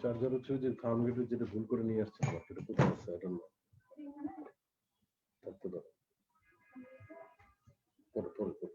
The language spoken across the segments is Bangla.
চার্জার হচ্ছে ওই যে ফার্ম গেটে যেটা ভুল করে নিয়ে আসছে মার্কেটে কোথায় আছে আই ডোন্ট নো থাকতে পারে পরে পরে পরে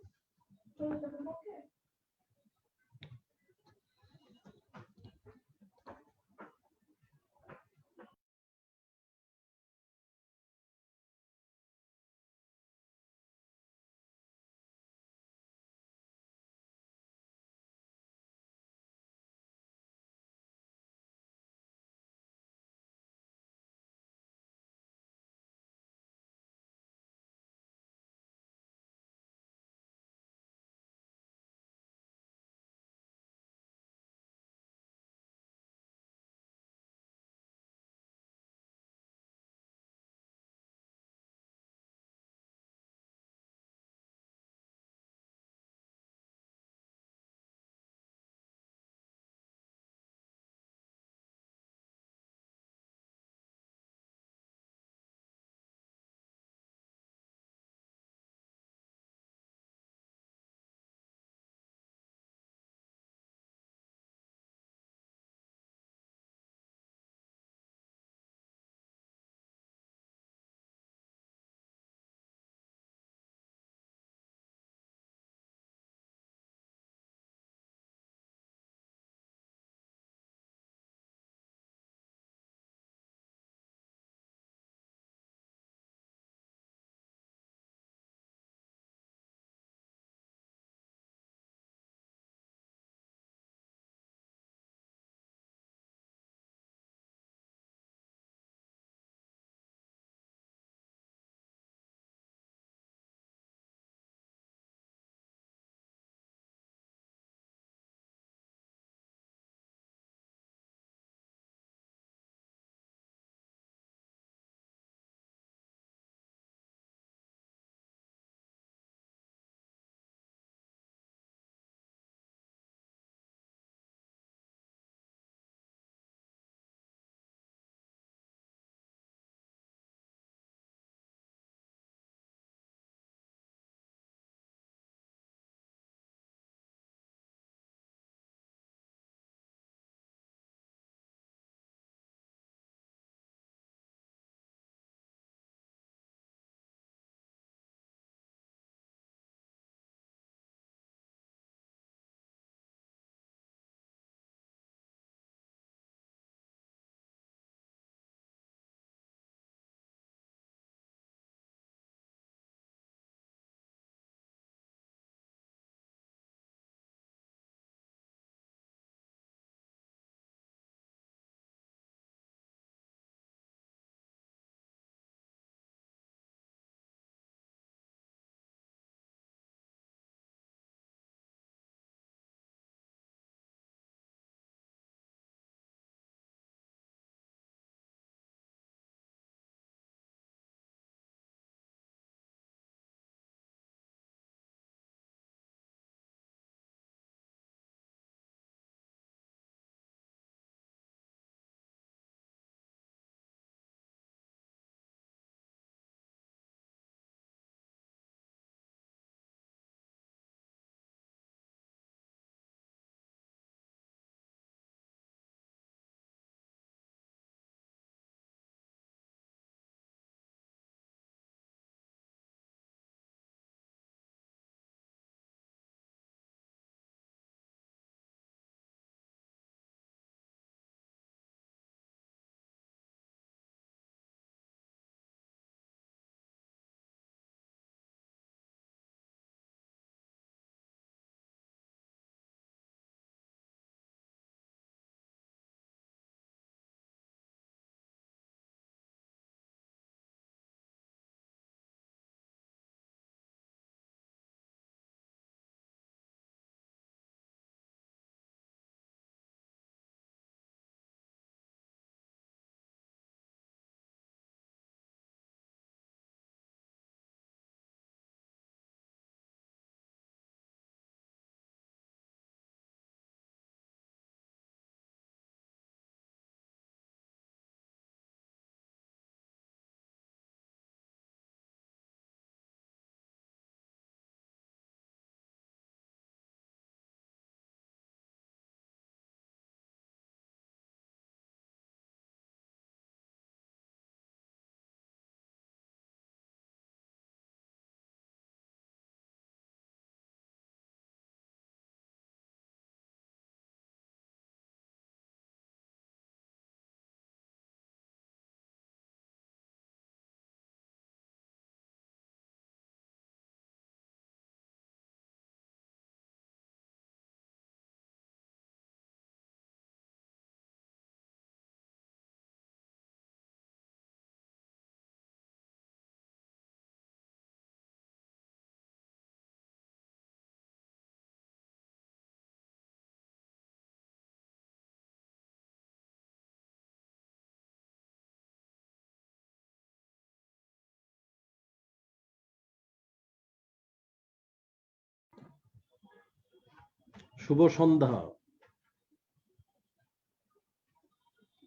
শুভ সন্ধ্যা।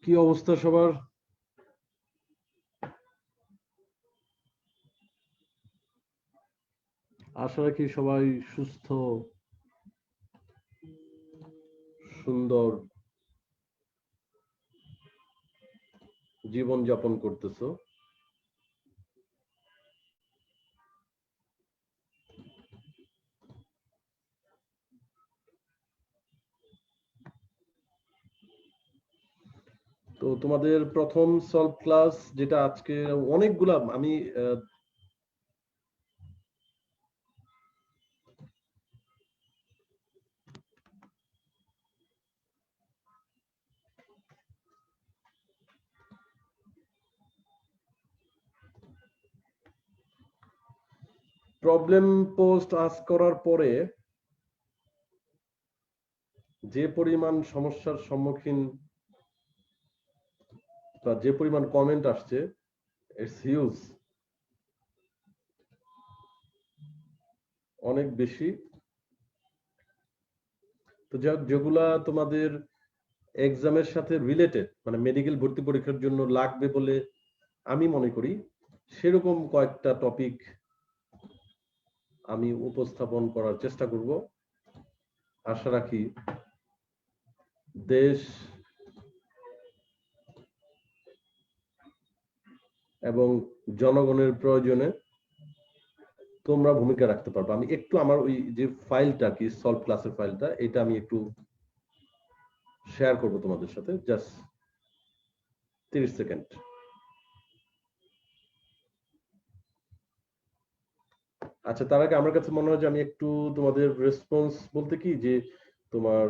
কি অবস্থা সবার? আশা রাখি সবাই সুস্থ, সুন্দর জীবন যাপন করতেছো। তো তোমাদের প্রথম সলভ ক্লাস, যেটা আজকে অনেকগুলা আমি প্রবলেম পোস্ট আস করার পরে যে পরিমাণ সমস্যার সম্মুখীন বা যে পরিমাণ কমেন্ট আসছে, ইটস হিউজ, অনেক বেশি। তো যেগুলা তোমাদের এক্সামের সাথে রিলেটেড, মানে মেডিকেল ভর্তি পরীক্ষার জন্য লাগবে বলে আমি মনে করি, সেরকম কয়েকটা টপিক আমি উপস্থাপন করার চেষ্টা করব। আশা রাখি দেশ এবং জনগণের প্রয়োজনে তোমরা ভূমিকা রাখতে পারবে। আমি একটু আমার ওই যে ফাইলটা কি সলভ ক্লাসের ফাইলটা, এটা আমি একটু শেয়ার করব তোমাদের সাথে, জাস্ট 30 সেকেন্ড। আচ্ছা, তার আগে আমার কাছে মনে হয় যে আমি একটু তোমাদের রেসপন্স বলতে কি, যে তোমার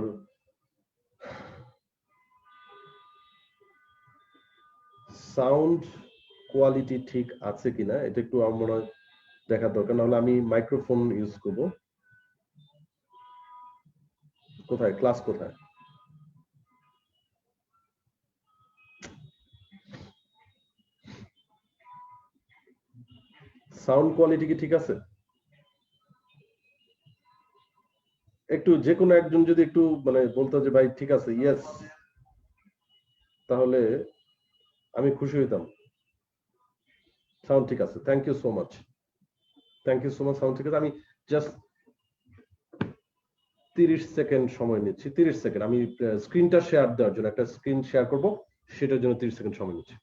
সাউন্ড কোয়ালিটি ঠিক আছে কিনা এটা একটু আমার মনে হয় দেখার দরকার, নাহলে আমি মাইক্রোফোন ইউজ করব। কোথায় ক্লাস, কোথায়? সাউন্ড কোয়ালিটি কি ঠিক আছে? একটু যে কোনো একজন যদি একটু মানে বলতো যে ভাই ঠিক আছে, ইয়েস, তাহলে আমি খুশি হইতাম। সাউন্ড ঠিক আছে, thank you so much, thank you so much. Sound ঠিক আছে। আমি জাস্ট 30 সেকেন্ড সময় নিচ্ছি। 30 সেকেন্ড আমি স্ক্রিনটা শেয়ার দেওয়ার জন্য, একটা স্ক্রিন শেয়ার করব, সেটার জন্য 30 সেকেন্ড সময় নিচ্ছি।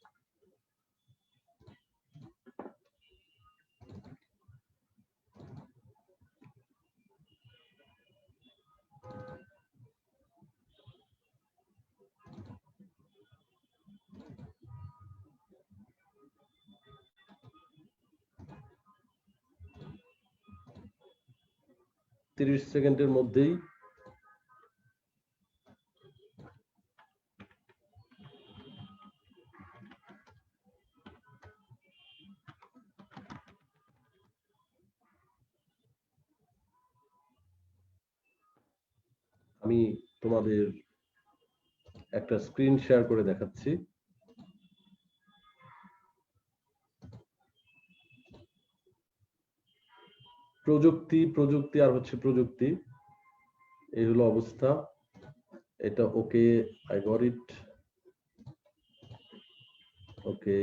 তিরিশ সেকেন্ডের মধ্যেই আমি তোমাদের একটা স্ক্রিন শেয়ার করে দেখাচ্ছি। প্রযুক্তি প্রযুক্তি আর হচ্ছে প্রযুক্তি, এই হলো অবস্থা। এটা ওকে, আই গট ইট, ওকে।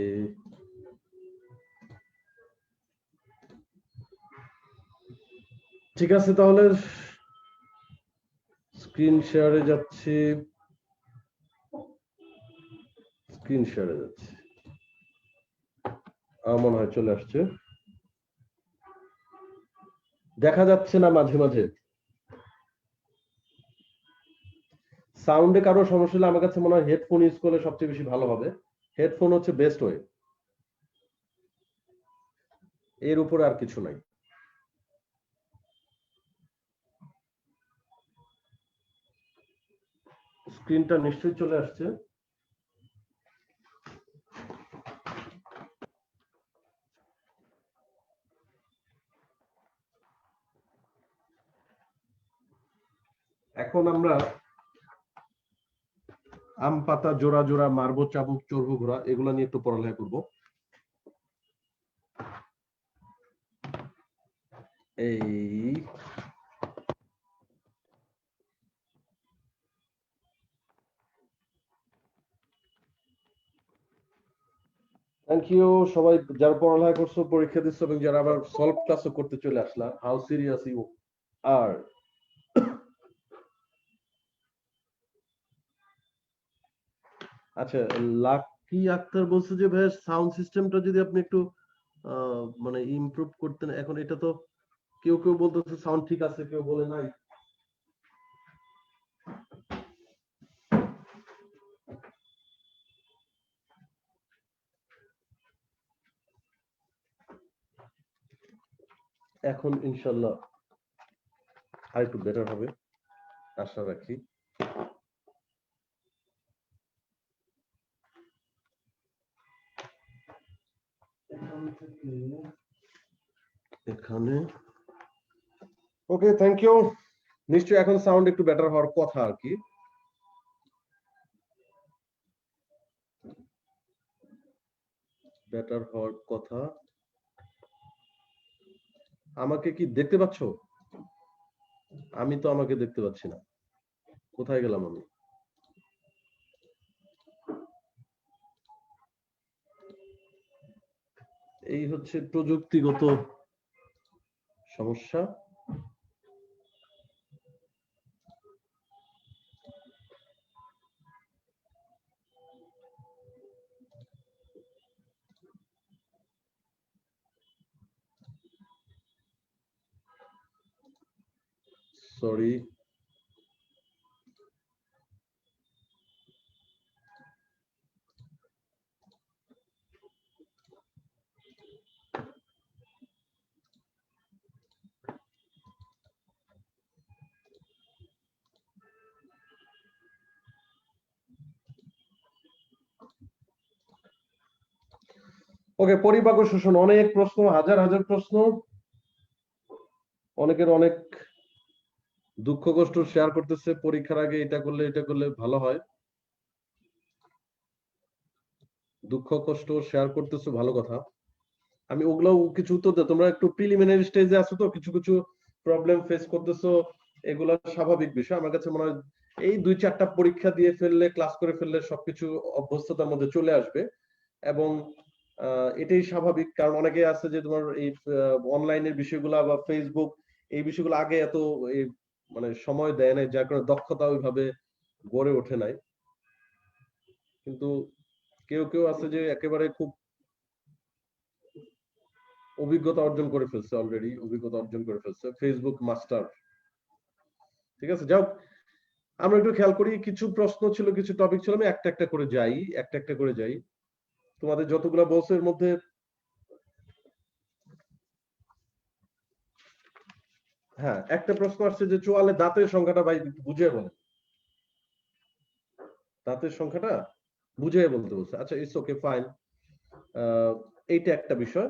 ঠিক আছে, তাহলে স্ক্রিন শেয়ারে যাচ্ছি, স্ক্রিন শেয়ারে যাচ্ছি। আমার মনে হয় চলে আসছে। দেখা যাচ্ছে না মাঝে মাঝে? সাউন্ডে কারো সমস্যা হলে আমার কাছে মনে হয় হেডফোন ইউজ করলে সবচেয়ে বেশি ভালো হবে। হেডফোন হচ্ছে বেস্ট ওয়ে, এর উপরে আর কিছু নাই। স্ক্রিনটা নিশ্চয়ই চলে আসছে। এখন আমরা আম পাতা জোড়া জোড়া মারবো, চাবুক চড়বো ঘোড়া, এগুলা নিয়ে একটু পড়ালেখা করবো। এই থ্যাংক ইউ সবাই যারা পড়ালেখা করছো, পরীক্ষা দিচ্ছ এবং যারা আবার সলভ ক্লাসও করতে চলে আসলা। How serious you are. আচ্ছা, লাকি আক্তার বলছে যে ভাই সাউন্ড সিস্টেমটা যদি আপনি একটু মানে ইমপ্রুভ করতেন। এখন এটা তো কেউ কেউ বলতেছে সাউন্ড ঠিক আছে, কেউ বলে নাই। এখন ইনশাল্লাহ আর একটু বেটার হবে আশা রাখি। এখানে ওকে, থ্যাংক ইউ। নিশ্চয়ই এখন সাউন্ড একটু বেটার হওয়ার কথা আর কি। বেটার হওয়ার কথা। আমাকে কি দেখতে পাচ্ছ? আমি তো আমাকে দেখতে পাচ্ছি না। কোথায় গেলাম আমি? এই হচ্ছে প্রযুক্তিগত সমস্যা। সরি। ওকে, পরিপাক শোষণ, অনেক প্রশ্ন, হাজার হাজার প্রশ্ন। অনেকের অনেক দুঃখ কষ্ট শেয়ার করতেছে পরীক্ষার আগে এটা করলে ভালো হয়। দুঃখ কষ্ট শেয়ার করতেছো, ভালো কথা। আমি ওগুলাও কিছু উত্তর দেব। তোমরা একটু প্রিলিমিনারি স্টেজে আছো তো, কিছু কিছু প্রবলেম ফেস করতেছো, এগুলা স্বাভাবিক বিষয়। আমার কাছে মনে হয় এই 2-4টা পরীক্ষা দিয়ে ফেললে, ক্লাস করে ফেললে সবকিছু অভ্যস্ততার মধ্যে চলে আসবে। এবং এটাই স্বাভাবিক, কারণ অনেকে আছে যে তোমার এই অনলাইনের বিষয়গুলা বা ফেসবুক, এই বিষয়গুলো আগে এত এই মানে সময় দেয় নাই, যার কারণে দক্ষতা ওইভাবে গড়ে ওঠে নাই। কিন্তু কেউ কেউ আছে যে একেবারে খুব অভিজ্ঞতা অর্জন করে ফেলছে, অলরেডি অভিজ্ঞতা অর্জন করে ফেলছে, ফেসবুক মাস্টার। ঠিক আছে, যাও আমরা একটু খেয়াল করি। কিছু প্রশ্ন ছিল, কিছু টপিক ছিল, আমি একটা একটা করে যাই, একটা একটা করে যাই। তোমাদের যতগুলা বলছো এর মধ্যে হ্যাঁ, একটা প্রশ্ন আসছে যে চোয়ালে দাঁতের সংখ্যাটা ভাই বুঝে বলেন। দাঁতের সংখ্যাটা বুঝে বলতে বলছে। আচ্ছা, ইটস ওকে, ফাইন। এইটা একটা বিষয়।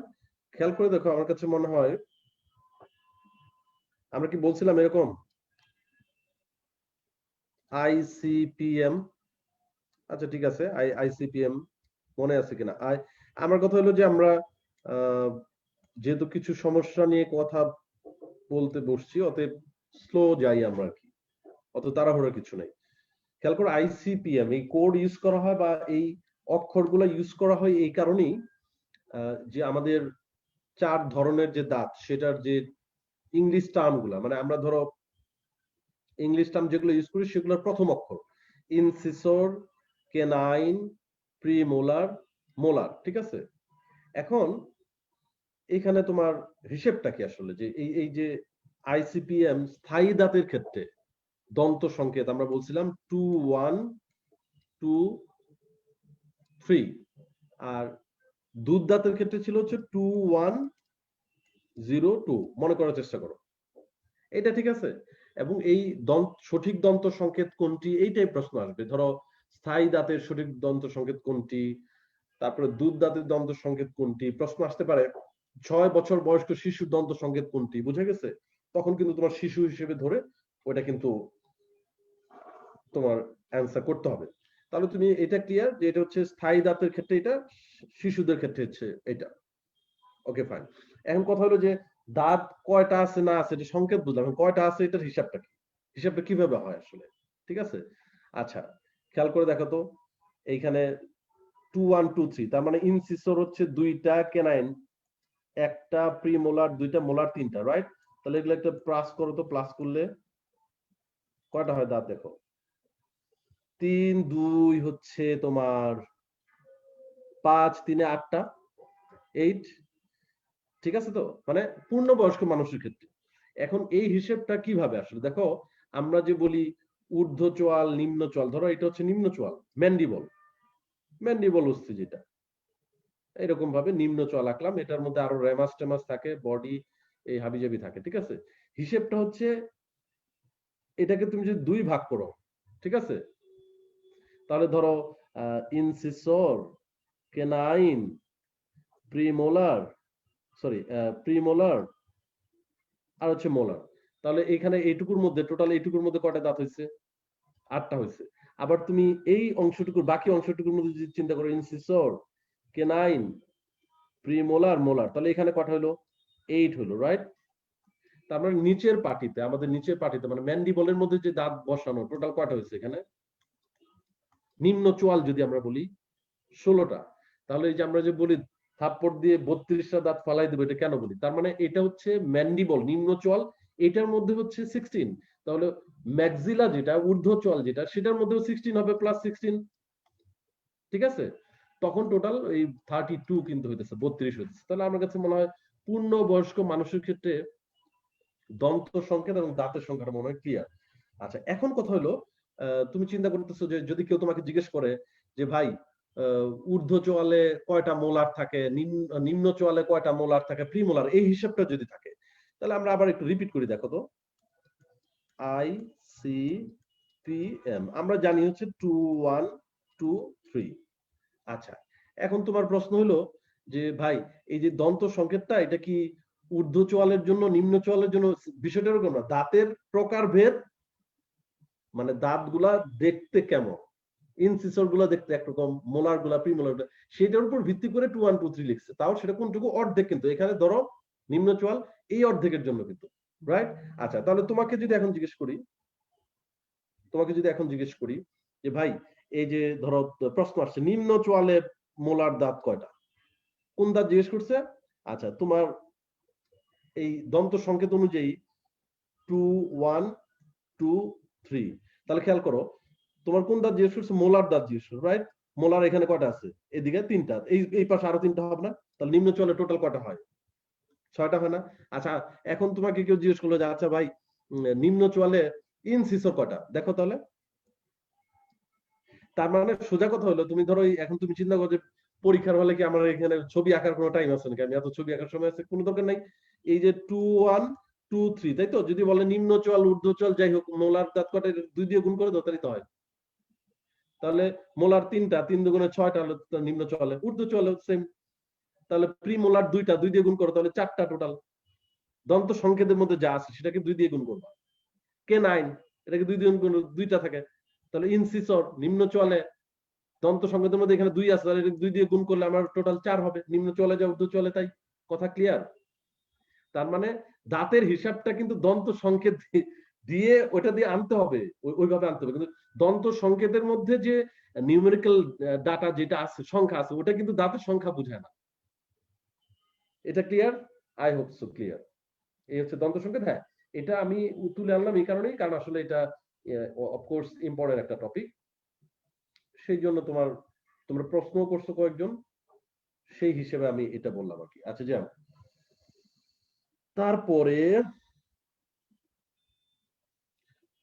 খেয়াল করে দেখো, আমার কাছে মনে হয় আমরা কি বলছিলাম এরকম আইসিপিএম। আচ্ছা ঠিক আছে, আইসিপিএম মনে আছে কিনা। আমার কথা হলো যে আমরা আহ, যেহেতু কিছু সমস্যা নিয়ে কথা বলতে বসছি, অতএব স্লো যাই আমরা আর কি, অত তাড়াহুড়া কিছু নেই। খেয়াল করো, আইসিপিএম এই কোড ইউজ করা হয় বা এই অক্ষরগুলো ইউজ করা হয় এই কারণেই যে আমাদের 4 ধরনের যে দাঁত, সেটার যে ইংলিশ টার্ম গুলা, মানে আমরা ধরো ইংলিশ টার্ম যেগুলো ইউজ করি সেগুলোর প্রথম অক্ষর ইনসিসর, কেনাইন, প্রিমোলার, মোলার। ঠিক আছে, এখন এখানে তোমার হিসেবটা কি আসলে, যে এই এই যে আইসিপিএম স্থায়ী দাঁতের ক্ষেত্রে দন্ত সংকেত আমরা বলছিলাম 2 1 2 3, আর দুধ দাঁতের ক্ষেত্রে ছিল হচ্ছে 2 1 0 2। মনে করার চেষ্টা করো, এটা ঠিক আছে। এবং এই সঠিক দন্ত সংকেত কোনটি, এইটাই প্রশ্ন আসবে। ধরো স্থায়ী দাঁতের সঠিক দন্ত সংকেত কোনটি, তারপরে দুধ দাঁতের দন্ত সংকেত কোনটি, প্রশ্ন আসতে পারে 6 বছর বয়স্ক শিশুর দন্ত সংকেত কোনটি, বুঝে গেছে? তখন কিন্তু তোমার শিশু হিসেবে ধরে ওটা কিন্তু তোমার অ্যান্সার করতে হবে। তাহলে তুমি এটা ক্লিয়ার যে এটা হচ্ছে স্থায়ী দাঁতের ক্ষেত্রে এটা, শিশুদের ক্ষেত্রে হচ্ছে এটা। ওকে, ফাইন। এখন কথা হলো যে দাঁত কয়টা আছে না আছে এটা সংকেত বুঝলাম, এখন কয়টা আছে এটার হিসাবটা কি, হিসাবটা কিভাবে হয় আসলে? ঠিক আছে, আচ্ছা খেয়াল করে দেখো তো, এইখানে 1 2 3, তার মানে ইনসিসর হচ্ছে দুইটা, কেনাইন একটা, প্রিমোলার দুইটা, মোলার তিনটা, রাইট? তাহলে এগুলো একটা প্লাস করো তো, প্লাস করলে কয়টা হয় দাঁত দেখো। 3 2 হচ্ছে তোমার 5 3 8টা, 8। ঠিক আছে তো, মানে পূর্ণবয়স্ক মানুষের ক্ষেত্রে। এখন এই হিসেবটা কিভাবে আসলে দেখো, আমরা যে বলি ঊর্ধ্ব চোয়াল নিম্ন চোয়াল, ধরো এটা হচ্ছে নিম্ন চোয়াল, ম্যান্ডিবল, ম্যান্ডিবল অস্থি যেটা, এরকম ভাবে নিম্ন চোয়াল আঁকলাম, এটার মধ্যে আরো রেমাস টেমাস থাকে, বডি এই হাবিজাবি থাকে, ঠিক আছে। হিসেবটা হচ্ছে এটাকে তুমি যদি দুই ভাগ করো, ঠিক আছে, তাহলে ধরো incisor, canine, premolar, sorry premolar আর হচ্ছে মোলার, তাহলে এখানে এইটুকুর মধ্যে টোটাল এইটুকুর মধ্যে কয়টা দাঁত হয়েছে? 8টা হয়েছে। আবার তুমি এই অংশটুকুর বাকি অংশটুকুর মধ্যে যদি চিন্তা করো, ইনসিসর, কেনাইন, প্রিমোলার, মোলার, তাহলে এখানে কয়টা হলো? 8 হলো, রাইট? তার মানে নিচের পাটিতে, আমাদের নিচের পাটিতে মানে ম্যান্ডিবলের মধ্যে যে দাঁত বসানো, টোটাল কয়টা হয়েছে এখানে? নিম্ন চোয়াল যদি আমরা বলি 16টা। তাহলে এই যে আমরা যে বলি থাপ্পড় দিয়ে 32টা দাঁত ফালাই দেবো, এটা কেন বলি? তার মানে এটা হচ্ছে ম্যান্ডিবল, নিম্ন চোয়াল, এটার মধ্যে হচ্ছে 16। তাহলে ম্যাক্সিলা যেটা ঊর্ধ্ব চোয়াল যেটা, সেটার মধ্যেও 16 হবে, প্লাস 16, ঠিক আছে। তখন টোটাল এই 32 কিন্তু হইতেছে, 32 হইতেছে। তাহলে আমার কাছে মনে হয় পূর্ণ বয়স্ক মানুষের ক্ষেত্রে দন্ত সংকেত এবং দাঁতের সংখ্যাটা মনে হয় ক্লিয়ার। আচ্ছা, এখন কথা হলো তুমি চিন্তা করতেছো যে যদি কেউ তোমাকে জিজ্ঞেস করে যে ভাই ঊর্ধ্ব চোয়ালে কয়টা মোলার থাকে, নিম্ন চোয়ালে কয়টা মোলার থাকে, প্রিমোলার, এই হিসাবটা যদি থাকে, তাহলে আমরা আবার একটু রিপিট করি, দেখো তো। আই সি পি এম আমরা জানি হচ্ছে 2 1 2 3। আচ্ছা, এখন তোমার প্রশ্ন হলো যে ভাই এই যে দন্ত সংকেতটা, এটা কি ঊর্ধ্ব চোয়ালের জন্য, নিম্ন চোয়ালের জন্য? বিষয়টা এরকম না, দাঁতের প্রকারভেদ, মানে দাঁতগুলা দেখতে কেমন, ইনসিসর গুলা দেখতে একরকম, মোলার গুলা, প্রিমোলার গুলা, সেটার উপর ভিত্তি করে 2 1 2 3 লিখছে। তাও সেটা কোনটুকু? অর্ধেক। কিন্তু এখানে ধরো নিম্ন চোয়াল এই অর্ধেকের জন্য কিন্তু, রাইট? আচ্ছা, তাহলে তোমাকে যদি এখন জিজ্ঞেস করি যে ভাই এই যে ধরো প্রশ্ন আসছে নিম্ন চোয়ালে মোলার দাঁত কয়টা, কোন দাঁত জিজ্ঞেস করছে? আচ্ছা, তোমার এই দন্ত সংকেত অনুযায়ী 2 1 2 3, তাহলে খেয়াল করো তোমার কোন দাঁত জিজ্ঞেস করছে? মোলার দাঁত জিজ্ঞেস করছে, রাইট? মোলার এখানে কয়টা আছে? এদিকে 3টা, এই পাশে আরো 3টা হবে না? তাহলে নিম্ন চোয়ালে টোটাল কয়টা হয়? 6টা হয় না? আচ্ছা, এখন তোমাকে কেউ জিজ্ঞেস করলো যে আচ্ছা ভাই নিম্ন চোয়ালে ইনসিসর কয়টা, দেখো তাহলে। তার মানে সোজা কথা হলো, তুমি ধরো এখন তুমি চিন্তা করো যে পরীক্ষার হলে কি আমার এখানে ছবি আঁকার কোনো টাইম আছে নাকি? আমি এত ছবি আঁকার সময় আছে? কোনো দরকার নাই। এই যে 2 1 2 3, তাই তো? যদি বলে নিম্ন চোয়াল ঊর্ধ্ব চোয়াল যাই হোক, মোলার দাঁত কয়টা 2 দিয়ে গুণ করে দাও, তাহলেই তো হয়। তাহলে মোলার 3টা, 3 দুগুণে 6টা হলো নিম্ন চোয়ালে, ঊর্ধ্ব চোয়ালে সেম। তাহলে প্রিমোলার 2টা, 2 দিয়ে গুণ করো, তাহলে 4টা টোটাল। দন্ত সংকেতের মধ্যে যা আছে সেটাকে 2 দিয়ে গুণ করবা। K9 এটাকে 2 দিয়ে গুণ করলে 2টা থাকে। তাহলে ইনসিসর নিম্ন চোয়ালে দন্ত সংকেতের মধ্যে এখানে 2 আছে, তাহলে 2 দিয়ে গুণ করলে আমার টোটাল 4 হবে। নিম্ন চোয়ালে যা ঊর্ধ্ব চোয়ালে তাই। কথা ক্লিয়ার? তার মানে দাঁতের হিসাবটা কিন্তু দন্ত সংকেত দিয়ে ওটা দিয়ে আনতে হবে, ওইভাবে আনতে হবে। কিন্তু দন্ত সংকেতের মধ্যে যে নিউমেরিক্যাল ডাটা যেটা আছে, সংখ্যা আছে, ওটা কিন্তু দাঁতের সংখ্যা বোঝায় না। এটা clear? I hope so clear. এই হচ্ছে দন্ত সংকেত। হ্যাঁ, এটা আমি তুলে আনলাম এই কারণেই, কারণ আসলে এটা অফকোর্স ইম্পর্টেন্ট একটা টপিক। সেই জন্য তোমরা প্রশ্ন করছো কয়েকজন, সেই হিসেবে আমি এটা বললাম আর কি। আচ্ছা, যাও তারপরে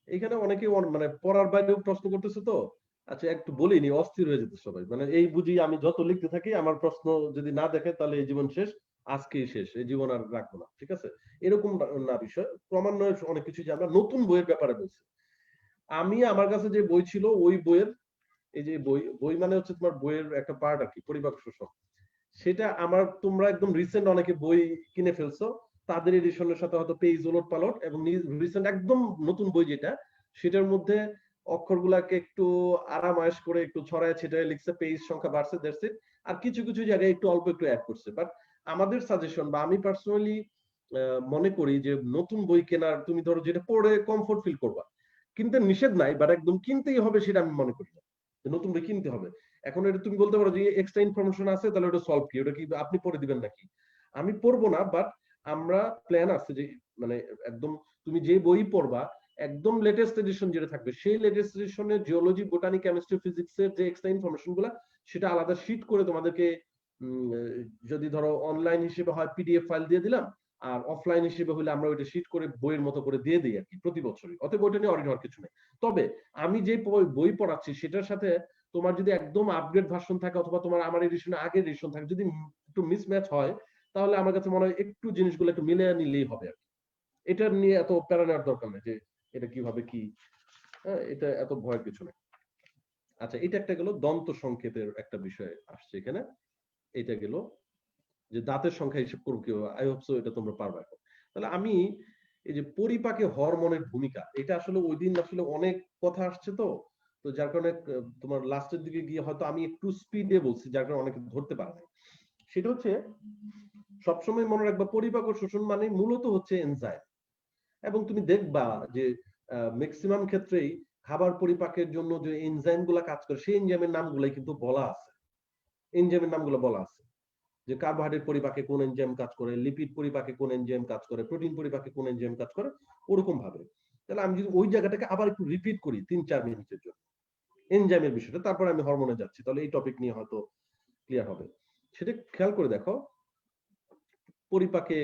এখানে অনেকে মানে পড়ার বাইরেও প্রশ্ন করতেছে তো। আচ্ছা, একটু বলিনি, অস্থির হয়ে যেতে সবাই, মানে এই বুঝি আমি যত লিখতে থাকি আমার প্রশ্ন যদি না দেখে তাহলে এই জীবন শেষ, আজকেই শেষ, এই জীবন আর রাখবো না, ঠিক আছে? এরকম না বিষয়, ক্রমান্বয়ে অনেক কিছু যে আমরা নতুন বইয়ের ব্যাপারে বলছি। আমি আমার কাছে যে বই ছিল ওই বইয়ের, এই যে বই বই মানে হচ্ছে তোমার বইয়ের একটা পার্ট আর কি, পরিপাক শোষক, সেটা আমার তোমরা একদম রিসেন্ট অনেকে বই কিনে ফেলছো, তাদের এডিশনের সাথে হয়তো পেজ উলট পালট, এবং রিসেন্ট একদম নতুন বই যেটা, সেটার মধ্যে অক্ষরগুলাকে একটু আরাম আয়েশ করে একটু ছড়ায় ছিটায় লিখছে, পেজ সংখ্যা বাড়ছে, দ্যাটস ইট। আর কিছু কিছু জায়গায় একটু অল্প একটু অ্যাড করছে। বাট আমাদের সাজেশন বা আমি পার্সোনালি মনে করি যে নতুন বই কেনার, তুমি ধরো যেটা পড়ে কমফোর্ট ফিল করবা, কিনতে নিষেধ নাই, বাট একদম কিনতেই হবে সেটা আমি মনে করি না, নতুন বই কিনতে হবে। এখন এটা তুমি বলতে পারো যে এক্সট্রা ইনফরমেশন আছে, তাহলে ওটা সলভ কি, ওটা কি আপনি পড়ে দিবেন নাকি? আমি পড়বো না, বাট আমরা প্ল্যান আছে যে মানে একদম তুমি যে বই পড়বা একদম লেটেস্ট এডিশন যেটা থাকবে, সেই লেটেস্ট এডিশনের জিওলজি, বোটানি, কেমিস্ট্রি, ফিজিক্সের যে এক্সট্রা ইনফরমেশন গুলা সেটা আলাদা শীট করে তোমাদেরকে যদি ধরো অনলাইন হিসেবে হয় পিডিএফ ফাইল দিয়ে দিলাম, আর অফলাইন হিসেবে হলে আমরা ওইটা শীট করে বইয়ের মতো করে দিয়ে দিই আর কি প্রতি বছরই। অতএব ওইটা নিয়ে অরিড হওয়ার কিছু নেই। তবে আমি যে বই পড়াচ্ছি সেটার সাথে তোমার যদি একদম আপগ্রেড ভার্সন থাকে অথবা তোমার আমার এডিশনে আগের এডিশন থাকে, যদি একটু মিসম্যাচ হয় তাহলে আমার কাছে মনে হয় একটু জিনিসগুলো একটু মিলিয়ে নিলেই হবে আর কি। এটা নিয়ে এত প্যারা নেওয়ার দরকার নেই যে এটা কিভাবে কি, এটা এত ভয়ের কিছু নেই। আচ্ছা, এটা একটা গেল দন্ত সংকেতের একটা বিষয় আসছে এখানে। এটা গেল যে দাঁতের সংখ্যা হিসেব করবো কিভাবে, আই হোপ সো এটা তোমরা পারবে এখন। তাহলে আমি এই যে পরিপাকে হরমোনের ভূমিকা, এটা আসলে ওই দিন আসলে অনেক কথা আসছে, তো তো যার কারণে তোমার লাস্টের দিকে গিয়ে হয়তো আমি একটু স্পিডে বলছি, যার কারণে অনেকে ধরতে পারে না। সেটা হচ্ছে সবসময় মনে রাখবা পরিপাক ও শোষণ মানে মূলত হচ্ছে এনজাইম, এবং তুমি দেখবা যে ম্যাক্সিমাম ক্ষেত্রেই খাবার পরিপাকের জন্য যে এনজাইম গুলা কাজ করে সেই এনজাইমের নামগুলাই কিন্তু বলা আছে, এনজাইমের নামগুলো বলা আছে যে কার্বোহাইড্রেট পরিপাকে কোন এনজাইম কাজ করে, লিপিড পরিপাকে কোন এনজাইম কাজ করে, প্রোটিন পরিপাকে কোন এনজাইম কাজ করে, ওরকম ভাবে। তাহলে আমি যদি ওই জায়গাটাকে আবার একটু রিপিট করি 3-4 মিনিটের জন্য এনজাইমের বিষয়টা, তারপর আমি হরমোনে যাচ্ছি, তাহলে এই টপিক নিয়ে হয়তো ক্লিয়ার হবে। সেটা খেয়াল করে দেখো পরিপাকে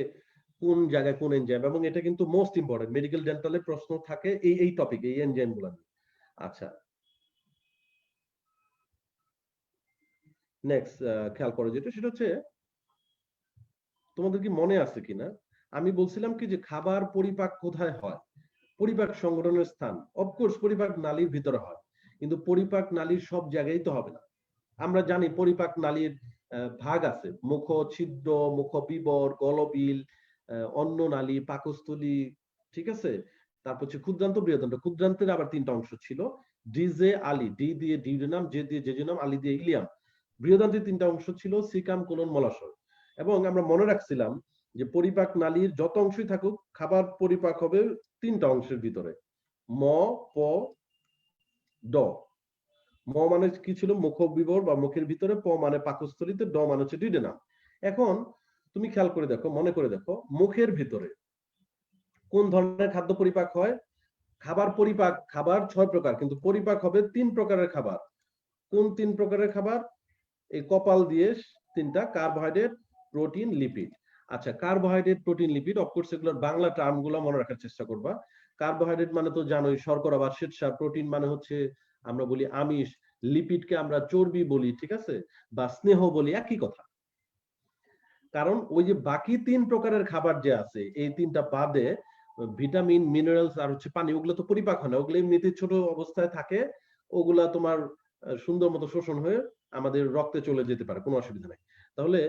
কোন জায়গায় কোন এনজাইম, এবং এটা কিন্তু মোস্ট ইম্পর্টেন্ট, মেডিকেল ডেন্টালে প্রশ্ন থাকে এই টপিক, এই এনজাইম গুলা নিয়ে। আচ্ছা, নেক্সট খেয়াল করো যেটা, সেটা হচ্ছে তোমাদের কি মনে আছে কিনা আমি বলছিলাম কি যে খাবার পরিপাক কোথায় হয়, পরিপাক সংগঠনের স্থান অফকোর্স পরিপাক নালীর ভিতরে হয়, কিন্তু পরিপাক নালীর সব জায়গায় তো হবে না। আমরা জানি পরিপাক নালীর ভাগ আছে, মুখ ছিদ্র, মুখ বিবর, গলবিল, অন্ন নালী, পাকস্থলী, ঠিক আছে। তারপর হচ্ছে ক্ষুদ্রান্ত, বৃহদান্ত। ক্ষুদ্রান্তের আবার 3টা অংশ ছিল, ডিজে আলি, ডি দিয়ে ডিউডেনাম, জে দিয়ে জেজুনাম, আলি দিয়ে ইলিয়াম। বৃহদান্তের 3টা অংশ ছিল সিকাম, কোলন, মলাশয়। এবং আমরা মনে রাখছিলাম যে পরিপাক নালীর যত অংশই থাকুক খাবার পরিপাক হবে 3টা অংশের ভিতরে, ম, প, ড। ম মানে কি ছিল, মুখবিবর বা মুখের ভিতরে, প মানে পাকস্থলীতে, ড মানে হচ্ছে ডিউডেনাম। এখন তুমি খেয়াল করে দেখো, মনে করে দেখো মুখের ভিতরে কোন ধরনের খাদ্য পরিপাক হয়। খাবার পরিপাক, খাবার 6 প্রকার, কিন্তু পরিপাক হবে 3 প্রকারের খাবার। কোন 3 প্রকারের খাবার? এই কপাল দিয়ে 3টা, কার্বোহাইড্রেট, প্রোটিন, লিপিড। আচ্ছা, কার্বোহাইড্রেট, প্রোটিন, লিপিড, অফকোর্স এগুলোর বাংলা টার্ম গুলো মনে রাখার চেষ্টা করবা। কার্বোহাইড্রেট মানে তো জানোই শর্করা বা শ্বেতসার, প্রোটিন মানে হচ্ছে আমরা বলি আমিষ, লিপিডকে আমরা চর্বি বলি, ঠিক আছে, বা স্নেহ বলি, একই কথা। কারণ ওই যে বাকি 3 প্রকারের খাবার যে আছে, এই 3টা বাদে ভিটামিন, মিনারেলস আর হচ্ছে পানি, ওগুলো তো পরিপাক হয় না, ওগুলো এমনিতে ছোট অবস্থায় থাকে, ওগুলা তোমার সুন্দর মতো শোষণ হয়ে আমাদের রক্তে চলে যেতে পারে, কোনো অসুবিধা নাই। তাহলে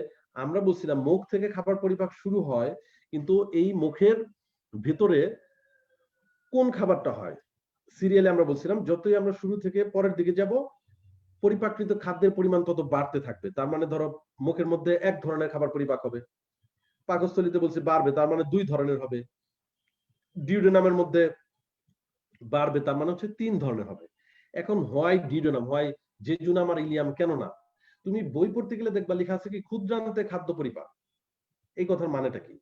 আমরা বলছিলাম মুখ থেকে খাবার পরিপাক শুরু হয়, কিন্তু এই মুখের ভিতরে কোন খাবারটা হয় সিরিয়ালে আমরা বলছিলাম যতই আমরা শুরু থেকে পরের দিকে যাব পরিপাকৃত খাদ্যের পরিমাণ তত বাড়তে থাকবে। তার মানে ধরো মুখের মধ্যে 1 ধরনের খাবার পরিপাক হবে, পাকস্থলীতে বলছি বাড়বে, তার মানে 2 ধরনের হবে, ডিউডেনামের মধ্যে বাড়বে, তার মানে হচ্ছে 3 ধরনের হবে। এখন হয় ডিউডেনাম, হয় জেজুনাম আর ইলিয়াম কেন না? তুমি বই পড়তে গেলে দেখবা লেখা আছে কি ক্ষুদ্রান্তে খাদ্য পরিপাক। এই কথার মানেটা কি?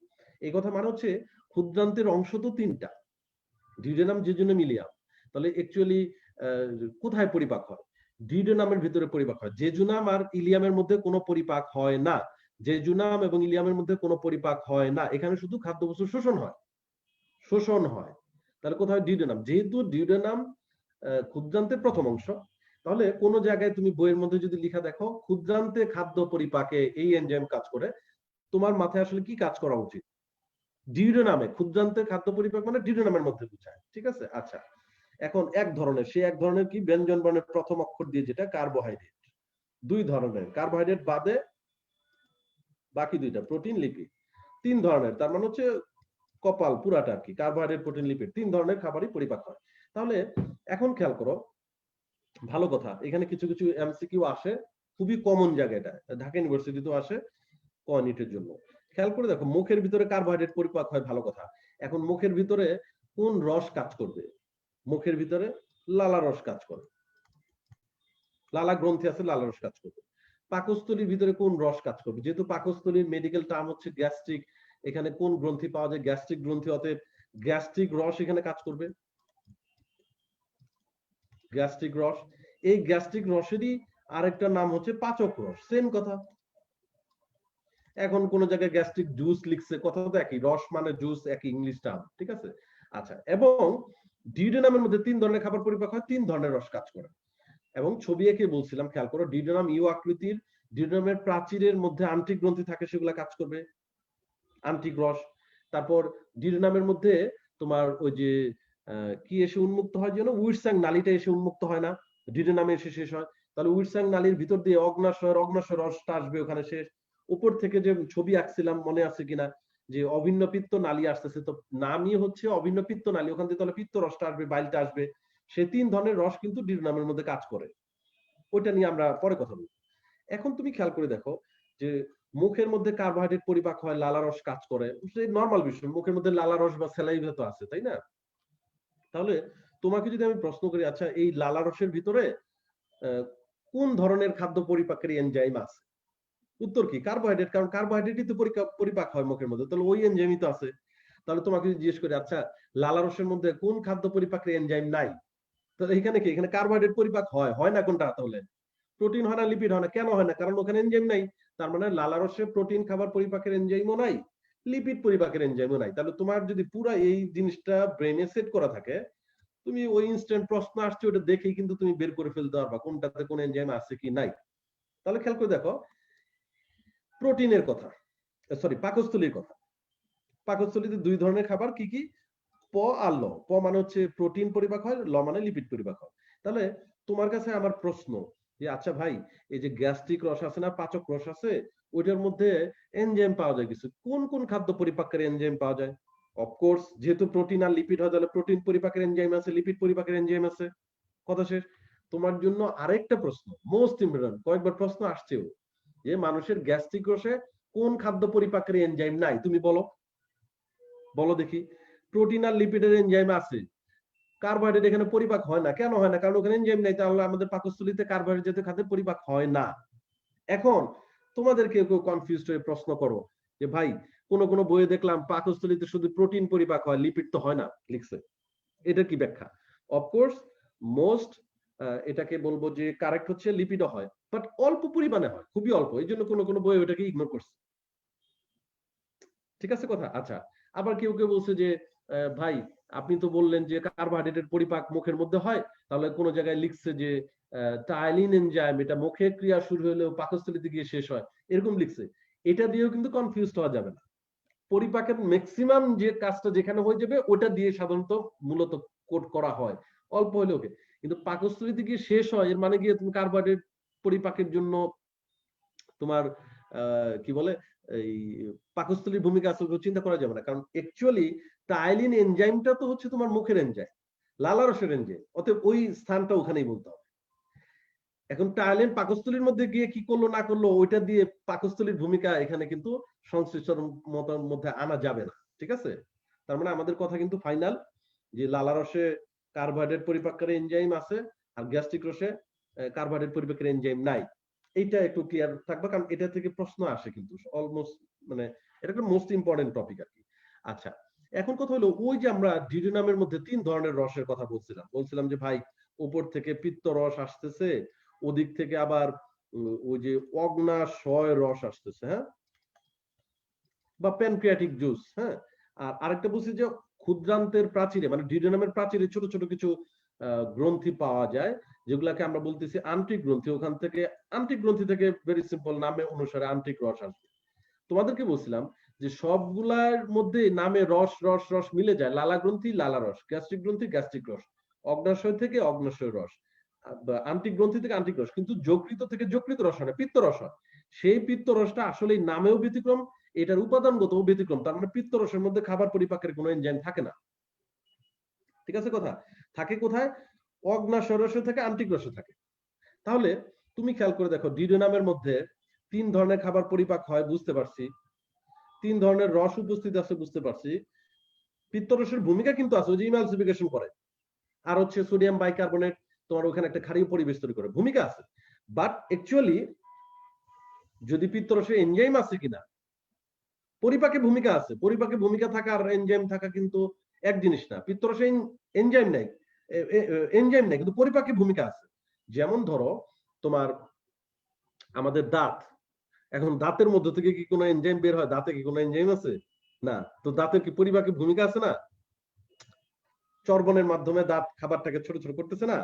এই কথা মানে হচ্ছে ক্ষুদ্রান্তের অংশ তো 3টা, ডিউডেনাম, জেজুনাম, ইলিয়াম। তাহলে অ্যাকচুয়ালি কোথায় পরিপাক হয়? ডিউডেনামের ভিতরে পরিপাক হয়। জেজুনাম আর ইলিয়ামের মধ্যে কোনো পরিপাক হয় না। জেজুনাম এবং ইলিয়ামের মধ্যে কোনো পরিপাক হয় না, এখানে শুধু খাদ্যবস্তু শোষণ হয়, শোষণ হয়। তাহলে কোথায়? ডিউডেনাম। যেহেতু ডিউডেনাম ক্ষুদ্রান্তের প্রথম অংশ, তাহলে কোন জায়গায় তুমি বইয়ের মধ্যে যদি লেখা দেখো ক্ষুদ্রান্তে খাদ্য পরিপাকে এই এনজাইম কাজ করে, তোমার মাথায় আসলে কি কাজ করা উচিত? ডিউডেনামে, ক্ষুদ্রান্তে খাদ্য পরিপাক মানে ডিউডেনামের মধ্যে বোঝায়, ঠিক আছে। আচ্ছা, এখন এক ধরনের, সে এক ধরনের কি ব্যঞ্জন বর্ণের প্রথম অক্ষর দিয়ে, যেটা কার্বোহাইড্রেট। 2 ধরনের কার্বোহাইড্রেট বাদে বাকি 2টা প্রোটিন, লিপিড। 3 ধরনের, তার মানে হচ্ছে কপাল পুরাটা আর কি, কার্বোহাইড্রেট, প্রোটিন, লিপিড, 3 ধরনের খাবারই পরিপাক হয়। তাহলে এখন খেয়াল করো, ভালো কথা, এখানে কিছু কিছু এমসিকিউ আসে, খুবই কমন জায়গা এটা, ঢাকা ইউনিভার্সিটিতেও আসে কনিটের জন্য। খেয়াল করে দেখো মুখের ভিতরে কার্বোহাইড্রেট পরিপাক হয়, ভালো কথা। এখন মুখের ভিতরে কোন রস কাজ করবে? মুখের ভিতরে লালা রস কাজ করে। লালা গ্রন্থি আছে, লালা রস কাজ করবে। পাকস্থলীর ভিতরে কোন রস কাজ করবে? যেহেতু পাকস্থলীর মেডিকেল টার্ম হচ্ছে গ্যাস্ট্রিক, এখানে কোন গ্রন্থি পাওয়া যায়? গ্যাস্ট্রিক গ্রন্থি, অতএব গ্যাস্ট্রিক রস এখানে কাজ করবে। গ্যাস্ট্রিক রস, এই গ্যাস্ট্রিক রসেরই আরেকটা নাম হচ্ছে পাচক রস, সেম কথা। এখন কোন জায়গায় গ্যাস্ট্রিক জুস লিখছে, কথা তো একই, রস মানে জুস, একই ইংলিশ টার্ম, ঠিক আছে। আচ্ছা, এবং ডিউডেনামের মধ্যে 3 ধরনের খাবার পরিপাক হয়, 3 ধরনের রস কাজ করে। এবং ছবি এঁকে বলছিলাম, খেয়াল করো, ডিউডেনাম ইউ আকৃতির, ডিউডেনামের প্রাচীরের মধ্যে আন্টিক গ্রন্থি থাকে, সেগুলা কাজ করবে, আন্টিক রস। তারপর ডিউডেনামের মধ্যে তোমার ওই যে কি এসে উন্মুক্ত হয় যেন, উইটসাং নালীটা এসে উন্মুক্ত হয় না, ডিউডেনামে এসে শেষ হয়। তাহলে উইটসাং নালীর ভিতর দিয়ে অগ্নাশয় রসটা আসবে ওখানে শেষ। উপর থেকে যে ছবি আঁকছিলাম মনে আছে কিনা, যে অভিন্ন পিত্ত নালী আসতেছে, তো নামই হচ্ছে অভিন্ন পিত্ত নালী, ওখান থেকে তাহলে পিত্ত রসটা আসবে, বাইলটা আসবে। সে 3 ধরনের রস কিন্তু ডিউডেনামের মধ্যে কাজ করে, ওইটা নিয়ে আমরা পরে কথা বলবো। এখন তুমি খেয়াল করে দেখো যে মুখের মধ্যে কার্বোহাইড্রেট পরিপাক হয়, লালা রস কাজ করে, নর্মাল বিষয়, মুখের মধ্যে লালা রস বা স্যালাইভা তো আছে, তাই না? তাহলে তোমাকে যদি আমি প্রশ্ন করি, আচ্ছা এই লালা রসের ভিতরে কোন ধরনের খাদ্য পরিপাকের এনজাইম আছে? উত্তর কি? কার্বোহাইড্রেট, কারণ কার্বোহাইড্রেটই তো পরিপাক হয় মুখের মধ্যে, তাহলে ওই এনজাইমই তো আছে। তাহলে তোমাকে যদি জিজ্ঞেস করি, আচ্ছা লালা রসের মধ্যে কোন খাদ্য পরিপাকের এনজাইম নাই, তাহলে এখানে কি, এখানে কার্বোহাইড্রেট পরিপাক হয়, হয় না কোনটা? তাহলে প্রোটিন হয় না, লিপিড হয় না, কেন হয় না? কারণ ওখানে এনজাইম নাই। তার মানে লালা রসে প্রোটিন খাবার পরিপাকের এনজাইমও নাই, লিপিড পরিপাকের এনজাইমও নাই। তাহলে তোমার যদি পুরো এই জিনিসটা ব্রেনে সেট করা থাকে, তুমি ওই ইনস্ট্যান্ট প্রশ্ন আসছে ওটা দেখেই কিন্তু তুমি বের করে ফেলতে পারবা কোনটাতে কোন এনজাইম আছে কি নাই। তাহলে খেয়াল করে দেখো, প্রোটিনের কথা, সরি পাকস্থলীর কথা। পাকস্থলীতে 2 ধরনের খাবার, কি কি? প আর ল। প মানে হচ্ছে প্রোটিন পরিপাক হয়, ল মানে লিপিড পরিপাক হয়। তাহলে তোমার কাছে আমার প্রশ্ন যে, আচ্ছা ভাই, এই যে গ্যাস্ট্রিক রস আছে না, পাচক রস আছে, ওইটার মধ্যে এনজাইম পাওয়া যায় কিছু, কোন কোন খাদ্য পরিপাকের এনজাইম পাওয়া যায়? অফকোর্স, যেহেতু প্রোটিন আর লিপিড হয়, তাহলে প্রোটিন পরিপাকের এনজাইম আছে, লিপিড পরিপাকের এনজাইম আছে, কথা শেষ। তোমার জন্য আরেকটা প্রশ্ন, মোস্ট ইম্পর্টেন্ট, কয়েকবার প্রশ্ন আসছেও, যে মানুষের গ্যাস্ট্রিক রসে কোন খাদ্য পরিপাকের এনজাইম নাই? তুমি বলো, বলো দেখি। প্রোটিন আর লিপিডের এনজাইম আছে, কার্বোহাইড্রেট এখানে পরিপাক হয় না, কেন হয় না? কারণ ওখানে এনজাইম নাই, তাহলে আমাদের পাকস্থলীতে কার্বোহাইড্রেট জাতীয় খাদ্যের পরিপাক হয় না। এখন তোমাদের কেউ কেউ কনফিউজড হয়ে প্রশ্ন করো যে, ভাই কোন কোন বইয়ে দেখলাম পাকস্থলীতে শুধু প্রোটিন পরিপাক হয়, লিপিড তো হয় না লিখছে, এটা কি ব্যাখ্যা? অফকোর্স, মোস্ট এটাকে বলবো যে কারেক্ট হচ্ছে লিপিডও হয়, বাট অল্প পরিমাণে হয়, খুবই অল্প, এই জন্য কোন কোন বই ওটাকে ইগনোর করছে, ঠিক আছে কথা। আচ্ছা, আবার কেউ কেউ বলছে যে, ভাই আপনি তো বললেন যে কার্বোহাইড্রেটের পরিপাক মুখের মধ্যে হয়, তাহলে কোন জায়গায় লিখছে যে টাইলিন এনজাইম, এটা মুখে ক্রিয়া শুরু হলেও পাকস্থলীতে গিয়ে শেষ হয়, এরকম লিখছে। এটা দিয়েও কিন্তু কনফিউজড হওয়া যাবে না। পরিপাকের ম্যাক্সিমাম যে কাজটা যেখানে হয়ে যাবে, ওটা দিয়ে সাধারণত মূলত কোড করা হয়, অল্প হলেও। কিন্তু পাকস্থলীতে গিয়ে শেষ হয়, এর মানে গিয়ে তুমি কার্বোহাইড্রেট পরিপাকের জন্য তোমার কি বলে, এই পাকস্থলীর ভূমিকা আছে, চিন্তা করা যাবে না। কারণ অ্যাকচুয়ালি টাইলিন এনজাইমটা তো হচ্ছে তোমার মুখের এনজাইম, লালা রসের এনজাইম, অতএব ওই স্থানটা ওখানেই বলতে হবে। এখন টাইলিন পাকস্থলীর মধ্যে গিয়ে কি করলো না করলো, ওইটা দিয়ে পাকস্থলীর ভূমিকা এখানে কিন্তু সংশ্লিষ্টর মধ্যে আনা যাবে না, ঠিক আছে। তার মানে আমাদের কথা কিন্তু ফাইনাল, যে লালা রসে কার্বোহাইড্রেট পরিপাকের এনজাইম আছে, আর গ্যাস্ট্রিক রসে কার্বোহাইড্রেট পরিপাকের এনজাইম নাই। এইটা একটু ক্লিয়ার থাকবে, কারণ এটা থেকে প্রশ্ন আসে কিন্তু অলমোস্ট, মানে এটা একটা মোস্ট ইম্পর্টেন্ট টপিক আর কি। আচ্ছা, এখন কথা হলো, ওই যে আমরা ডিউডেনামের মধ্যে 3 ধরনের রসের কথা বলছিলাম যে ভাই, উপর থেকে পিত্ত রস আসতেছে, ওদিক থেকে আবার ওই যে অগ্নাশয় রস আসতেছে, হ্যাঁ, বা প্যানক্রিয়াটিক জুস, হ্যাঁ। আর আরেকটা বলছি যে ক্ষুদ্রান্তের প্রাচীরে, মানে ডিউডেনামের প্রাচীরে ছোট ছোট কিছু গ্রন্থি পাওয়া যায়, যেগুলাকে আমরা বলতেছি আন্ত্রিক গ্রন্থি। ওখান থেকে, আন্ত্রিক গ্রন্থি থেকে ভেরি সিম্পল নামে অনুসারে আন্ত্রিক রস আসবে। তোমাদেরকে বলছিলাম যে সবগুলার মধ্যে নামে রস রস রস মিলে যায়, লালা গ্রন্থি লালা রস, গ্যাস্ট্রিক গ্রন্থি গ্যাস্ট্রিক রস, অগ্নাশয় থেকে অগ্নাশয় রস, আন্ত্রিক গ্রন্থি থেকে আন্ত্রিক রস, কিন্তু যকৃত থেকে যকৃত রস হয় না, পিত্ত রস হয়। সেই পিত্ত রসটা আসলে নামেও ব্যতিক্রম, এটার উপাদানগত ব্যতিক্রম। তার মানে পিত্ত রসের মধ্যে খাবার পরিপাকের কোনো এনজাইম থাকে না, ঠিক আছে কথা। থাকে কোথায়? অগ্নাশয় রসে থেকে আন্ত্রিক রসে থাকে। তাহলে তুমি খেয়াল করে দেখো, ডিউডেনামের মধ্যে 3 ধরনের খাবার পরিপাক হয়, বুঝতে পারছি। 3 ধরনের রস উপস্থিত আছে, বুঝতে পারছি। পিত্তরসের ভূমিকা কিন্তু আছে, ওই যে ইমালসিফিকেশন করে, আর হচ্ছে সোডিয়াম বাইকার্বনেট তোমার ওখানে একটা ক্ষারীয় পরিবেশ তৈরি করে, ভূমিকা আছে। বাট অ্যাকচুয়ালি যদি পিত্তরসে এনজাইম আছে কিনা, পরিপাকে ভূমিকা আছে, পরিপাকে ভূমিকা থাকা আর এনজাইম থাকা কিন্তু এক জিনিস না। পিত্তরসে এনজাইম নাই, এনজাইম নাই, কিন্তু পরিপাকে ভূমিকা আছে। যেমন ধরো তোমার আমাদের দাঁত, এখন দাঁতের মধ্যে থেকে কি কোনো এনজাইম বের হয়? দাঁতে কি কোনো এনজাইম আছে? না। তো দাঁতের কি পরিপাকে ভূমিকা আছে না? চর্বণের মাধ্যমে দাঁত খাবারটাকে ছোট ছোট করতেছে না?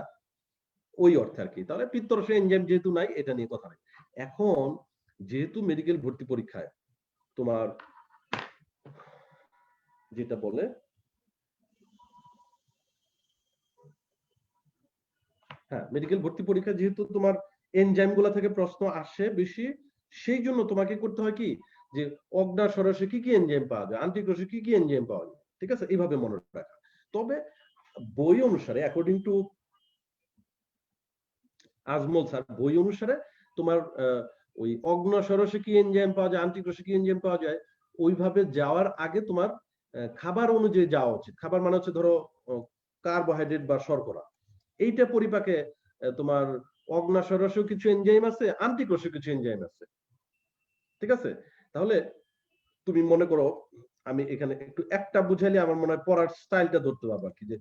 ওই অর্থে আর কি। তাহলে পিত্তরসে এনজাইম যেহেতু নাই, এটা নিয়ে কথা নাই। এখন যেহেতু মেডিকেল ভর্তি পরীক্ষায় তোমার যেটা বলে হ্যাঁ, মেডিকেল ভর্তি পরীক্ষা যেহেতু তোমার এনজাইম গুলা থেকে প্রশ্ন আসে বেশি, সেই জন্য তোমাকে করতে হয় কি যে অগ্ন্যাশরসে কি কি এনজাইম পাওয়া যায়, আন্টিকোষে কি কি এনজাইম পাওয়া যায়, ঠিক আছে, এইভাবে মনে রাখা। তবে বই অনুসারে অ্যাকর্ডিং টু আজমল স্যার, বই অনুসারে তোমার ওই অগ্ন্যাশরসে কি এনজাইম পাওয়া যায়, আন্টিকোষে কি এনজাইম পাওয়া যায়, ওইভাবে যাওয়ার আগে তোমার খাবার অনুযায়ী যাওয়া উচিত। খাবার মানে হচ্ছে ধরো কার্বোহাইড্রেট বা শর্করা, এইটা পরিপাকে তোমার অগ্ন্যাশরসেও কিছু এনজাইম আছে, আন্টিকোষেও কিছু এনজাইম আছে, ঠিক আছে। তাহলে তুমি মনে করো আমি এখানে একটু একটা বুঝাইলে আমার মনে হয় পড়ার স্টাইলটা ধরতে পারবা কি, যে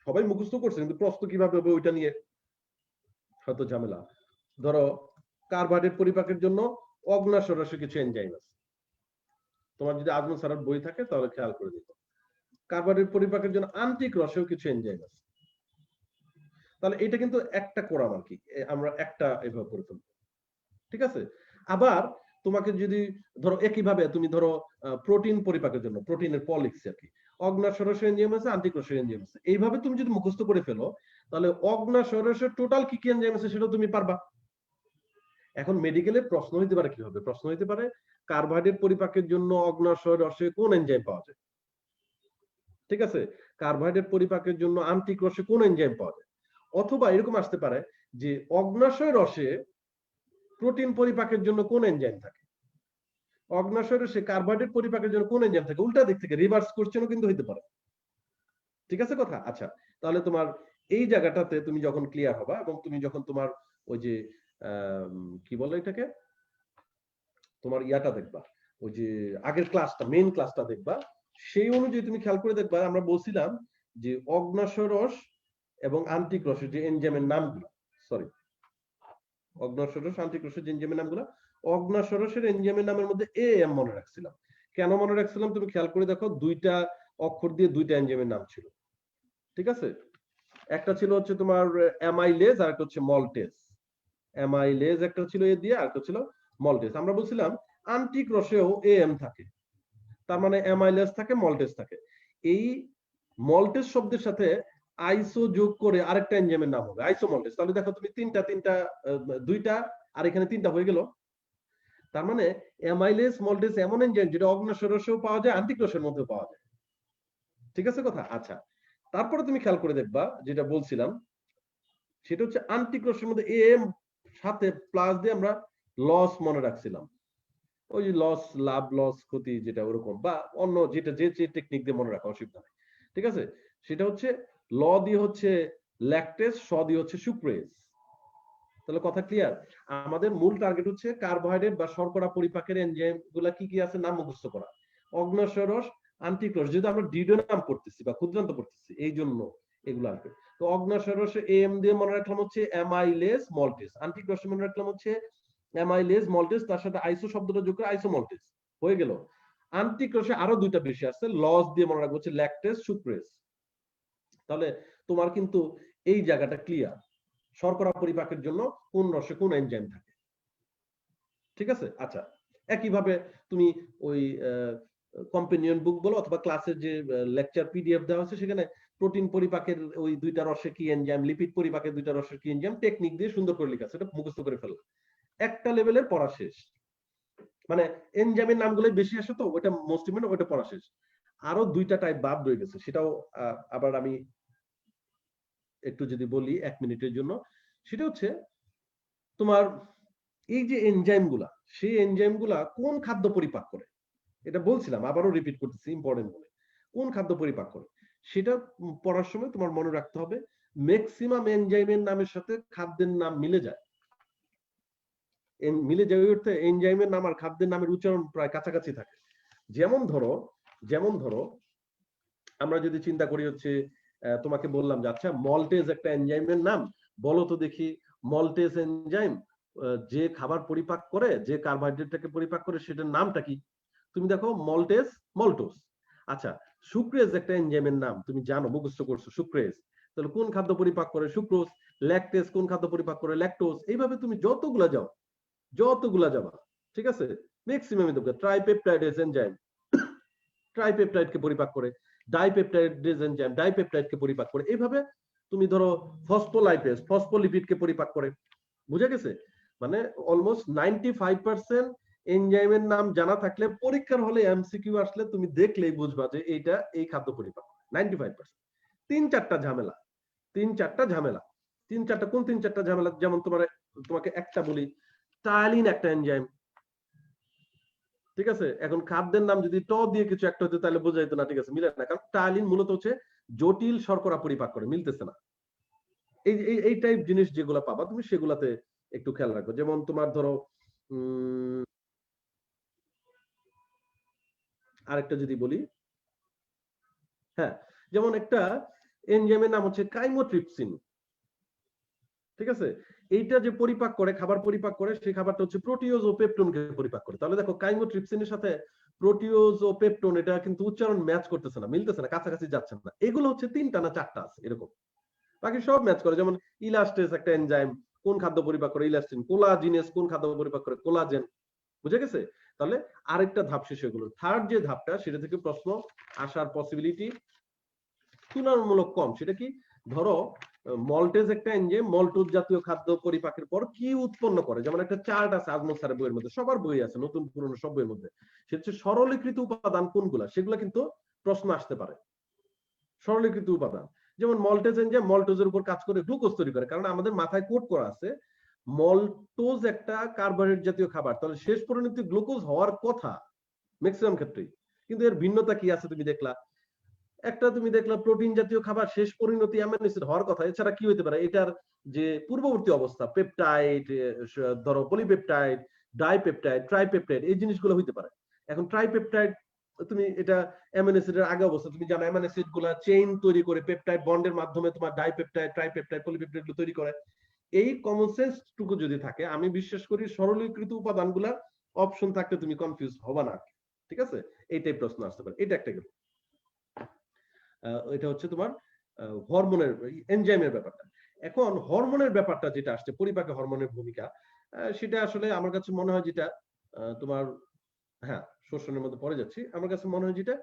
সবাই মুখস্থ করছে কিন্তু প্রশ্ন কিভাবে হবে ওইটা নিয়ে হয়তো ঝামেলা। ধরো কার্বোহাইড্রেট পরিপাকের জন্য অগ্ন্যাশরসে কিছু এনজাইম আছে, তোমার যদি আজমল স্যারের বই থাকে তাহলে খেয়াল করে দিত। কার্বোহাইড্রেট পরিপাকের জন্য আন্টিক রসেও কিছু এনজাইম আছে। তাহলে এটা কিন্তু একটা কোরাম আর কি, আমরা একটা এভাবে করে ফেলবো, ঠিক আছে। আবার তোমাকে যদি ধরো একইভাবে তুমি ধরো প্রোটিন পরিপাকের জন্য প্রোটিনের পলিক্স আর কি, অগ্ন্যাশরসে এনজাইম আছে, আন্টিকোষে এনজাইম আছে, এইভাবে তুমি যদি মুখস্থ করে ফেলো তাহলে অগ্ন্যাশরসের টোটাল কি কি এনজাইম আছে সেটা তুমি পারবা। এখন মেডিকেলে প্রশ্ন হইতে পারে কি হবে, প্রশ্ন হইতে পারে কার্বোহাইড্রেট পরিপাকের জন্য অগ্ন্যাশয় রসে কোন এনজাইম পাওয়া যায়, ঠিক আছে, কার্বোহাইড্রেট পরিপাকের জন্য আন্টিক রসে কোন এনজাইম পাওয়া যায়। অথবা এরকম আসতে পারে যে অগ্ন্যাশয় রসে প্রোটিন পরিপাকের জন্য কোন এনজাইম থাকে, অগ্ন্যাশয় রসে কার্বোহাইড্রেট পরিপাকের জন্য কোন এনজাইম থাকে, উল্টা দিক থেকে রিভার্স কোশ্চেনও কিন্তু হইতে পারে, ঠিক আছে কথা। আচ্ছা, তাহলে তোমার এই জায়গাটাতে তুমি যখন ক্লিয়ার হবা এবং তুমি যখন তোমার ওই যে কি বলে এটাকে, তোমার ইয়াটা দেখবা, ওই যে আগের ক্লাসটা মেইন ক্লাসটা দেখবা, সেই অনুযায়ী তুমি খেয়াল করে দেখবা আমরা বলছিলাম যে অগ্ন্যাশয় রস এবং আন্টিক রসের যে এনজাইমের নামগুলো, সরি অগ্ন্যাশয় রস আন্টিক রসের যে এনজাইমের নামগুলো, অগ্ন্যাশয় রসের এনজাইমের নামের মধ্যে এএম মনে রাখছিলাম। কেন মনে রাখছিলাম তুমি খেয়াল করে দেখো, দুইটা অক্ষর দিয়ে দুইটা এনজাইমের নাম ছিল, ঠিক আছে। একটা ছিল হচ্ছে তোমার অ্যামাইলেজ আর একটা হচ্ছে মল্টেজ। অ্যামাইলেজ একটা ছিল এ দিয়ে, আর একটা ছিল মল্টেজ। আমরা বলছিলাম আন্টিক রসেও এএম থাকে, তার মানে অ্যামাইলেজ থাকে, মল্টেজ থাকে। এই মল্টেজ শব্দের সাথে আইসো যোগ করে আরেকটা এনজাইমের নাম হবে আইসোমল্টেজ। তাহলে দেখো তুমি তিনটা দুইটা আর এখানে তিনটা হয়ে গেল। তার মানে অ্যামাইলেজ মল্টেজ এমন এনজাইম যেটা অগ্ন্যাশয় রসেও পাওয়া যায়, আন্টিক রসের মধ্যেও পাওয়া যায়, ঠিক আছে কথা। আচ্ছা, তারপরে তুমি খেয়াল করে দেখবা যেটা বলছিলাম সেটা হচ্ছে আন্টিক রসের মধ্যে এম সাথে প্লাস দিয়ে আমরা লস মনে রাখছিলাম, ওই লস লাভ লস ক্ষতি যেটা ওরকম, বা অন্য যেটা যে যে টেকনিক দিয়ে মনে রাখা অসুবিধা নেই, ঠিক আছে। সেটা হচ্ছে ল দিয়ে হচ্ছে ল্যাকটেজ, স দিয়ে হচ্ছে সুক্রেজ। তাহলে কথা ক্লিয়ার। আমাদের মূল টার্গেট হচ্ছে কার্বোহাইড্রেট বা শর্করা পরিপাকের এনজাইম গুলা কি কি আছে নাম মুখস্থ করা। অগ্ন্যাশয় রস, আন্টিক রস, যেহেতু আমরা ডিডোনাম পড়তেছি বা ক্ষুদ্রান্ত পড়তেছি এই জন্য এগুলো আসবে। তো অগ্ন্যাশয় রসে এম দিয়ে মনে রাখলাম হচ্ছে অ্যামাইলেজ মল্টেজ, আন্টিক রসে মনে রাখলাম হচ্ছে অ্যামাইলেজ মল্টেজ, তার সাথে আইসো শব্দটা যোগ করে আইসোমল্টেজ হয়ে গেল। আন্টিক রসে আরো দুইটা বেশি আছে, লস দিয়ে মনে রাখবো হচ্ছে ল্যাকটেজ সুক্রেজ। তাহলে তোমার কিন্তু এই জায়গাটা ক্লিয়ার, শর্করা পরিপাকের জন্য কোন রসে কোন এনজাইম থাকে, ঠিক আছে। আচ্ছা, একইভাবে তুমি ওই কম্পেনিয়ন বুক বলো অথবা ক্লাসের যে লেকচার পিডিএফ দেওয়া আছে সেখানে প্রোটিন পরিপাকের ওই দুইটা রসে কি এনজাইম, লিপিড পরিপাকের দুইটা রসের কি এনজাইম, টেকনিক দিয়ে সুন্দর করে লেখা আছে, এটা মুখস্থ করে ফেলো, একটা লেভেলের পড়া শেষ। মানে এনজাইমের নামগুলো বেশি আসে তো ওটা মোস্ট ইম্পর্টেন্ট, ওটা পড়া শেষ। আরো দুইটা টাইপ বাদ রয়ে গেছে, সেটাও আবার আমি একটু যদি বলি 1 মিনিটের জন্য। সেটা হচ্ছে তোমার এই যে এনজাইম গুলা, সেই এনজাইম গুলা কোন খাদ্য পরিপাক করে, এটা বলছিলাম আবারও রিপিট করতেছি ইম্পর্টেন্ট বলে, কোন খাদ্য পরিপাক করে সেটা পড়ার সময় তোমার মনে রাখতে হবে ম্যাক্সিমাম এনজাইমের নামের সাথে খাদ্যের নাম মিলে যায়। মিলে যাওয়ার অর্থে এনজাইমের নাম আর খাদ্যের নামের উচ্চারণ প্রায় কাছাকাছি থাকে। যেমন ধরো আমরা যদি চিন্তা করি হচ্ছে তোমাকে বললাম যে আচ্ছা মল্টেজ একটা এনজাইমের নাম, বলো তো দেখি মল্টেজ এনজাইম যে খাবার পরিপাক করে, যে কার্বোহাইড্রেটটাকে পরিপাক করে, সেটার নামটা কি? তুমি দেখো মল্টেজ, মল্টোজ। আচ্ছা সুক্রেজ একটা এনজাইমের নাম, তুমি জানো, মুখস্থ করছো সুক্রেজ, তাহলে কোন খাদ্য পরিপাক করে? সুক্রোজ। ল্যাকটেজ কোন খাদ্য পরিপাক করে? ল্যাকটোজ। এইভাবে তুমি যতগুলা যাবা, ঠিক আছে, ম্যাক্সিমামই দেবো। ট্রাইপেপটাইডেজ এনজাইম ট্রাইপেপটাইডকে পরিপাক করে, ডাইপেপটাইডেজ এনজাইম ডাইপেপটাইডকে পরিপাক করে। এইভাবে তুমি ধরো ফসফোলাইপেজ ফসফোলিপিডকে পরিপাক করে। বুঝা গেছে? মানে অলমোস্ট 95% এনজাইমের নাম জানা থাকলে পরীক্ষার হলে এমসিকিউ আসলে তুমি দেখলেই বুঝবা যে এইটা এই খাদ্য পরিপাক। 95%। তিন চারটা ঝামেলা কোন তিন চারটা ঝামেলা? যেমন তোমাকে একটা বলি, টায়ালিন একটা এনজাইম, ঠিক আছে। এখন খাদ্যের নাম যদি ট দিয়ে কিছু একটা হতো তাহলে বোঝা যেত না, ঠিক আছে, মিলে না, কারণ টায়ালিন মূলত হচ্ছে জটিল শর্করা পরিপাক করে, মিলতেছে না। এই টাইপ জিনিস যেগুলো পাবা তুমি সেগুলাতে একটু খেয়াল রাখো। যেমন তোমার ধরো আরেকটা যদি বলি, হ্যাঁ, যেমন একটা এনজাইমের নাম হচ্ছে কাইমোট্রিপসিন, ঠিক আছে। এইটা যে পরিপাক করে, খাবার পরিপাক করে, সেই খাবারটা হচ্ছে প্রোটিওজ ও পেপটনকে পরিপাক করে। তাহলে দেখো কাইমোট্রিপসিনের সাথে প্রোটিওজ ও পেপটন, এটা কিন্তু উচ্চারণ ম্যাচ করতেছে না, মিলতেছে না, কাছাকাছি যাচ্ছে না। এগুলো হচ্ছে তিনটা না চারটা আছে এরকম, বাকি সব ম্যাচ করে। যেমন ইলাস্টেজ একটা এনজাইম, কোন খাদ্য পরিপাক করে? ইলাস্টিন। কোলাজিনেস কোন খাদ্য পরিপাক করে? কোলাজেন। বুঝে গেছে? তাহলে আরেকটা ধাপ শেষ হয়ে গেল। থার্ড যে ধাপটা, সেটা থেকে প্রশ্ন আসার পসিবিলিটি তুলনামূলক কম। সেটা কি? ধরো মল্টেজ একটা এনজাইম মল্টোজ জাতীয় খাদ্য পরিপাকের পর কি উৎপন্ন করে। যেমন একটা চার্ট আছে আজমল স্যারের বইয়ের মধ্যে, সবার বই আছে, নতুন পুরনো সব বইয়ের মধ্যে। সেটা হচ্ছে সরলীকৃত উপাদান কোনগুলা, সেগুলো কিন্তু প্রশ্ন আসতে পারে। সরলীকৃত উপাদান যেমন মল্টেজ এনজাইম মল্টোজের উপর কাজ করে গ্লুকোজ তৈরি করে, কারণ আমাদের মাথায় কোড করা আছে মল্টোজ একটা কার্বোহাইড্রেট জাতীয় খাবার, তাহলে শেষ পরিণতি গ্লুকোজ হওয়ার কথা ম্যাক্সিমাম ক্ষেত্রেই। কিন্তু এর ভিন্নতা কি আছে তুমি দেখলা? তুমি দেখলা প্রোটিন জাতীয় খাবার শেষ পরিণতি অ্যামাইনো অ্যাসিড হওয়ার কথা, এছাড়া কি হতে পারে? এটার যে পূর্ববর্তী অবস্থা, পেপটাইড, ধরো পলিপেপটাইড, ডাইপেপটাইড, ট্রাইপেপটাইড, এই জিনিসগুলো হইতে পারে। এখন ট্রাইপেপটাইড তুমি এটা অ্যামাইনো অ্যাসিডের আগে অবস্থা, তুমি জানো অ্যামাইনো অ্যাসিড গুলা চেইন তৈরি করে পেপটাইড বন্ডের মাধ্যমে তোমার ডাইপেপটাইড, ট্রাইপেপটাইড, পলিপেপটাইড গুলো তৈরি করে। এই কমন সেন্স টুকু যদি থাকে, আমি বিশ্বাস করি সরলীকৃত উপাদানগুলা অপশন থাকতে তুমি কনফিউজ হবা না, ঠিক আছে। এই টাইপ প্রশ্ন আসতে পারে। এটা একটা গেল। এটা হচ্ছে তোমার হরমোনের এনজাইমের ব্যাপারটা। এখন হরমোনের ব্যাপারটা যেটা আসছে, পরিপাকে হরমোনের ভূমিকা, সেটা আসলে আমার কাছে মনে হয় যেটা তোমার, হ্যাঁ, শোষণের মধ্যে পড়ে যাচ্ছি, আমার কাছে মনে হয় যেটা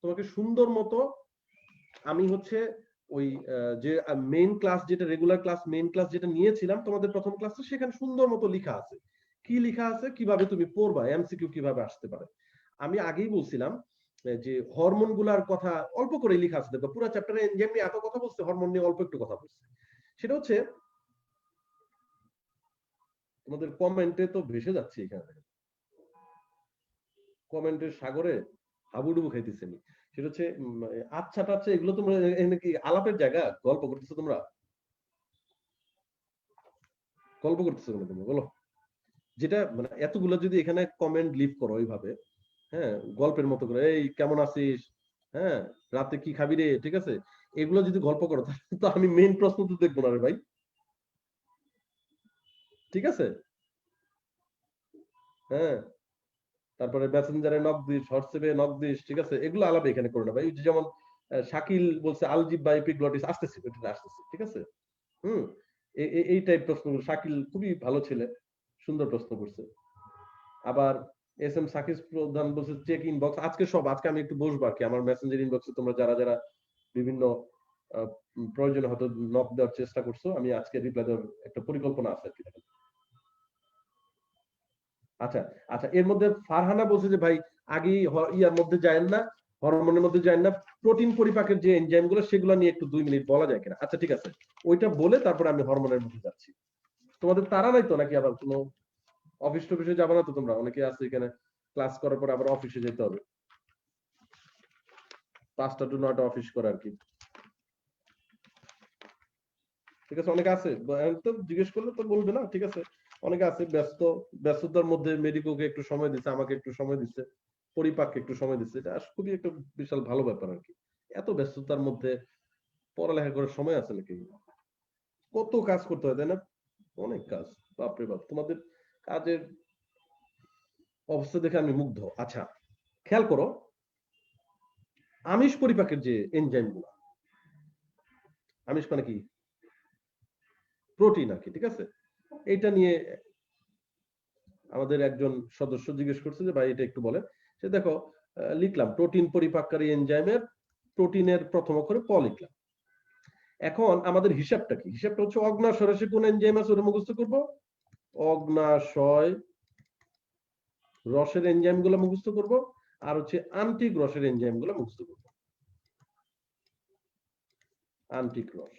তোমাকে সুন্দর মতো, আমি হচ্ছে ওই যে মেইন ক্লাস যেটা রেগুলার ক্লাস মেইন ক্লাস যেটা নিয়েছিলাম তোমাদের প্রথম ক্লাসে, সেখানে সুন্দর মতো লেখা আছে, কি লেখা আছে, কিভাবে তুমি পড়বা, এমসিকিউ কিভাবে আসতে পারে। আমি আগেই বলছিলাম যে হরমোন গুলার কথা অল্প করে লেখা আছে, দেখো পুরো চ্যাপ্টারে এনজাইম নিয়ে এত কথা বলছে, হরমোন নিয়ে অল্প একটু কথা বলছে। সেটা হচ্ছে তোমাদের কমেন্টে তো ভেসে যাচ্ছে, এখানে কমেন্টের সাগরে হাবুডুবু খাইতেছে। সেটা হচ্ছে আচ্ছা টাচ্ছা এগুলো তোমরা এখানে কি আলাপের জায়গা? গল্প করতেছো তোমরা? গল্প করতেছো কেন তোমরা বলো? যেটা মানে এতগুলো যদি এখানে কমেন্ট লিভ করো এইভাবে, হ্যাঁ, গল্পের মতো করে, এই কেমন আছিস, হ্যাঁ, রাতে কি খাবি রে, ঠিক আছে, এগুলো যদি গল্প করো তাহলে তো আমি মেইন প্রশ্ন তো দেখবো না রে ভাই, ঠিক আছে। হ্যাঁ, তারপরে মেসেঞ্জারে নক দিস, হোয়াটসঅ্যাপে নক দিস, ঠিক আছে, এগুলো আলাপ এখানে করো না ভাই। যেমন শাকিল বলছে আলজিব বা এপিগ্লটিস আসতেছে, আসতেছে, ঠিক আছে। হুম, এই টাইপ প্রশ্নগুলো, শাকিল খুবই ভালো ছেলে, সুন্দর প্রশ্ন করছে। আবার এস এম সাকিব প্রধান বলছে চেক ইনবক্স, আজকে আমি একটু বসবো আর কি, আমার মেসেঞ্জার ইনবক্সে তোমরা যারা যারা বিভিন্ন প্রয়োজনে হয়তো নক দেওয়ার চেষ্টা করছো, আমি আজকে রিপ্লাই দেওয়ার একটা পরিকল্পনা আছে আর কি। আচ্ছা আচ্ছা, এর মধ্যে ফারহানা বলছে যে ভাই আগে ইয়ার মধ্যে যায়েন না, হরমোনের মধ্যে যায়েন না, প্রোটিন পরিপাকের যে এনজাইম গুলো সেগুলো নিয়ে একটু 2 মিনিট বলা যায় কিনা? আচ্ছা ঠিক আছে, ওইটা বলে তারপর আমি হরমোনের মধ্যে যাচ্ছি। তোমাদের তারা নাই তো নাকি? আবার কোনো অফিস টফিসে যাবে না তো তোমরা? অনেকে আছে এখানে ক্লাস করার পর আবার অফিসে যেতে হবে, 5টা to 9টা অফিস করে আর কি, ঠিক আছে। অনেকে আছে তো জিজ্ঞেস করলে তো বলবে না, ঠিক আছে। অনেকে আছে ব্যস্ততার মধ্যে মেডিকোকে একটু সময় দিচ্ছে, আমাকে একটু সময় দিচ্ছে, পরিপাককে একটু সময় দিচ্ছে, এটা খুবই একটা বিশাল ভালো ব্যাপার আর কি। এত ব্যস্ততার মধ্যে পড়ালেখা করার সময় আছে নাকি? কত কাজ করতে হয় তাই না? অনেক কাজ, বাপরে বাপ। তোমাদের কাজের অবস্থা দেখে আমি মুগ্ধ। আচ্ছা, খেয়াল করো, আমিষ পরিপাকের যে এনজাইম গুলো, আমিষ মানে কি? প্রোটিন আর কি, ঠিক আছে? এইটা নিয়ে আমাদের একজন সদস্য জিজ্ঞেস করছে যে ভাই এটা একটু বলেন। সে দেখো, লিখলাম প্রোটিন পরিপাককারী এনজাইমের প্রোটিনের প্রথম অক্ষরে প লিখলাম। এখন আমাদের হিসাবটা কি? হিসাবটা হচ্ছে অগ্নাশয় রসে কোন এনজাইম আছে ওটা মুখস্থ করব, অগ্নাশয় রসের এনজাইম গুলো মুখস্থ করব, আর হচ্ছে আন্টিক রসের এনজাইম গুলো মুখস্থ করব। আন্টিক রস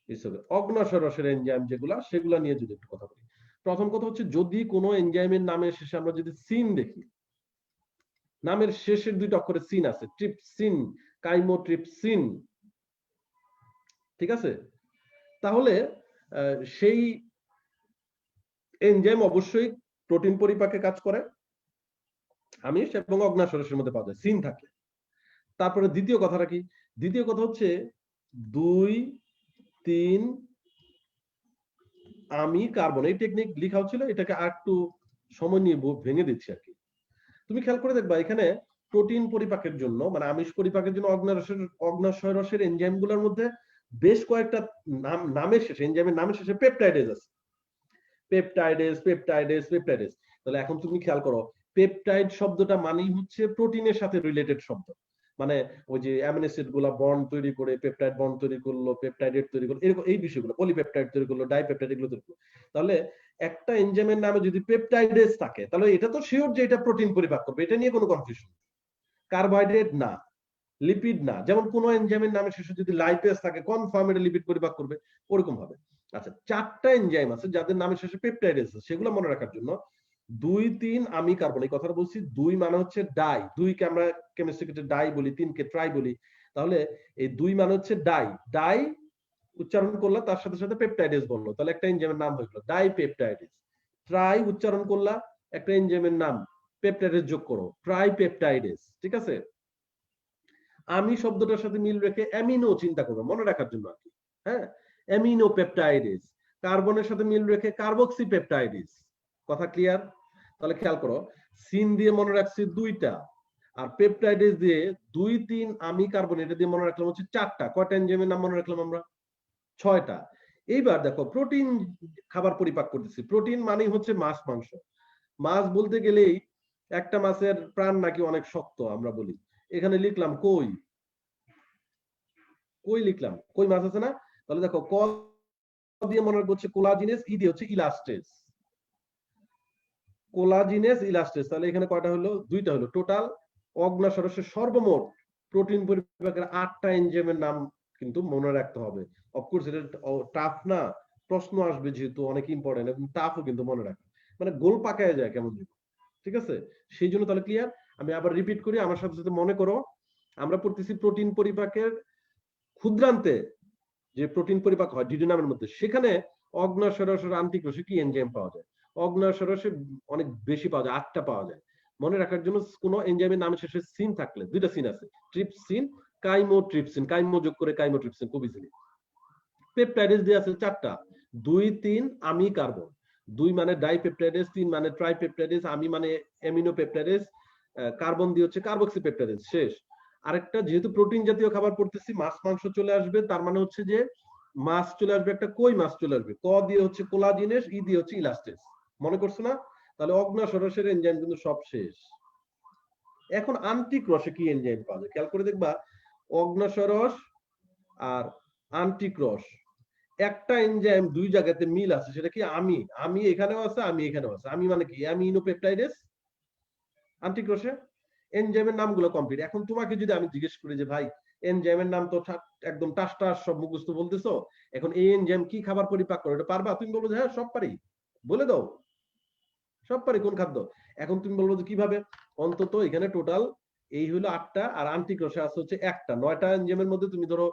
হিসেবে অগ্নাশয় রসের এনজাইম যেগুলা, সেগুলা নিয়ে যদি একটু কথা বলি। প্রথম কথা হচ্ছে, যদি কোনো এনজাইমের নামের শেষে আমরা যদি সিন দেখি, নামের শেষের দুইটা অক্ষরে সিন আছে, ট্রিপসিন, কাইমোট্রিপসিন, ঠিক আছে? তাহলে সেই এনজাইম অবশ্যই প্রোটিন পরিপাকে কাজ করে, আমিষ এবং অগ্নাশয় রসের মধ্যে পাওয়া যায় সিন থাকলে। তারপরে দ্বিতীয় কথাটা কি? দ্বিতীয় কথা হচ্ছে 2, 3 আমি কার্বন, এই টেকনিক লেখা হচ্ছিল, এটাকে আর একটু সময় নিয়ে ভেঙে দিচ্ছি আর কি। তুমি খেয়াল করে দেখবা এখানে প্রোটিন পরিপাকের জন্য, মানে আমিষ পরিপাকের জন্য অগ্নাশয় রসের এনজাইম গুলোর মধ্যে বেশ কয়েকটা নামের শেষে, এনজাইমের নামের শেষে পেপটাইডেজ আছে। পেপটাইডেজ। তাহলে এখন তুমি খেয়াল করো, পেপটাইড শব্দটা মানেই হচ্ছে প্রোটিনের সাথে রিলেটেড শব্দ। মানে ওই যে অ্যামিনো অ্যাসিড গুলা বন্ড তৈরি করে, পেপটাইড বন্ড তৈরি করলো, পেপটাইডেট তৈরি করলো, এরকম এই বিষয়গুলো, পলিপেপটাইড তৈরি করলো, ডাইপেপটাইড এগুলো তৈরি করলো। তাহলে একটা এনজাইমের নামে যদি পেপটাইডেজ থাকে, তাহলে এটা তো শিওর যে এটা প্রোটিন পরিপাক করবে, এটা নিয়ে কোনো কনফিউশন। কার্বোহাইড্রেট না, লিপিড না, যেমন কোন এনজাইমের নামে শেষে যদি লাইপেজ থাকে, কনফার্ম এটা লিপিড পরিপাক করবে, ওরকম ভাবে। আচ্ছা, 4টা এনজাইম আছে যাদের নামে শেষে পেপটাইডেজ আছে, সেগুলো মনে রাখার জন্য 2, 3 আমি কার্বন, এই কথাটা বলছি। 2 মানে হচ্ছে ডাই, 2 কে আমরা কেমিস্ট্রিতে ডাই বলি, 3 কে ট্রাই বলি। তাহলে এই 2 মানে হচ্ছে ডাই, ডাই উচ্চারণ করলা, তার সাথে সাথে পেপটাইডেজ বললো, তাহলে একটা এনজাইমের নাম হয়ে গেল ডাই পেপটাইডেজ। ট্রাই উচ্চারণ করলা, একটা এনজাইমের নাম, পেপটাইডেজ যোগ করো, ট্রাই পেপটাইডেজ, ঠিক আছে? আমি শব্দটার সাথে মিল রেখে অ্যামিনো চিন্তা করবে, মনে রাখার জন্য আর কি। হ্যাঁ, অ্যামিনো পেপটাইডেজ। কার্বনের সাথে মিল রেখে কার্বক্সি পেপটাইডেজ। কথা ক্লিয়ার? তাহলে খেয়াল করো, সিন দিয়ে মনে রাখছি 2টা, আর পেপটাইডেজ দিয়ে 2, 3 আমি কার্বন, এটা দিয়ে মনে রাখলাম হচ্ছে 4টা। কয়টা এনজাইমের নাম মনে রাখলাম আমরা? 6টা। এইবার দেখো, প্রোটিন খাবার পরিপাক করতেছি। প্রোটিন মানেই হচ্ছে মাছ, মাংস। মাছ বলতে গেলেই একটা মাছের প্রাণ নাকি অনেক শক্ত আমরা বলি। এখানে লিখলাম কই, কই লিখলাম, কই মাছ আছে না? তাহলে দেখো, ক দিয়ে মনে রাখবো হচ্ছে কোলাজিনেস, ই দিয়ে হচ্ছে ইলাস্টেস। কোলাজিনেস, ইলাস্টেস, তাহলে এখানে কয়টা হলো? 2টা হলো। টোটাল অগ্নাশয় রসের সর্বমোট প্রোটিন পরিপাকের 8টা এনজাইমের নাম কিন্তু মনে রাখতে হবে। অফকোর্স এটা টাফ না, প্রশ্ন আসবে যেহেতু অনেক ইম্পর্টেন্ট, এবং টাফও কিন্তু মনে রাখা, মানে গোল পাকায় যায় কেমন, ঠিক আছে? সেই জন্য তাহলে ক্লিয়ার? আমি আবার রিপিট করি, আমার সাথে সাথে মনে করো। আমরা পড়তেছি প্রোটিন পরিপাকের ক্ষুদ্রান্তে যে প্রোটিন পরিপাক হয় ডিউডিনামের মধ্যে, সেখানে অগ্নাশয় রসের আন্তিক রসে কি এনজাইম পাওয়া যায়? অগ্নাশয় রসে অনেক বেশি পাওয়া যায়, 8টা পাওয়া যায়। মনে রাখার জন্য কোন এনজাইমের নামে শেষে সিন থাকলে, 2টা সিন আছে, ট্রিপসিন, কাইমোট্রিপসিন, কাইমো যোগ করে কাইমোট্রিপসিন, খুব ইজিলি। পেপটাইডেজ দিয়ে আছে 4টা, 2, 3 আমি কার্বন। 2 মানে ডাইপেপটাইডেজ, 3 মানে ট্রাইপেপটাইডেজ, আমি মানে অ্যামিনো পেপটাইডেজ, কার্বন দিয়ে হচ্ছে কার্বক্সি পেপটাইডেজ, শেষ। আরেকটা, যেহেতু প্রোটিন জাতীয় খাবার পড়তেছি, মাছ মাংস চলে আসবে, তার মানে হচ্ছে যে মাছ চলে আসবে, একটা কই মাছ চলে আসবে, ক দিয়ে হচ্ছে কোলাজিনেস, ই দিয়ে হচ্ছে ইলাস্টেস। মনে করছো না? তাহলে অগ্নাশয় রসের এনজাইম কিন্তু সব শেষ। এখন আন্টিক রসে কি এনজাইম পাওয়া যায়? খেয়াল করে দেখবা, অগ্নাশয় রস আর আন্টিক রস, একটা এনজাইম 2 জায়গাতে মিল আছে, সেটা কি? আমি, আমি এখানেও আছে, আমি এখানেও আছে। আমি মানে কি? Amino peptidase. আন্টিক রসে এনজাইমের নামগুলো কমপ্লিট। এখন তোমাকে যদি আমি জিজ্ঞেস করি যে ভাই, এনজাইমের নাম তো একদম টাস টাস সব মুখস্থ বলতেছো, এখন এই এনজাইম কি খাবার পরিপাক করে, এটা পারবা? তুমি বলবো যে হ্যাঁ সব পারি, বলে দাও সব পারি। কোন খাদ্য? এখন তুমি বলবো যে কিভাবে? অন্তত এখানে টোটাল এই হলো 8টা, আর আন্টিক রসে আছে হচ্ছে 1টা। 9টা এনজাইমের মধ্যে তুমি ধরো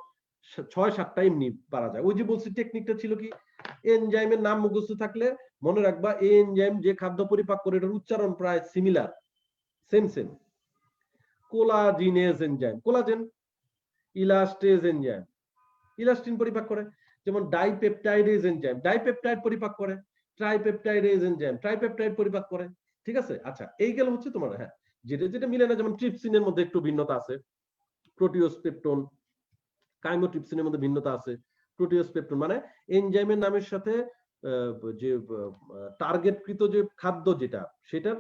6-7টা এমনি পারা যায়। ওই যে বলছি টেকনিকটা ছিল কি, এনজাইমের নাম মুখস্থ থাকলে মনে রাখবা এই এনজাইম যে খাদ্য পরিপাক করে এটার উচ্চারণ প্রায় similar, same same. Collagenase enzyme collagen, ইলাস্টেজ enzyme elastin পরিপাক করে, যেমন ডাইপেপটাইডেজ এনজাইম ডাইপেপটাইড পরিপাক করে, ট্রাইপেপটাইডেজ এনজাইম ট্রাইপেপটাইড পরিপাক করে। ঠিক আছে, আচ্ছা এই গেল হচ্ছে তোমার, হ্যাঁ যেটা যেটা মিলে না, যেমন ট্রিপসিনের মধ্যে একটু ভিন্নতা আছে, প্রোটিওস পেপটন, কাইমোট্রিপসিনের মধ্যে ভিন্নতা আছে। প্রোটিওস পেপটন মানে এনজাইমের নামের সাথে যে টার্গেটকৃত যে খাদ্য যেটা সেটার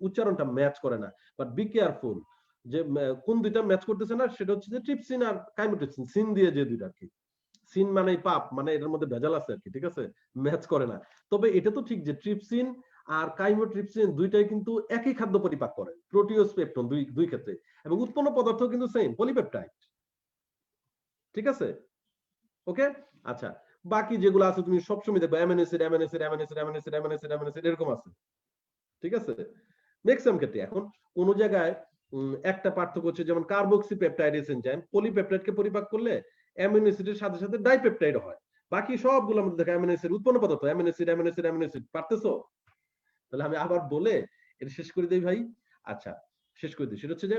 উচ্চারণটা ম্যাচ করে না। বাট বি কেয়ারফুল যে কোন দুইটা ম্যাচ করতেছে না, সেটা হচ্ছে যে ট্রিপসিন আর কাইমোট্রিপসিন, সিন দিয়ে যে দুইটা আর কি, সিন মানে পাপ, মানে এটার মধ্যে ভেজাল আছে আর কি, ঠিক আছে, ম্যাচ করে না। তবে এটা তো ঠিক যে ট্রিপসিন আর কাইমোট্রিপসিন দুইটাই কিন্তু একই খাদ্য পরিপাক করে, প্রোটিওস পেপটন দুই ক্ষেত্রে, এবং উৎপন্ন পদার্থ কিন্তু সেম, পলিপেপটাইড। ঠিক আছে, ওকে। আচ্ছা বাকি যেগুলো আছে তুমি সবসময় দেখবে amino acid amino acid amino acid amino acid amino acid amino acid এরকম আছে। ঠিক আছে, ম্যাক্সিমাম ক্ষেত্রে। এখন কোন জায়গায় একটা পার্থক্য হচ্ছে, যেমন কার্বক্সি পেপটাইডেজ এনজাইম পলিপেপটাইডকে পরিপাক করলে অ্যামিনো অ্যাসিডের সাথে সাথে ডাইপেপটাইড হয়। বাকি সবগুলোর মধ্যে দেখো অ্যামিনো অ্যাসিড উৎপন্ন পদার্থ, amino acid amino acid amino acid. পারতেছো? তাহলে আমি আবার বলে এটা শেষ করে দেই ভাই। আচ্ছা শেষ করে দিই, সেটা হচ্ছে যে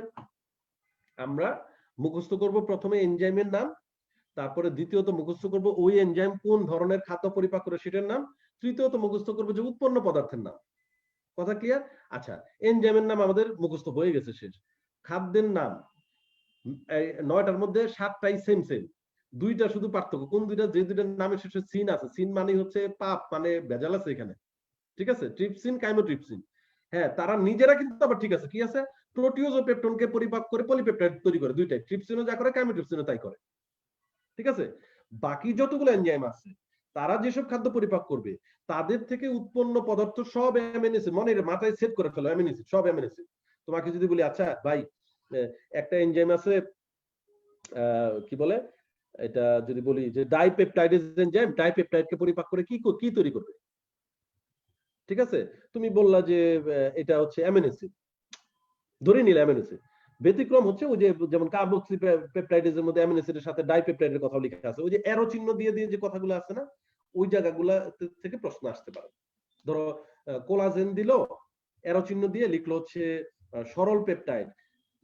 আমরা মুখস্থ করব প্রথমে এনজাইমের নাম, তারপরে দ্বিতীয়ত মুখস্থ করব ওই এনজাইম কোন ধরনের খাদ্য পরিপাক করে সেটার নাম, তৃতীয়ত মুখস্থ করব যে উৎপন্ন পদার্থের নাম। কথা ক্লিয়ার? আচ্ছা এনজাইমের নাম আমাদের মুখস্থ হয়ে গেছে, শেষ। খাদ্যের নাম 9টার মধ্যে 7টাই সেম সেম, দুইটা শুধু পার্থক্য, কোন দুইটা, যে দুইটার নামের শেষে সিন আছে, সিন মানে হচ্ছে পাপ, মানে ভেজাল আছে এখানে। ঠিক আছে, ট্রিপসিন কাইমোট্রিপসিন, হ্যাঁ তারা নিজেরা কিন্তু আবার ঠিক আছে, কি আছে, প্রোটিওজ ও পেপটনকে পরিপাক করে পলিপেপটাইড তৈরি করে, দুইটাই, ট্রিপসিনও যা করে কাইমোট্রিপসিনও তাই করে। ঠিক আছে, বাকি যতগুলো এনজাইম আছে তারা যেসব খাদ্য পরিপাক করবে তাদের থেকে উৎপন্ন পদার্থ সব অ্যামিনো অ্যাসিড, মনে মাথায় সেট করে ফেলো, অ্যামিনো অ্যাসিড সব অ্যামিনো অ্যাসিড। তোমাকে যদি বলি আচ্ছা ভাই একটা এনজাইম আছে কি বলে এটা, যদি বলি যে ডাইপেপটাইডেজ এনজাইম ডাইপেপটাইডকে পরিপাক করে কি কি তৈরি করবে, ঠিক আছে, তুমি বললা যে এটা হচ্ছে অ্যামিনো অ্যাসিড, ধরে নিলে অ্যামিনো অ্যাসিড। ব্যতিক্রম হচ্ছে ওই যে যেমন কার্বক্সি পেপটাইডেজের মধ্যে অ্যামিনো অ্যাসিডের সাথে ডাইপেপটাইডের কথা লেখা আছে, ওই যে অ্যারো চিহ্ন দিয়ে দিয়ে যে কথাগুলো আছে না, ওই জায়গাগুলো থেকে প্রশ্ন আসতে পারে। ধরো কোলাজেন দিল, অ্যারো চিহ্ন দিয়ে লিখলো হচ্ছে সরল পেপটাইড,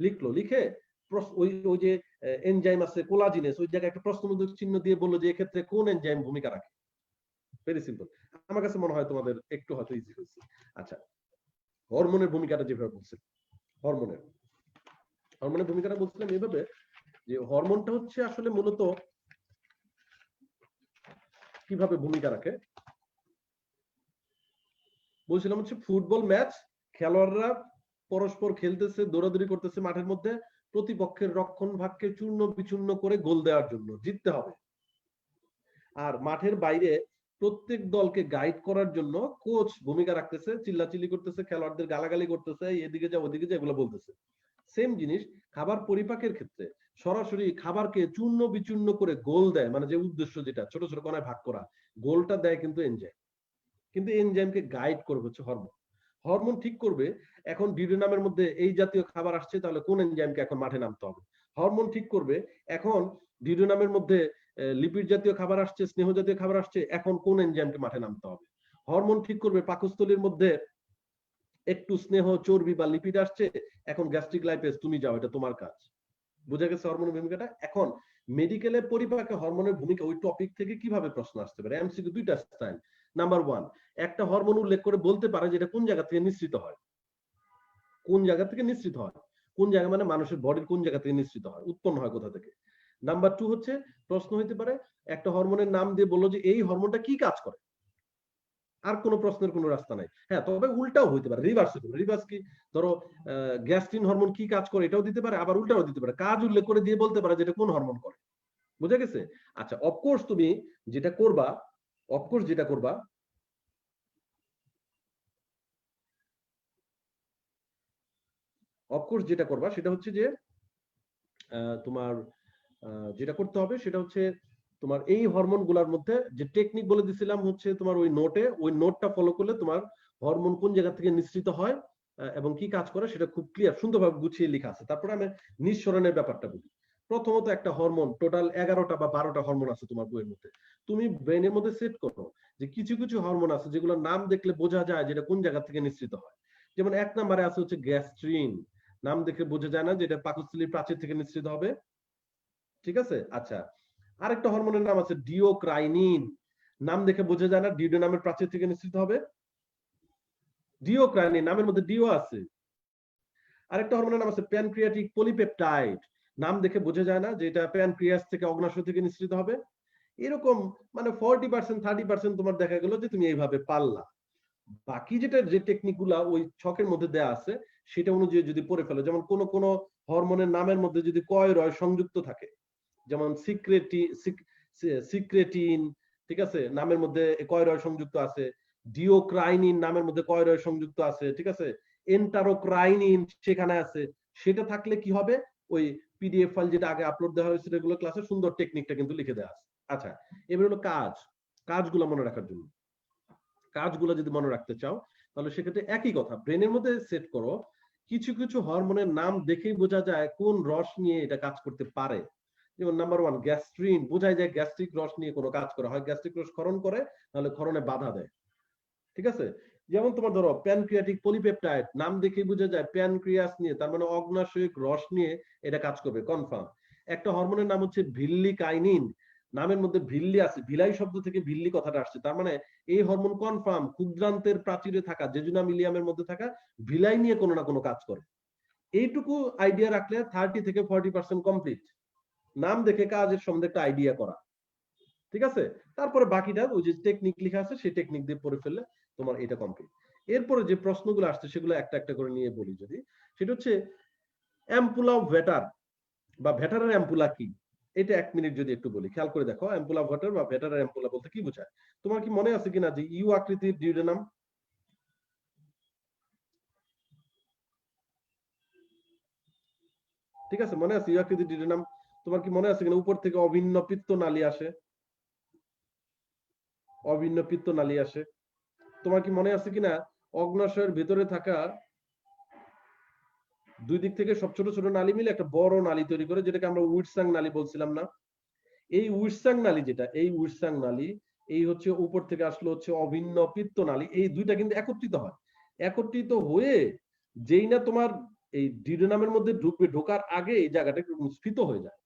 লিখলো, লিখে ওই ওই যে এনজাইম আছে কোলাজিনেস, ওই জায়গায় একটা প্রশ্নবোধক চিহ্ন দিয়ে বললো যে এক্ষেত্রে কোন এনজাইম ভূমিকা রাখে। Very simple. আমার কাছে মনে হয় তোমাদের একটু হয়তো ইজি হয়েছে। আচ্ছা হরমোনের ভূমিকাটা যেভাবে বলছে, হরমোনের ভূমিকাটা বলছিলাম এইভাবে যে হরমোনটা হচ্ছে আসলে মূলত কিভাবে ভূমিকা রাখে বলছিলাম, হচ্ছে ফুটবল ম্যাচ, খেলোয়াড়রা পরস্পর খেলতেছে, দৌড়াদৌড়ি করতেছে মাঠের মধ্যে, প্রতিপক্ষের রক্ষণ ভাগকে চূর্ণ বিচূর্ণ করে গোল দেওয়ার জন্য, জিততে হবে। আর মাঠের বাইরে প্রত্যেক দলকে গাইড করার জন্য কোচ ভূমিকা রাখতেছে, চিল্লাচিল্লি করতেছে, খেলোয়াড়দের গালাগালি করতেছে, এদিকে যা ওদিকে যা এগুলো বলতেছে। সেম জিনিস খাবার পরিপাকের ক্ষেত্রে সরাসরি খাবারকে চূর্ণ বিচূর্ণ করে গোল দেয়, মানে যে উদ্দেশ্য যেটা ছোট ছোট কণায় ভাগ করা, গোলটা দেয় কিন্তু এনজাইম। কিন্তু এনজাইমকে গাইড করবে হচ্ছে হরমোন। হরমোন ঠিক করবে এখন ডিউডেনামের মধ্যে এই জাতীয় খাবার আসছে, তাহলে কোন এনজাইমকে এখন মাঠে নামতে হবে। হরমোন ঠিক করবে এখন ডিউডেনামের মধ্যে লিপিড জাতীয় খাবার আসছে, স্নেহ জাতীয় খাবার আসছে, এখন কোন এনজাইমকে মাঠে নামতে হবে। হরমোন ঠিক করবে পাকস্থলীর মধ্যে একটু স্নেহ চর্বি বা লিপিড আসছে, এখন গ্যাস্ট্রিক লাইপেজ, তুমি যাও, এটা তোমার কাজ। বুঝা গেছে হরমোনের ভূমিকাটা? এখন মেডিকেলের পরিপাকে হরমোনের ভূমিকা ওই টপিক থেকে কিভাবে প্রশ্ন আসতে পারে, এমসিকিউ দুইটা স্টাইল। নাম্বার 1, একটা হরমোন উল্লেখ করে বলতে পারে যে এটা কোন জায়গা থেকে নিঃসৃত হয়, কোন জায়গা থেকে নিঃসৃত হয়, কোন জায়গা মানে মানুষের বডির কোন জায়গা থেকে নিঃসৃত হয়, উৎপন্ন হয় কোথা থেকে। নাম্বার 2 হচ্ছে প্রশ্ন হইতে পারে একটা হরমোনের নাম দিয়ে বললো যে এই হরমোনটা কি কাজ করে, আর কোনো প্রশ্নের কোনো রাস্তা নাই। হ্যাঁ তবে উল্টাও হইতে পারে, রিভার্সিবল। রিভার্স কি, ধরো গ্যাস্ট্রিন হরমোন কি কাজ করে এটাও দিতে পারে, আবার উল্টাও দিতে পারে, কাজ উল্লেখ করে দিয়ে বলতে পারে যেটা কোন হরমোন করে। বুঝা গেছে? আচ্ছা অফকোর্স তুমি যেটা করবা, অফকোর্স যেটা করবা, অফকোর্স যেটা করবা সেটা হচ্ছে যে তোমার যেটা করতে হবে সেটা হচ্ছে তোমার এই হরমোন গুলার মধ্যে যে টেকনিক বলে দিছিলাম হচ্ছে তোমার ওই নোটে, ওই নোটটা ফলো করলে তোমার হরমোন কোন জায়গা থেকে নিঃসৃত হয় এবং কি কাজ করে সেটা খুব ক্লিয়ার সুন্দরভাবে গুছিয়ে লেখা আছে। তারপরে আমি নিঃসরণের ব্যাপারটা বলি। প্রথমত একটা হরমোন, টোটাল 11টা বা 12টা হরমোন আছে তোমার বইয়ের মধ্যে। তুমি ব্রেনের মধ্যে সেট করো যে কিছু কিছু হরমোন আছে যেগুলোর নাম দেখলে বোঝা যায় যেটা কোন জায়গা থেকে নিঃসৃত হয়। যেমন 1 নম্বরে আছে হচ্ছে গ্যাস্ট্রিন, নাম দেখে বোঝা যায় না যে এটা পাকস্থলীর প্রাচীর থেকে নিঃসৃত হবে। ঠিক আছে? আচ্ছা, আরেকটা হরমোনের নাম আছে ডিওক্রাইনিন, নাম দেখে বোঝা যায় না ডিওডো নামের প্রাচীর থেকে নিঃসৃত হবে। ডিওক্রাইনিন নামের মধ্যে ডিও আছে। আরেকটা হরমোনের নাম আছে প্যানক্রিয়াটিক পলিপেপটাইড, নাম দেখে বোঝা যায় না যে এটা প্যানক্রিয়াস থেকে অগ্নাশয় থেকে নিঃসৃত হবে। এরকম মানে 40% 30% তোমার দেখা গেল যে তুমি এইভাবে পারলা। বাকি যেটা যে টেকনিক গুলা ওই ছকের মধ্যে দেয়া আছে সেটা অনুযায়ী যদি পড়ে ফেলো, যেমন কোন কোন হরমোনের নামের মধ্যে যদি কয় রয় সংযুক্ত থাকে, যেমন সিক্রেটিন, ঠিক আছে, নামের মধ্যে কয় রয় সংযুক্ত আছে, ডিওক্রাইনিন নামের মধ্যে কয় রয় সংযুক্ত আছে, ঠিক আছে, এন্টারোক্রাইনিন সেখানে আছে, সেটা থাকলে কি হবে, ওই পিডিএফ ফাইল যেটা আগে আপলোড দেওয়া হয়েছিল এগুলো ক্লাসে সুন্দর টেকনিকটা কিন্তু লিখে দেওয়া আছে। আচ্ছা, এবার হলো কাজগুলো মনে রাখার জন্য। কাজগুলো যদি মনে রাখতে চাও তাহলে সেক্ষেত্রে একই কথা, ব্রেনের মধ্যে সেট করো কিছু কিছু হরমোনের নাম দেখেই বোঝা যায় কোন রস নিয়ে এটা কাজ করতে পারে। যেমন নাম্বার 1 গ্যাস্ট্রিন, বোঝাই যায় গ্যাস্ট্রিক রস নিয়ে কোনো কাজ করা হয়, গ্যাস্ট্রিক রস ক্ষরণ করে, নাহলে ক্ষরণে বাধা দেয়। ঠিক আছে? যেমন তোমার ধরো প্যানক্রিয়াটিক পলিপেপটাইড, নাম দেখেই বোঝা যায় প্যানক্রিয়াস নিয়ে, তার মানে অগ্নাশয়িক রস নিয়ে এটা কাজ করবে, কনফার্ম। একটা হরমোনের নাম হচ্ছে ভিল্লিকাইনিন, নামের মধ্যে ভিল্লি আছে, ভিলাই শব্দ থেকে ভিল্লি কথাটা আসছে, তার মানে এই হরমোন কনফার্ম ক্ষুদ্রান্তের প্রাচীরে থাকা জেজুনাম ইলিয়ামের মধ্যে থাকা ভিলাই নিয়ে কোনো না কোনো কাজ করে। এইটুকু আইডিয়া রাখলে 30 থেকে 40% কমপ্লিট, নাম দেখে কাজের সম্বন্ধে একটা আইডিয়া করা। ঠিক আছে? তারপরে বাকিটা ওই যে টেকনিক লেখা আছে সেই টেকনিক দিয়ে পড়ে ফেললে তোমার এটা কমপ্লিট। এরপরে যে প্রশ্নগুলো আসছে সেগুলো একটা একটা করে নিয়ে বলি যদি, সেটা হচ্ছে অ্যাম্পুলা অফ ভ্যাটার বা ভ্যাটারের অ্যাম্পুলা কি, এটা 1 মিনিট যদি একটু বলি, খেয়াল করে দেখো অ্যাম্পুলা ভ্যাটার বা ভ্যাটারের অ্যাম্পুলা বলতে কি বোঝায়। তোমার কি মনে আছে কিনা যে ইউ আকৃতির ডিউডেনাম, ঠিক আছে, মনে আছে ইউ আকৃতির ডিউডেনাম? তোমার কি মনে আছে কিনা উপর থেকে অভিন্ন পিত্ত নালী আসে, অভিন্ন পিত্ত নালী আসে? তোমার কি মনে আছে কিনা অগ্নাশয়ের ভেতরে থাকা দুই দিক থেকে সব ছোট ছোট নালী মিলে একটা বড় নালী তৈরি করে, যেটাকে আমরা উইটসাং নালী বলছিলাম না? এই উইটসাং নালী যেটা, এই উইটসাং নালী এই হচ্ছে উপর থেকে আসলে হচ্ছে অভিন্ন পিত্ত নালী, এই দুইটা কিন্তু একত্রিত হয়। একত্রিত হয়ে যেই না তোমার এই ডিউডেনামের মধ্যে ঢুকবে, ঢোকার আগে এই জায়গাটা একটু স্ফীত হয়ে যায়,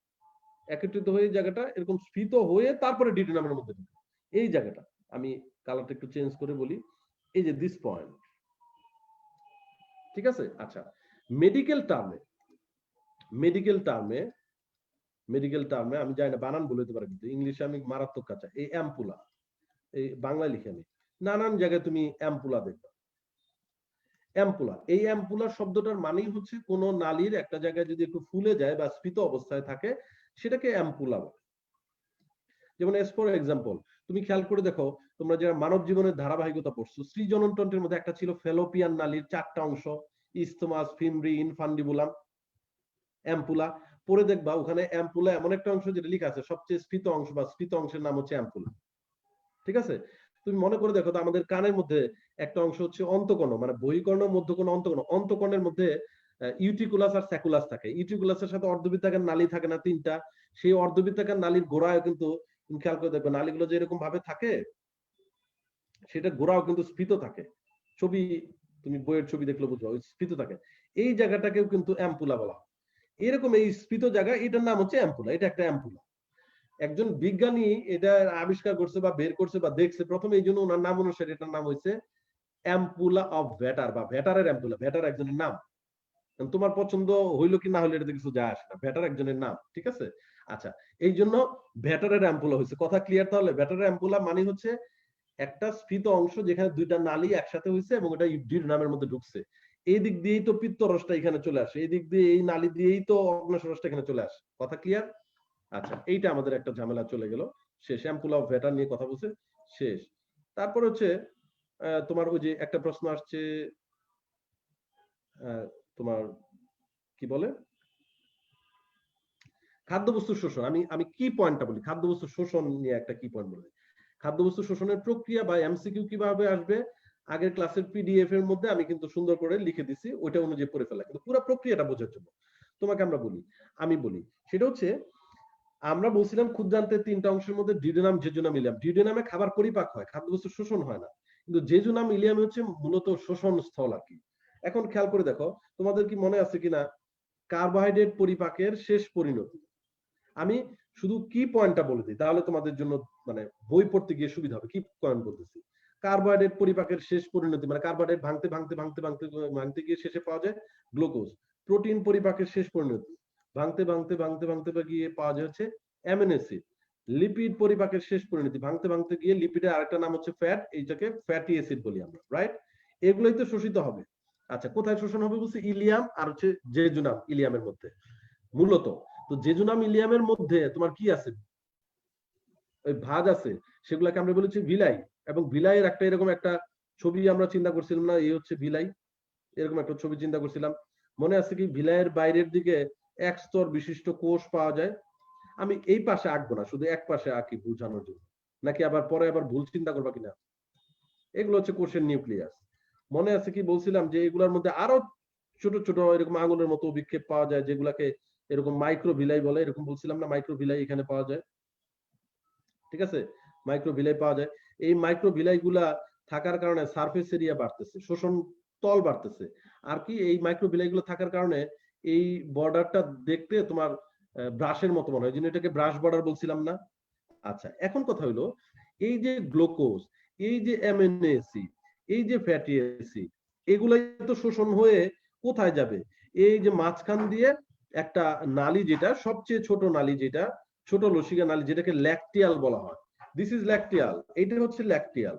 একত্রিত হয়ে এই জায়গাটা এরকম স্ফীত হয়ে তারপরে ডিউডেনামের মধ্যে ঢুকে। এই জায়গাটা আমি কালারটা একটু চেঞ্জ করে বলি, এই যে দিস পয়েন্ট, ঠিক আছে? আচ্ছা, মেডিকেল টার্মে মেডিকেল টার্মে মেডিকেল টার্মে আমি জানি না বানান বলে দিতে পারি, কিন্তু ইংলিশে আমি মারাত্মক কাঁচা, এই অ্যাম্পুলা, এই বাংলায় লিখে আমি নানান জায়গায় তুমি অ্যাম্পুলা দেখবে। অ্যাম্পুলা, এই অ্যাম্পুলা শব্দটার মানেই হচ্ছে কোন নালীর একটা জায়গায় যদি একটু ফুলে যায় বা স্ফীত অবস্থায় থাকে সেটাকে অ্যাম্পুলা বলে। যেমন এস ফর এক্সাম্পল, তুমি খেয়াল করে দেখো, তোমরা যারা মানব জীবনের ধারাবাহিকতা পড়ছো, সৃজননতন্ত্রের মধ্যে একটা ছিল ফেলোপিয়ান নালীর 4টা অংশ, ইস্তমাস, ফিমরি, ইনফান্ডিবুলাম, অ্যাম্পুলা। পরে দেখবা ওখানে অ্যাম্পুলা এমন একটা অংশ যেটা লেখা আছে সবচেয়ে স্ফীত অংশ বা স্ফীত অংশের নাম হচ্ছে অ্যাম্পুলা। ঠিক আছে? তুমি মনে করে দেখো তো আমাদের কানের মধ্যে একটা অংশ হচ্ছে অন্তকর্ণ, মানে বহিকর্ণ, মধ্যকর্ণ, অন্তকর্ণ। অন্তকর্ণের মধ্যে ইউটিকুলাস আর স্যাকুলাস থাকে। ইউটিকুলাসের সাথে অর্ধবৃত্তাকার নালী থাকে না 3টা? সেই অর্ধবৃত্তাকার নালীর গোড়ায় কিন্তু তুমি খেয়াল করে দেখবে নালীগুলো যে এরকম ভাবে থাকে, সেটা গোড়াও কিন্তু স্ফীত থাকে। ছবি, তুমি বইয়ের ছবি দেখলে বুঝবে স্ফীত থাকে। এই জায়গাটাকেও কিন্তু অ্যাম্পুলা বলা হয়। এরকম এই স্ফীত জায়গা, এটার নাম হচ্ছে অ্যাম্পুলা, এটা একটা অ্যাম্পুলা। একজন বিজ্ঞানী এটা আবিষ্কার করছে বা বের করছে বা দেখছে প্রথমে, এই জন্য ওনার নাম অনুসারে এটার নাম হয়েছে অ্যাম্পুলা অফ ভ্যাটার বা ভ্যাটারের অ্যাম্পুলা। ভ্যাটার একজনের নাম, তোমার পছন্দ হইলো কি না হইলো এটাতে কিছু যায় আসে না, ভ্যাটার একজনের নাম। ঠিক আছে? আচ্ছা, এই জন্য ভ্যাটারের অ্যাম্পুলা হয়েছে। কথা ক্লিয়ার? তাহলে ভ্যাটারের অ্যাম্পুলা মানে হচ্ছে একটা স্ফীত অংশ যেখানে দুইটা নালী একসাথে হয়েছে এবং এটা ডিউডেনামের মধ্যে ঢুকছে। এই দিক দিয়েই তো পিত্ত রসটা এখানে চলে আসে, এই দিক দিয়ে এই নালী দিয়েই তো অগ্ন্যাশয় রসটা এখানে চলে আসে। কথা ক্লিয়ার? আচ্ছা, এইটা আমাদের একটা ঝামেলা চলে গেল। শেষ, অ্যাম্পুলা অফ ভ্যাটার নিয়ে কথা বলছে, শেষ। তারপর হচ্ছে তোমার ওই যে একটা প্রশ্ন আসছে, তোমার কি বলে খাদ্যবস্তু শোষণ। আমি কি পয়েন্টটা বলি, খাদ্যবস্তু শোষণ নিয়ে একটা কি পয়েন্ট বলি। খাদ্যবস্তু শোষণের প্রক্রিয়া বা এমসিকিউ কিভাবে আসবে, আগের ক্লাসের পিডিএফ এর মধ্যে আমি কিন্তু সুন্দর করে লিখে দিছি, ওইটা অনুযায়ী পড়ে ফেলা, কিন্তু পুরো প্রক্রিয়াটা বোঝার জন্য। তোমাকে আমি বলি সেটা হচ্ছে আমরা বলছিলাম ক্ষুদ্রান্তের তিনটা অংশের মধ্যে ডিউডেনাম, জেজুনাম, ইলিয়াম। ডিউডেনামে খাবার পরিপাক হয়, খাদ্যবস্তু শোষণ হয় না, কিন্তু জেজুনাম, ইলিয়াম হচ্ছে মূলত শোষণ স্থল আর কি। এখন খেয়াল করে দেখো, তোমাদের কি মনে আছে কিনা কার্বোহাইড্রেট পরিপাকের শেষ পরিণতি? আমি শুধু কি পয়েন্টটা বলে দিই, তাহলে তোমাদের জন্য মানে বই পড়তে গিয়ে সুবিধা হবে। কি পয়েন্ট বলতেছি? কার্বোহাইড্রেট পরিপাকের শেষ পরিণতি মানে কার্বোহাইড্রেট ভাঙতে ভাঙতে ভাঙতে ভাঙতে ভাঙতে গিয়ে শেষে পাওয়া যায় গ্লুকোজ। প্রোটিন পরিপাকের শেষ পরিণতি ভাঙতে ভাঙতে ভাঙতে ভাঙতে গিয়ে পাওয়া যায় হচ্ছে অ্যামিনো অ্যাসিড। লিপিড পরিপাকের শেষ পরিণতি ভাঙতে ভাঙতে গিয়ে লিপিডের আরেকটা নাম হচ্ছে ফ্যাট, এইটাকে ফ্যাটি অ্যাসিড বলি আমরা, রাইট? এগুলোই তো শোষিত হবে। আচ্ছা, কোথায় শোষণ হবে বলছে? ইলিয়াম আর হচ্ছে জেজুনাম, ইলিয়ামের মধ্যে মূলত। তো জেজুনাম ইলিয়ামের মধ্যে তোমার কি আছে? ওই ভাঁজ আছে, সেগুলোকে আমরা বলেছি ভিলাই। এবং ভিলাইয়ের একটা এরকম একটা ছবি আমরা চিন্তা করছিলাম না, এই হচ্ছে ভিলাই, এরকম একটা ছবি চিন্তা করছিলাম। মনে আছে কি? ভিলাইয়ের বাইরের দিকে এক স্তর বিশিষ্ট কোষ পাওয়া যায়। আমি এই পাশে আঁকবো না, শুধু এক পাশে আঁকি বোঝানোর জন্য, নাকি আবার পরে আবার ভুল চিন্তা করবা কিনা। এগুলো হচ্ছে কোষের নিউক্লিয়াস। মনে আছে কি বলছিলাম যে এগুলোর মধ্যে আরো ছোট ছোট এরকম আঙুলের মতো বিক্ষেপ পাওয়া যায়, যেগুলাকে এরকম মাইক্রো ভিলাই বলে, এরকম বলছিলাম না? মাইক্রো ভিলাই এখানে পাওয়া যায়, ঠিক আছে? মাইক্রো ভিলাই পাওয়া যায়। এই মাইক্রো ভিলাই গুলা থাকার কারণে সারফেস এরিয়া বাড়তেছে, শোষণ তল বাড়তেছে। আর কি এই মাইক্রো ভিলাই গুলো থাকার কারণে এই বর্ডারটা দেখতে তোমার ব্রাশের মতো মনে হয়, জন্য এটাকে ব্রাশ বর্ডার বলছিলাম না? আচ্ছা, এখন কথা হলো এই যে গ্লুকোজ, এই যে অ্যামিনো অ্যাসিড, এই যে ফ্যাটি অ্যাসিড, এগুলাই তো শোষণ হয়ে কোথায় যাবে? এই যে মাঝখান দিয়ে একটা নালী, যেটা সবচেয়ে ছোট নালী, যেটা ছোট লসিকা নালী, যেটাকে ল্যাকটিয়াল বলা হয়। দিস ইজ ল্যাকটিয়াল, এইটা হচ্ছে ল্যাকটিয়াল।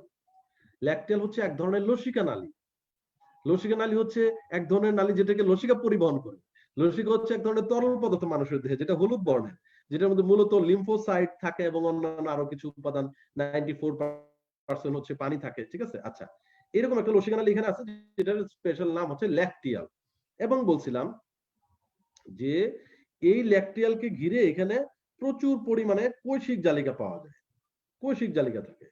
ল্যাকটিয়াল হচ্ছে এক ধরনের লসিকা নালী। লসিকা নালী হচ্ছে এক ধরনের নালী যেটাকে লসিকা পরিবহন করে। লসিকা হচ্ছে এক ধরনের তরল পদার্থ মানুষের দেহে, যেটা হলুদ বর্ণের, যেটার মধ্যে মূলত লিম্ফোসাইট থাকে এবং অন্যান্য আরো কিছু উপাদান, 94% হচ্ছে পানি থাকে, ঠিক আছে? আচ্ছা, এরকম একটা লসিকা নালী এখানে আছে, যেটার স্পেশাল নাম হচ্ছে ল্যাকটিয়াল। এবং বলছিলাম যে এই ল্যাকটিয়ালকে ঘিরে এখানে প্রচুর পরিমাণে কৈশিক জালিকা পাওয়া যায়। কৈশিক জালিকা থাকে।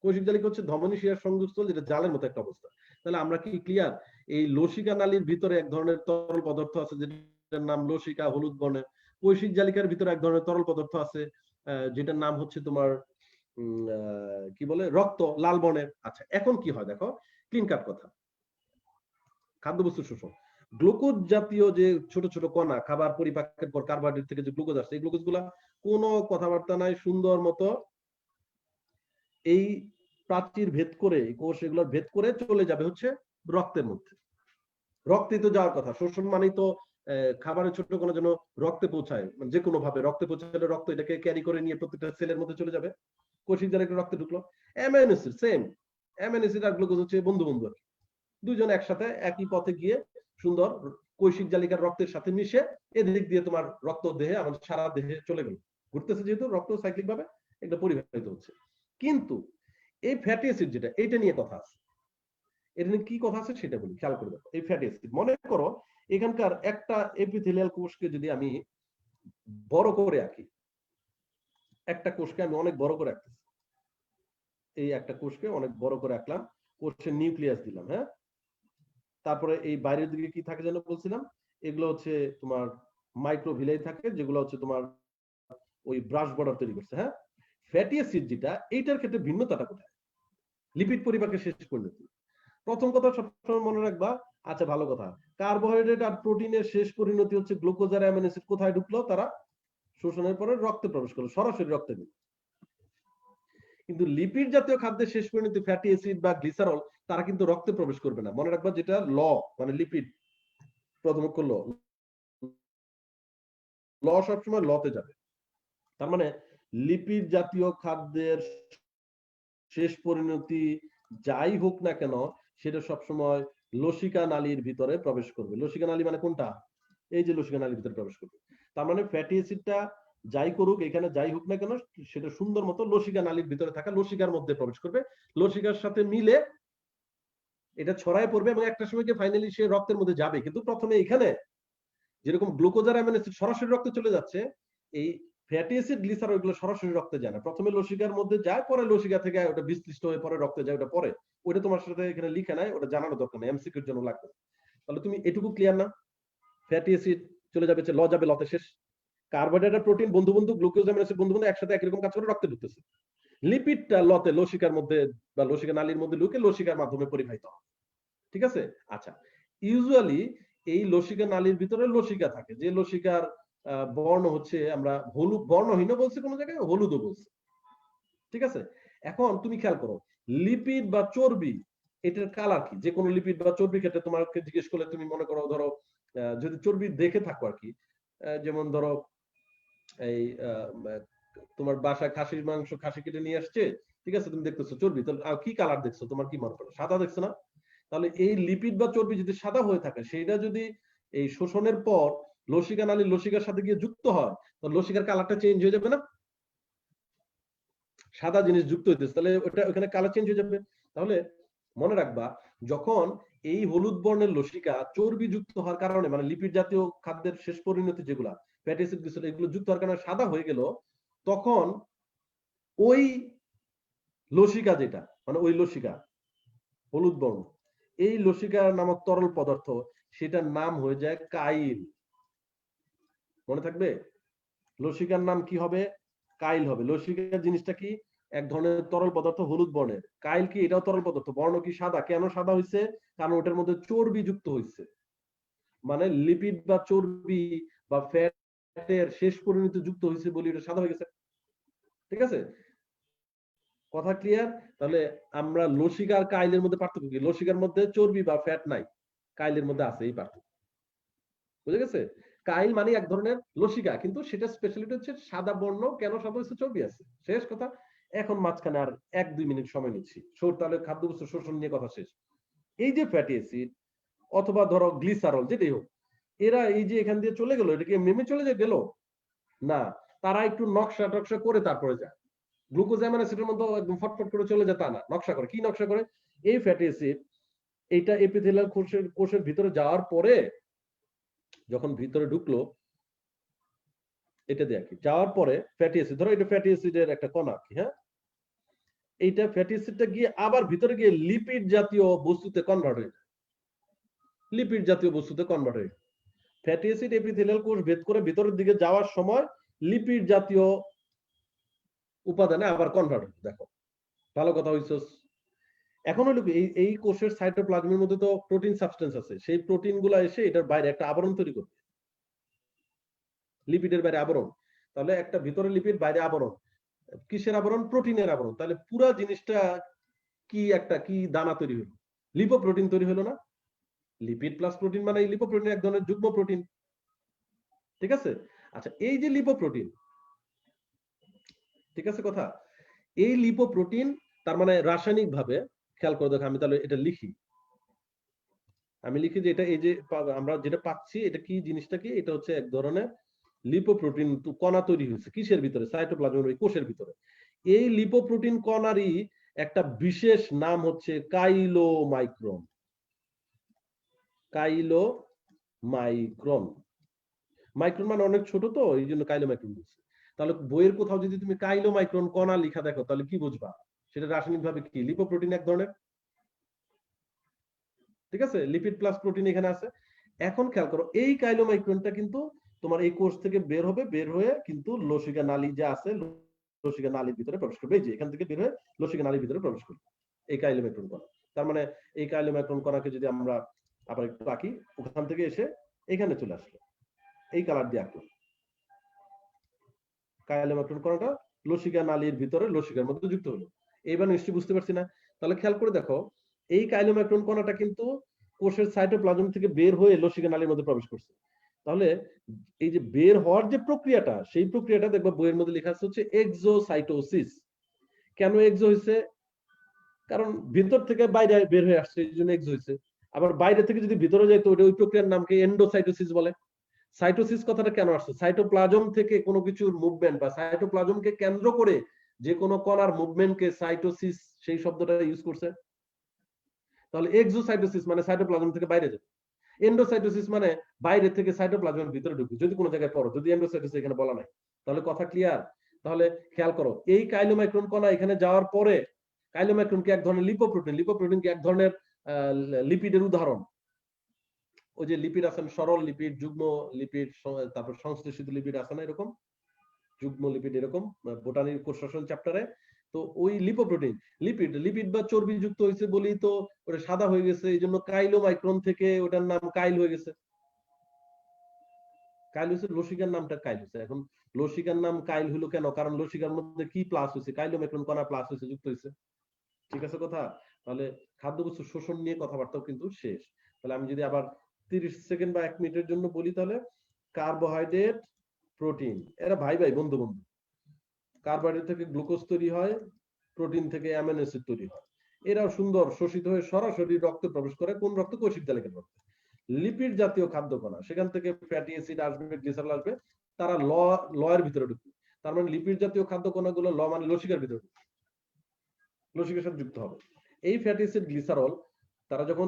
কৈশিক জালিকা হচ্ছে ধমনী শিরার সংযোগস্থল, যেটা জালের মতো একটা অবস্থা। তাহলে আমরা কি ক্লিয়ার? এই লসিকা নালীর ভিতরে এক ধরনের তরল পদার্থ আছে, যেটার নাম লসিকা, হলুদ বর্ণের। কৈশিক জালিকার ভিতরে এক ধরনের তরল পদার্থ আছে, যেটার নাম হচ্ছে তোমার কি বলে, রক্ত, লাল বর্ণের। আচ্ছা, এখন কি হয় দেখো, ক্লিন কাট কথা। খাদ্যবস্তু শোষণ, গ্লুকোজ জাতীয় যে ছোট ছোট কণা, খাবার পরিপাকের পর কার্বোহাইড্রেট থেকে যে গ্লুকোজ আসছে, এই গ্লুকোজ গুলা কোনো কথাবার্তা নাই, সুন্দর মতো এই প্রাচীর ভেদ করে, কোষ এগুলোর ভেদ করে চলে যাবে হচ্ছে রক্তের মধ্যে। রক্তে তো যাওয়ার কথা, শোষণ মানেই তো খাবারের ছোট কোনো যেন রক্তে পৌঁছায়, মানে যে কোনো ভাবে রক্তে পৌঁছালে রক্ত এটাকে ক্যারি করে নিয়ে প্রত্যেকটা সেলের মধ্যে চলে যাবে। কোষিক জালিকা রক্তে ঢুকলো, amino acid same, amino acid আর গ্লুকোজ হচ্ছে বন্ধু বন্ধু আর কি। দুইজন একসাথে একই পথে গিয়ে সুন্দর কৈশিক জালিকার রক্তের সাথে মিশে এদিক দিয়ে তোমার রক্ত দেহে, আমাদের সারা দেহে চলে গেল, ঘুরতেছে, যেহেতু রক্ত সাইক্লিক ভাবে এটা পরিবাহিত হচ্ছে। কিন্তু এই ফ্যাটি অ্যাসিড যেটা, এটা নিয়ে কথা আছে। এটা নিয়ে কি কথা আছে সেটা বলি, খেয়াল করে দেখো। এই ফ্যাটি অ্যাসিড, মনে করো এখানকার একটা এপিথেলিয়াল কোষকে যদি আমি বড় করে আঁকি, একটা কোষকে আমি অনেক বড় করে আঁকতেছি, এই একটা কোষকে অনেক বড় করে আঁকলাম, কোষের নিউক্লিয়াস দিলাম, হ্যাঁ? তারপরে এই বাইরের দিকে কি থাকে যেন বলছিলাম, এগুলো হচ্ছে তোমার মাইক্রোভিলাই থাকে, যেগুলো হচ্ছে তোমার ওই ব্রাশ বর্ডার তৈরি করছে, হ্যাঁ? ফ্যাটি অ্যাসিড যেটা, এইটার ক্ষেত্রে ভিন্নতাটা কোথায়? লিপিড পরিপাকের শেষ পরিণতি। প্রথম কথা সবসময় মনে রাখবা, আচ্ছা ভালো কথা, কার্বোহাইড্রেট আর প্রোটিনের শেষ পরিণতি হচ্ছে গ্লুকোজ আর অ্যামিনো অ্যাসিড কোথায় ঢুকলো? তারা শোষণের পরে রক্তে প্রবেশ করলো, সরাসরি রক্তে ঢুকলো। কিন্তু লিপিড জাতীয় খাদ্যের শেষ পরিণতি ফ্যাটি অ্যাসিড বা গ্লিসারল, তারা কিন্তু রক্তে প্রবেশ করবে না। মনে রাখবা, যেটা ল, মানে লিপিড, প্রথম অক্ষর ল, ল সবসময় লতে যাবে। তার মানে লিপিড জাতীয় খাদ্যের শেষ পরিণতি যাই হোক না কেন, সেটা সবসময় লসিকা নালীর ভিতরে প্রবেশ করবে। লসিকা নালী মানে কোনটা? এই যে লসিকা নালীর ভিতরে প্রবেশ করবে। তার মানে ফ্যাটি অ্যাসিডটা যাই করুক এখানে, যাই হোক না কেন, সেটা সুন্দর মতো লসিকা নালীর ভিতরে থাকা লসিকার মধ্যে প্রবেশ করবে, লসিকার সাথে মিলে এটা ছড়ায় পড়বে এবং একটা সময় গিয়ে ফাইনালি সে রক্তের মধ্যে যাবে। কিন্তু প্রথমে এখানে যেরকম গ্লুকোজ আর অ্যামিনো অ্যাসিড সরাসরি রক্তে চলে যাচ্ছে, এই ফ্যাটি অ্যাসিড, গ্লিসারল এগুলো সরাসরি রক্তে যায় না, প্রথমে লসিকার মধ্যে যায়, পরে লসিকা থেকে ওটা বিশ্লিষ্ট হয়ে পরে রক্তে যায়, ওটা পরে। ওটা তোমার সাথে এখানে লিখে নাই, ওটা জানানো দরকার নেই, এমসিকিউর জন্য লাগবে। তাহলে তুমি এটুকু ক্লিয়ার না? ফ্যাটি অ্যাসিড চলে যাবে, ল যাবে, লতে শেষ। কার্বোহাইড্রেট আর প্রোটিন বন্ধু বন্ধু, গ্লুকোজ অ্যামিনো অ্যাসিড বন্ধু বন্ধু, একসাথে একই রকম কাজ করে রক্তে ঢুকতেছে। লিপিডটা লতে, লসিকার মধ্যে বা লসিকা নালীর মধ্যে ঢুকে লসিকার মাধ্যমে পরিবাহিত হয়। ঠিক আছে? আচ্ছা, ইউজুয়ালি এই লসিকা নালীর ভিতরে লসিকা থাকে, যে লসিকার বর্ণ হচ্ছে, আমরা হলুদ, বর্ণহীন বলছি কোন জায়গায়, হলুদও বলছি। ঠিক আছে? এখন তুমি খেয়াল করো, লিপিড বা চর্বি এটার কালার কি? যে কোনো লিপিড বা চর্বির ক্ষেত্রে তোমাকে জিজ্ঞেস করলে তুমি মনে করো, ধরো যদি চর্বি দেখে থাকো আর কি, যেমন ধরো এই তোমার বাসায় খাসির মাংস, খাসি কেটে নিয়ে আসছে, ঠিক আছে, তুমি দেখতেছো চর্বি, তাহলে কি কালার দেখছো, তোমার কি মনে করো? সাদা দেখছো না? তাহলে এই লিপিড বা চর্বি যদি সাদা হয়ে থাকে, সেটা যদি এই শোষণের পর লসিকা নালী লসিকার সাথে গিয়ে যুক্ত হয়, তো লসিকার কালারটা চেঞ্জ হয়ে যাবে না? সাদা জিনিস যুক্ত হইতেছে, তাহলে ওটা ওখানে কালার চেঞ্জ হয়ে যাবে। তাহলে মনে রাখবা, যখন এই হলুদ বর্ণের লসিকা চর্বি যুক্ত হওয়ার কারণে, মানে লিপিড জাতীয় খাদ্যের শেষ পরিণতি যেগুলা ফ্যাটি অ্যাসিড গ্লিসারল, এগুলো যুক্ত হওয়ার কারণে সাদা হয়ে গেল, তখন ওই লসিকা যেটা, মানে ওই লসিকা হলুদ বর্ণ, এই লসিকা নামক তরল পদার্থ, সেটার নাম হয়ে যায় কাইল। মনে থাকবে, লসিকার নাম কি হবে? কাইল হবে। লসিকা জিনিসটা কি? এক ধরনের তরল পদার্থ, হলুদ বর্ণের। কাইল কি? এটাও তরল পদার্থ। বর্ণ কি? সাদা। কেন সাদা হয়েছে? কারণ ওটার মধ্যে চর্বি যুক্ত হয়েছে। মানে লিপিড বা চর্বি বা ফ্যাটের শেষ পরিণতি যুক্ত হয়েছে বলে এটা সাদা হয়ে গেছে। ঠিক আছে? কথা ক্লিয়ার? তাহলে আমরা লসিকা আর কাইলের মধ্যে পার্থক্য কি? লসিকার মধ্যে চর্বি বা ফ্যাট নাই, কাইলের মধ্যে আছে, এই পার্থক্য। বুঝে গেছে? কাইল মানে এক ধরনের লসিকা, কিন্তু সেটা স্পেশালিটি হচ্ছে সাদা বর্ণ। কেন সাদা হচ্ছে? চর্বি আছে। শেষ কথা। এখন মাঝখানে আর 1-2 মিনিট সময় নিচ্ছি, তাহলে খাদ্যবস্তু শোষণ নিয়ে কথা শেষ। এই যে ফ্যাটি অ্যাসিড অথবা ধরো গ্লিসারল, যেটাই হোক, এরা এই যে এখান দিয়ে চলে গেল, এটা কি এমনি চলে গেল না, তারা একটু নকশা টকশা করে তারপরে যায়। গ্লুকোজ অ্যামিনো অ্যাসিডের মধ্যে একদম ফটফট করে চলে যায় তা না, নকশা করে। কি নকশা করে? এই ফ্যাটি অ্যাসিড এইটা এপিথেলিয়াল কোষের ভিতরে যাওয়ার পরে, যখন ভিতরে ঢুকলো, এটা দিয়ে কি যাওয়ার পরে ফ্যাটি অ্যাসিড, ধরো এটা ফ্যাটি অ্যাসিডের একটা কণা কি, হ্যাঁ, এইটা ফ্যাটি অ্যাসিডটা গিয়ে আবার ভিতরে গিয়ে লিপিড জাতীয় বস্তুতে কনভার্ট হয়ে যায়। লিপিড জাতীয় বস্তুতে কনভার্ট হয়ে যায়। ফ্যাটি অ্যাসিড এপিথেলিয়াল কোষ ভেদ করে ভিতরের দিকে যাওয়ার সময় লিপিড জাতীয় উপাদানে আবার কনভার্ট হয়। দেখো, ভালো কথা হইছে। এখন হলো এই কোষের সাইটোপ্লাজমের মধ্যে তো প্রোটিন সাবস্টেন্স আছে, সেই প্রোটিন গুলা এসে এটার বাইরে একটা আবরণ তৈরি করবে, লিপিডের বাইরে আবরণ। তাহলে একটা ভিতরে লিপিড, বাইরে আবরণ। কিসের আবরণ? প্রোটিনের আবরণ। তাহলে পুরো জিনিসটা কি, একটা কি দানা তৈরি হলো, লিপোপ্রোটিন তৈরি হলো না? লিপিড প্লাস প্রোটিন মানে লিপোপ্রোটিন এক ধরনের যুগ্ম প্রোটিন। ঠিক আছে? আচ্ছা, এই যে লিপোপ্রোটিন, ঠিক আছে কথা, এই লিপোপ্রোটিন তার মানে রাসায়নিক ভাবে, খেয়াল করে দেখো, আমি তাহলে এটা লিখি, আমি লিখি যে এটা, এই যে আমরা যেটা পাচ্ছি, এটা কি, জিনিসটা কি? এটা হচ্ছে এক ধরনের লিপোপ্রোটিন কণা তৈরি হয়েছে কিসের ভিতরে? সাইটোপ্লাজমের ওই কোষের ভিতরে। এই লিপোপ্রোটিন কণারই একটা বিশেষ নাম হচ্ছে কাইলোমাইক্রন। কাইলোমাইক্রন, মাইক্রন মানে অনেক ছোট, তো এই জন্য কাইলোমাইক্রন বলছে। তাহলে বইয়ের কোথাও যদি তুমি কাইলোমাইক্রন কণা লেখা দেখো, তাহলে কি বুঝবা? সেটা রাসায়নিক ভাবে কি? লিপোপ্রোটিন এক ধরনের। ঠিক আছে? লিপিড প্লাস প্রোটিন এখানে আছে। এখন খেয়াল করো, এই কাইলোমাইক্রনটা কিন্তু তোমার এই কোষ থেকে বের হবে, বের হয়ে কিন্তু লসিকা নালী যে আছে, লসিকা নালীর ভিতরে প্রবেশ করবে। এই যে এখান থেকে বের হয়ে লসিকা নালীর ভিতরে প্রবেশ করবে এই কাইলোমাইক্রন কণা। তার মানে এই কাইলোমাইক্রন কণাকে যদি আমরা আবার একটু আঁকি, ওখান থেকে এসে এখানে চলে আসলো, এই কালার দিয়ে আঁকলাম। কাইলোমাইক্রন কণাটা লসিকা নালীর ভিতরে লসিকার মধ্যে যুক্ত হলো। এইবার নিশ্চয়ই বুঝতে পারছি না? তাহলে খেয়াল করে দেখো, এই কাইলোমাইক্রন কণাটা কিন্তু কোষের সাইটোপ্লাজম থেকে বের হয়ে লসিকা নালীর মধ্যে প্রবেশ করছে। তাহলে এই যে বের হওয়ার যে প্রক্রিয়াটা, সেই প্রক্রিয়াটা দেখবা বইয়ের মধ্যে লেখা আছে হচ্ছে এক্সোসাইটোসিস। কেন এক্সো হয়েছে? কারণ ভিতর থেকে বাইরে বের হয়ে আসছে, এই জন্য এক্সো হয়েছে। আবার বাইরে থেকে যদি ভিতরে যায়, তো ওই প্রক্রিয়ার নামকে এন্ডোসাইটোসিস বলে। সাইটোসিস কথাটা কেন আসছে? সাইটোপ্লাজম থেকে কোনো কিছুর মুভমেন্ট বা সাইটোপ্লাজমকে কেন্দ্র করে যে কোনো কণার মুভমেন্টকে সাইটোসিস, সেই শব্দটা ইউজ করছে। তাহলে এক্সোসাইটোসিস মানে সাইটোপ্লাজম থেকে বাইরে যাবে, এন্ডোসাইটোসিস মানে বাইরে থেকে সাইটোপ্লাজমের ভিতরে ঢুকবে। যদি কোনো জায়গায় পড়ো, যদি এন্ডোসাইটোসিস এখানে বলা নাই, তাহলে কথা ক্লিয়ার? তাহলে খেয়াল করো, এই কাইলোমাইক্রন কণা এখানে যাওয়ার পরে, কাইলোমাইক্রন কি এক ধরনের লিপোপ্রোটিন, লিপোপ্রোটিন কি এক ধরনের লিপিডের উদাহরণ। ওই যে লিপিড আছে, সরল লিপিড, যুগ্ম লিপিড, তারপর সংশ্লেষিত লিপিড আছে না এরকম, যুগ্ম লিপিড এরকম বোটানির কোষাসন চ্যাপ্টারে। তো ওই লিপোপ্রোটিন লিপিড বা চর্বি যুক্ত হয়েছে বলি তো ওটা সাদা হয়ে গেছে, এই জন্য কাইলোমাইক্রন থেকে ওটার নাম কাইল হয়ে গেছে। কাইল হয়েছে, লসিকার নামটা কাইল হয়েছে। এখন লসিকার নাম কাইল হলো কেন? কারণ লসিকার মধ্যে কি প্লাস হয়েছে? কাইলোমাইক্রন কণা প্লাস হয়েছে, যুক্ত হয়েছে। ঠিক আছে কথা? তাহলে খাদ্যবস্তু শোষণ নিয়ে কথাবার্তাও কিন্তু শেষ। তাহলে আমি যদি আবার 30 সেকেন্ড বা 1 মিনিটের জন্য বলি, তাহলে কার্বোহাইড্রেট, প্রোটিন, এরা ভাই ভাই, বন্ধু বন্ধু। কার্বোহাইড্রেট থেকে গ্লুকোজ তৈরি হয়, প্রোটিন থেকে অ্যামিনো অ্যাসিড তৈরি হয়। এরাও সুন্দর শোষিত হয়ে সরাসরি রক্তে প্রবেশ করে। কোন রক্ত? কোষিক তালিকার রক্তে। লিপিড জাতীয় খাদ্য কণা, সেখান থেকে ফ্যাটি অ্যাসিড আসবে, গ্লিসারল আসবে, তারা লয়ের ভিতরে ঢুকবে। তার মানে লিপিড জাতীয় খাদ্য কণাগুলো মানে লসিকার ভিতরে ঢুকবে, লসিকার সাথে যুক্ত হবে। এই ফ্যাটি অ্যাসিড, গ্লিসারল তারা যখন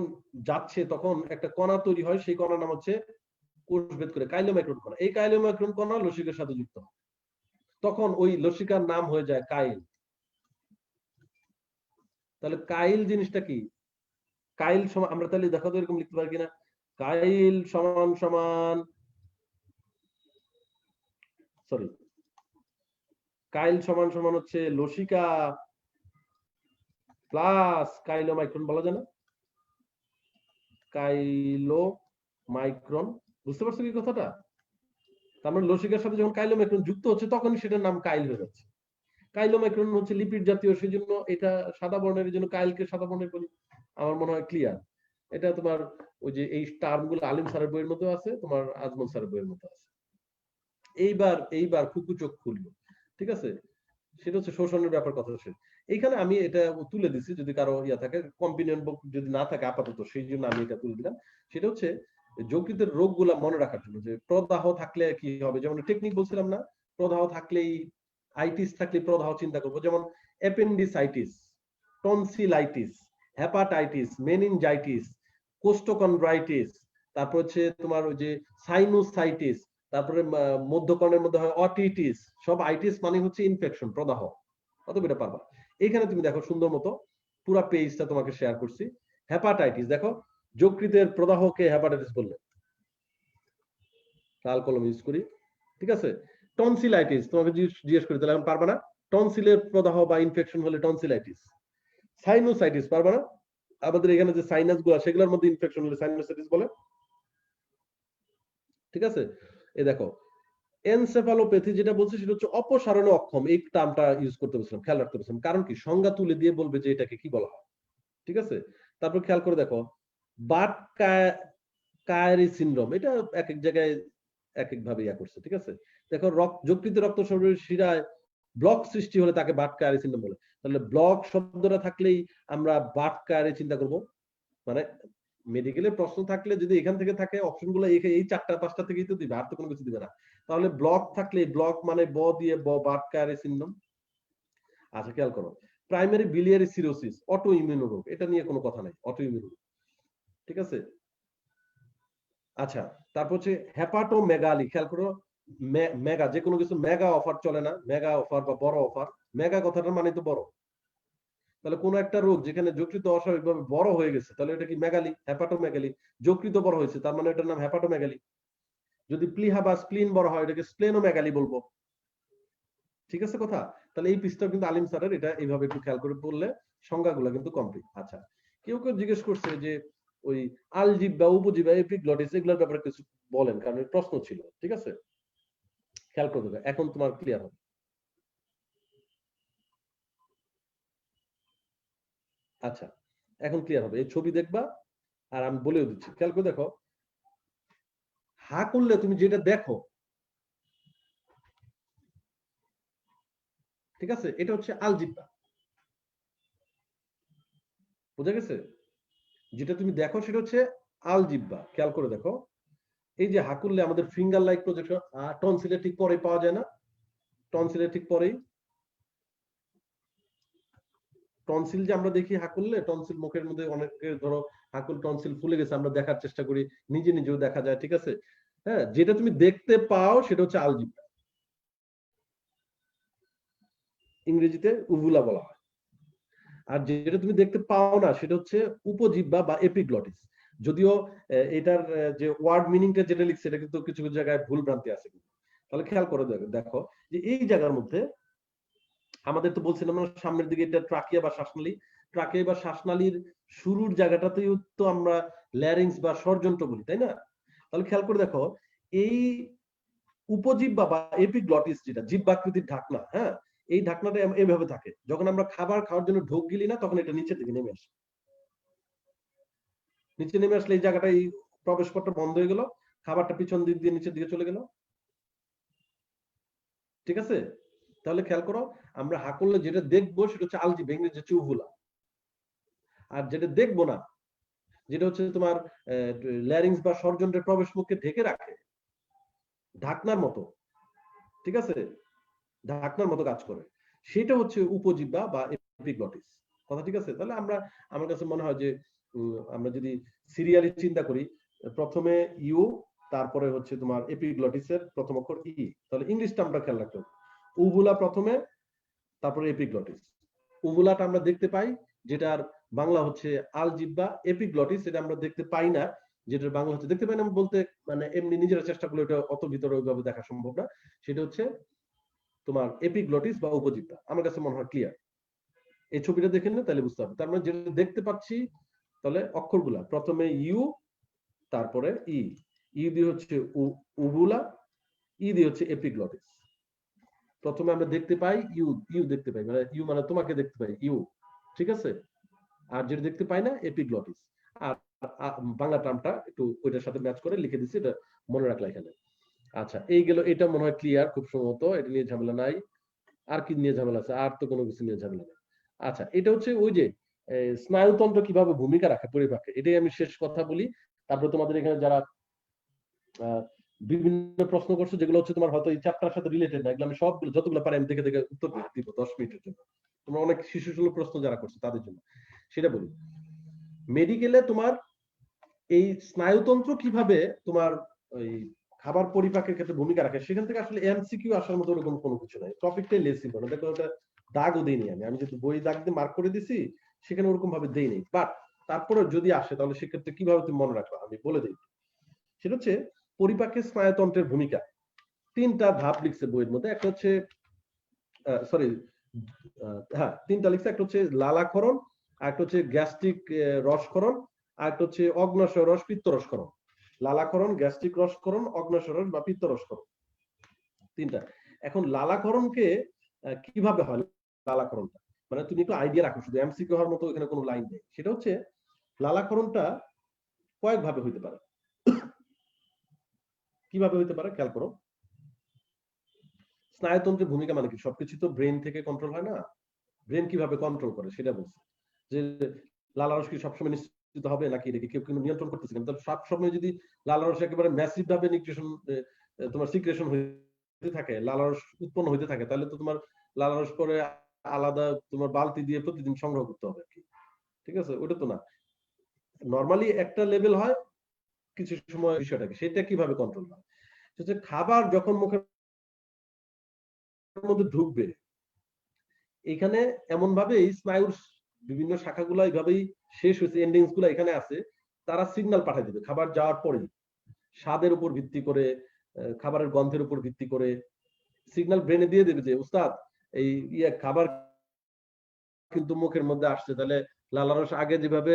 যাচ্ছে তখন একটা কণা তৈরি হয়, সেই কণার নাম হচ্ছে কোষভেদ করে কাইলোমাইক্রন কণা। এই কাইলোমাইক্রন কণা লসিকার সাথে যুক্ত হয়, তখন ওই লসিকার নাম হয়ে যায় কাইল। তাহলে কাইল জিনিসটা কি? কাইল সমান, আমরা তাহলে দেখো তো এরকম লিখতে পারি কিনা, কাইল সমান সমান, সরি, কাইল সমান সমান হচ্ছে লসিকা প্লাস কাইলোমাইক্রন, বলা যায় না? কাইলোমাইক্রন, বুঝতে পারছো কি কথাটা? তার মানে লসিকার সাথে যখন কাইলোমাইক্রন যুক্ত হচ্ছে তখনই সেটার নাম কাইল হয়ে যাচ্ছে। কাইলোমাইক্রন হচ্ছে লিপিড জাতীয়, সেই জন্য এটা সাদা বর্ণের, জন্য কাইলকে সাদা বর্ণের বলি। আমার মনে হয় ক্লিয়ার। এটা তোমার ওই যে এই টার্ম গুলো আলিম স্যারের বইয়ের মধ্যে আছে, তোমার আজমল স্যারের বইয়ের মধ্যে আছে। এইবার খুকু চোখ খুললো। ঠিক আছে, সেটা হচ্ছে শোষণের ব্যাপার কথা শেষ। এইখানে আমি এটা তুলে দিছি, যদি কারো ইয়া থাকে, কম্পিনিয়ন বুক যদি না থাকে আপাতত, সেই জন্য আমি এটা তুলে দিলাম। সেটা হচ্ছে যকৃতের রোগগুলা মনে রাখার জন্য, যে প্রদাহ থাকলে কি হবে, যেমন টেকনিক বলছিলাম না, প্রদাহ থাকলেই, আইটিস থাকলে প্রদাহ চিন্তা করবো, যেমন অ্যাপেন্ডিসাইটিস, টনসিলাইটিস, হেপাটাইটিস, মেনিনজাইটিস, কোস্টোকন্ড্রাইটিস, তারপর হচ্ছে তোমার ওই যে সাইনোসাইটিস, তারপরে মধ্যকর্ণের মধ্যে হয় অটিটিস। সব আইটিস মানে হচ্ছে ইনফেকশন, প্রদাহ। অত এটা পারবা। এখানে তুমি দেখো সুন্দর মতো পুরো পেজটা তোমাকে শেয়ার করছি। হেপাটাইটিস, দেখো যকৃতের প্রদাহকে হেপাটাইটিস বললে, লাল কলম ইউজ করি। ঠিক আছে, টনসিলাইটিস তোমাকে জিজ্ঞেস করি, তাহলে এখন পারবা না? টনসিলের প্রদাহ বা ইনফেকশন হলে টনসিলাইটিস। সাইনোসাইটিস পারবা না? আমাদের এখানে যে সাইনাস গুলো, সেগুলোর মধ্যে ইনফেকশন হলে সাইনোসাইটিস বলে। ঠিক আছে, এই দেখো এনসেফালোপ্যাথি যেটা বলছে সেটা হচ্ছে অপসারণে অক্ষম, এই টার্মটা ইউজ করতে বলছিলাম, খেয়াল রাখতে বলছিলাম। কারণ কি, সংজ্ঞা তুলে দিয়ে বলবে যে এটাকে কি বলা হয়। ঠিক আছে, তারপর খেয়াল করে দেখো বাট কায়ারি সিনড্রোম, এটা এক এক জায়গায় এক এক ভাবে ইয়া করছে। ঠিক আছে, দেখো যকৃতে রক্ত সরবরাহের শিরায় ব্লক সৃষ্টি হলে তাকে বাট কায়ারি সিনড্রোম বলে। তাহলে ব্লক শব্দটা থাকলেই আমরা বাট কায়ারি চিন্তা করব। মানে মেডিকেলের প্রশ্ন থাকলে যদি এখান থেকে থাকে, অপশন গুলো এই 4টা 5টা থেকেই তো দিবে, আর তো কোনো কিছু দিবে না। তাহলে ব্লক থাকলে, ব্লক মানে ব দিয়ে বাট কায়ারি সিনড্রোম। আচ্ছা খেয়াল করো, primary biliary cirrhosis, auto immune রোগ, এটা নিয়ে কোনো কথা নাই, অটো ইমিউন রোগ। ঠিক আছে, আচ্ছা তারপর হচ্ছে হেপাটোমেগালি, খেয়াল করো, মেগা, যে কোনো কিছু মেগা অফার চলে না, মেগা অফার বা বড় অফার, মেগা কথাটার মানে তো বড়। তাহলে কোন একটা রোগ যেখানে যকৃত অস্বাভাবিকভাবে বড় হয়ে গেছে, তাহলে এটা কি মেগালি, হেপাটোমেগালি। যকৃত বড় হয়েছে, তার মানে এটার নাম হেপাটোমেগালি। যদি প্লিহা বা স্প্লিন বড় হয়, এটাকে স্প্লেনোমেগালি বলবো। ঠিক আছে কথা? তাহলে এই পিসটা কিন্তু আলিম স্যারের, এটা এইভাবে একটু খেয়াল করে পড়লে সংজ্ঞাগুলো কিন্তু কমপ্লিট। আচ্ছা, কেউ কেউ জিজ্ঞেস করছে যে ওই আলজিহ্বা, উপজিহ্বা, এপিগ্লটিস, এগুলোর ব্যাপারে কিছু বলেন, কারণ প্রশ্ন ছিল। ঠিক আছে, খেয়াল করে দেবে, এখন তোমার ক্লিয়ার হবে। আচ্ছা, এখন ক্লিয়ার হবে, এই ছবি দেখবা আর আমি বলেও দিচ্ছি, খেয়াল করে দেখো। হা করলে তুমি যেটা দেখো, ঠিক আছে, এটা হচ্ছে আলজিহ্বা। বুঝা গেছে? যেটা তুমি দেখো সেটা হচ্ছে আলজিহ্বা। খেয়াল করে দেখো, এই যে হা করলে আমাদের ফিঙ্গার লাইক প্রজেকশন, টনসিলের ঠিক পরে পাওয়া যায় না? টনসিলের ঠিক পরেই, টনসিল যে আমরা দেখি হা করলে, টনসিল মুখের মধ্যে অনেকে ধরো হাকুল টনসিল ফুলে গেছে, আমরা দেখার চেষ্টা করি, নিজে নিজেও দেখা যায়। ঠিক আছে, হ্যাঁ, যেটা তুমি দেখতে পাও সেটা হচ্ছে আলজিহ্বা, ইংরেজিতে উভুলা বলা হয়। আর যেটা তুমি দেখতে পাও না সেটা হচ্ছে উপজিহ্বা বা এপিগ্লটিস। যদিও এটার যে ওয়ার্ড মিনিংটা যেটা লিখছে এটা কিন্তু কিছু কিছু জায়গায় ভুল ভ্রান্তি আছে। তাহলে খেয়াল করে দেখো যে এই জায়গার মধ্যে আমাদের তো বলছিলাম না সামনের দিকে এটা ট্রাকিয়া বা শ্বাসনালী, ট্রাকিয়া বা শ্বাসনালীর শুরুর জায়গাটাতেই তো আমরা ল্যারিংস বা স্বরযন্ত্র বলি, তাই না? তাহলে খেয়াল করে দেখো এই উপজিহ্বা বা এপিগ্লটিস যেটা জিহ্বাকৃতির ঢাকনা, হ্যাঁ, এই ঢাকনাটা এভাবে থাকে। যখন আমরা খাবার খাওয়ার জন্য ঢোক গিলি না তখন এটা নিচের দিকে নেমে আসে। নিচে নেমে আসলে এই জায়গাটা এই প্রবেশ পথটা বন্ধ হয়ে গেল, খাবারটা পিছন দিক দিয়ে নিচের দিকে চলে গেল। ঠিক আছে? তাহলে খেয়াল করো আমরা হা করলে যেটা দেখবো সেটা হচ্ছে আলজিহ্বা, ইংরেজি হচ্ছে উভুলা। আর যেটা দেখবো না, যেটা হচ্ছে তোমার ল্যারিংস বা স্বরযন্ত্রের প্রবেশ মুখকে ঢেকে রাখে ঢাকনার মতো, ঠিক আছে, ঢাকনার মতো কাজ করে, সেটা হচ্ছে উপজিহ্বা বা এপিগ্লটিস। কথা ঠিক আছে? তাহলে আমরা, আমার কাছে মনে হয় যে আমরা যদি সিরিয়ালি চিন্তা করি, প্রথমে ইউ, তারপরে হচ্ছে তোমার এপিগ্লটিসের প্রথম অক্ষর ই, তাহলে ইংলিশ টার্মটা খেয়াল রাখতে হবে। উভুলা প্রথমে, তারপরে এপিগ্লটিস। উভুলাটা আমরা দেখতে পাই, যেটার বাংলা হচ্ছে আলজিহ্বা। এপিগ্লটিস এটা আমরা দেখতে পাই না, যেটার বাংলা হচ্ছে, দেখতে পাই না বলতে মানে এমনি নিজেরা চেষ্টা করলে এটা অত ভিতরে ওইভাবে দেখা সম্ভব না, সেটা হচ্ছে তোমার এপিগ্লটিস বা উপজিহ্বা। আমার কাছে মনে হয় ক্লিয়ার। এই ছবিটা দেখে নিলে তাহলে বুঝতে হবে। তার মানে যেটা দেখতে পাচ্ছি, তাহলে অক্ষরগুলা প্রথমে ইউ, তারপরে ই। ই দিয়ে হচ্ছে উভুলা, ই দিয়ে হচ্ছে এপিগ্লটিস। প্রথমে আমরা দেখতে পাই ইউ, ইউ দেখতে পাই, মানে ইউ মানে তোমাকে দেখতে পাই ইউ, ঠিক আছে? আর যেটা দেখতে পাই না এপিগ্লটিস। আর বাংলা টার্মটা একটু ওইটার সাথে ম্যাচ করে লিখে দিচ্ছি, এটা মনে রাখলা এখানে। আচ্ছা, এই গেল, এটা মনে হয় ক্লিয়ার খুব সম্ভবত, এটা নিয়ে ঝামেলা নাই। আর কি নিয়ে ঝামেলা আছে? আর তো কোনো কিছু নিয়ে ঝামেলা নেই। আচ্ছা, এটা হচ্ছে ওই যে স্নায়ুতন্ত্র কিভাবে ভূমিকা রাখে পরিপাকে, এটাই আমি শেষ কথা বলি। তারপরে তোমাদের এখানে যারা বিভিন্ন প্রশ্ন করছো যেগুলো হচ্ছে তোমার হয়তো এই চ্যাপ্টারের সাথে রিলেটেড না, এগুলো আমি সবগুলো যতগুলো পারি আমি দেখে দেখে উত্তর দিব 10 মিনিটের জন্য। তোমরা অনেক শিশু সুলভ প্রশ্ন যারা করছো তাদের জন্য সেটা বলি। মেডিকেলে তোমার এই স্নায়ুতন্ত্র কিভাবে তোমার ওই খাবার পরিপাকের ক্ষেত্রে ভূমিকা রাখে, সেখান থেকে আসলে এমসিকিউ আসার মতো ওরকম কোনো কিছু নাই। টপিকটাই লেস সিম্পল, দেখো ওটা দাগও দিইনি আমি যেহেতু বই দাগ দিয়ে মার্ক করে দিছি, সেখানে ওরকম ভাবে দেইনি। বাট তারপরে যদি আসে তাহলে সেক্ষেত্রে কিভাবে তুমি মনে রাখবা আমি বলে দিই। সেটা হচ্ছে পরিপাকের স্নায়ুতন্ত্রের ভূমিকা। তিনটা ধাপ লিখছে বইয়ের মধ্যে। একটা হচ্ছে সরি, হ্যাঁ তিনটা লিখছে। একটা হচ্ছে লালাক্ষরণ, একটা হচ্ছে গ্যাস্ট্রিক রসকরণ, আর একটা হচ্ছে অগ্ন্যাশয় রস পিত্তরসকরণ। লালাক্ষরণ, গ্যাস্ট্রিক রসকরণ, অগ্ন্যাশয় রস বা পিত্তরসকরণ, তিনটা। এখন লালাক্ষরণকে কিভাবে হয় লালাক্ষরণটা, মানে তুমি একটু আইডিয়া রাখো, শুধু এমসিকিউ হওয়ার মতো এখানে কোনো লাইন নেই। সেটা হচ্ছে লালাক্ষরণটা কয়েক ভাবে হইতে পারে। কিভাবে হইতে পারে খেয়াল করো। স্নায়ুতন্ত্রের ভূমিকা মানে কি? সবকিছু তো ব্রেন থেকে কন্ট্রোল হয় না। ব্রেন কিভাবে কন্ট্রোল করে সেটা বলছে, যে লালারস কি সবসময় নিশ্চিত হবে নাকি এটাকে কেউ কিন্তু নিয়ন্ত্রণ করতেছে কিনা। তাহলে সবসময় যদি লালারস একেবারে ম্যাসিভ ভাবে নিউট্রিশন তোমার সিক্রেশন হইতে থাকে, লালারস উৎপন্ন হইতে থাকে, তাহলে তো তোমার লালারস পরে আলাদা তোমার বালতি দিয়ে প্রতিদিন সংগ্রহ করতে হবে আর কি, ঠিক আছে? ওটা তো না। নরমালি একটা লেভেল হয়, কিছু সময় বিষয়টাকে সেটা কিভাবে কন্ট্রোল হয়, হচ্ছে খাবার যখন মুখের মধ্যে ঢুকবে, এখানে এমন ভাবে এই স্নায়ুর বিভিন্ন শাখাগুলো এইভাবেই শেষ হয়েছে, এন্ডিংস গুলো এখানে আছে, তারা সিগন্যাল পাঠিয়ে দিবে খাবার যাওয়ার পরে স্বাদের উপর ভিত্তি করে, খাবারের গন্ধের উপর ভিত্তি করে সিগন্যাল ব্রেনে দিয়ে দেবে যে উস্তাদ এই খাবার কিন্তু মুখের মধ্যে আসছে, তাহলে লালারস আগে যেভাবে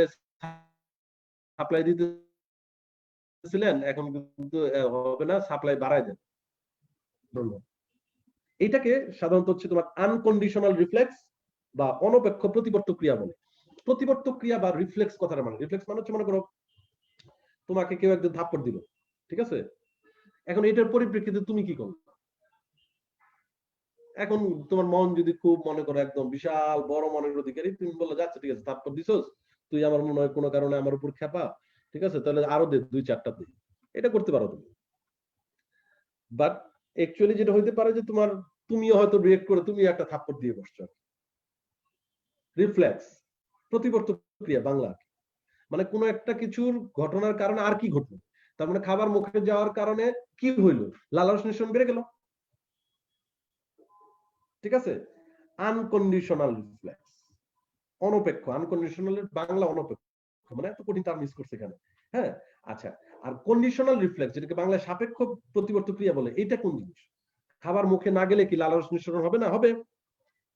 সাপ্লাই দিতেছিলেন এখন কিন্তু হবে না, সাপ্লাই বাড়ায় দেন। এটাকে সাধারণত হচ্ছে তোমার আনকন্ডিশনাল রিফ্লেক্স বা অনপেক্ষ প্রতিবর্তক ক্রিয়া বলে। প্রতিবর্তক ক্রিয়া বা রিফ্লেক্স কথাটা মানে, রিফ্লেক্স মানে হচ্ছে মনে করো তোমাকে কেউ একজন থাপ্পড় দিল, ঠিক আছে? এখন এটার পরিপ্রেক্ষিতে তুমি কি করো? এখন তোমার মন যদি খুব মনে করো একদম বিশাল বড় মনের অধিকারী, তুমি বলে যাচ্ছে ঠিক আছে থাপ্পড় দিছস, তুই আমার মনে হয় কোনো কারণে আমার উপর খেপা, ঠিক আছে তাহলে আরো দে 2-4টা দে, এটা করতে পারো তুমি। বাট অ্যাকচুয়ালি যেটা হইতে পারে যে তোমার, তুমিও হয়তো রিয়েক্ট করে তুমি একটা থাপ্পড় দিয়ে বসছো। রিফ্লেক্স, প্রতিবর্তক ক্রিয়া বাংলা, মানে কোনো একটা কিছুর ঘটনার কারণে আর কি ঘটলো, তার মানে খাবার মুখে যাওয়ার কারণে কি হইলো, লালারস নিঃসরণ বেড়ে গেল, ঠিক আছে? আনকন্ডিশনাল রিফ্লেক্স, অনপেক্ষ। আনকন্ডিশনাল বাংলা অনপেক্ষ, মানে এত কঠিন টার্ম ইউজ করছে এখানে। হ্যাঁ, আচ্ছা। আর কন্ডিশনাল রিফ্লেক্স, যেটাকে বাংলায় সাপেক্ষ প্রতিবর্ত ক্রিয়া বলে, এটা কোন জিনিস? খাবার মুখে না গেলে কি লালারস নিঃসরণ হবে না? হবে।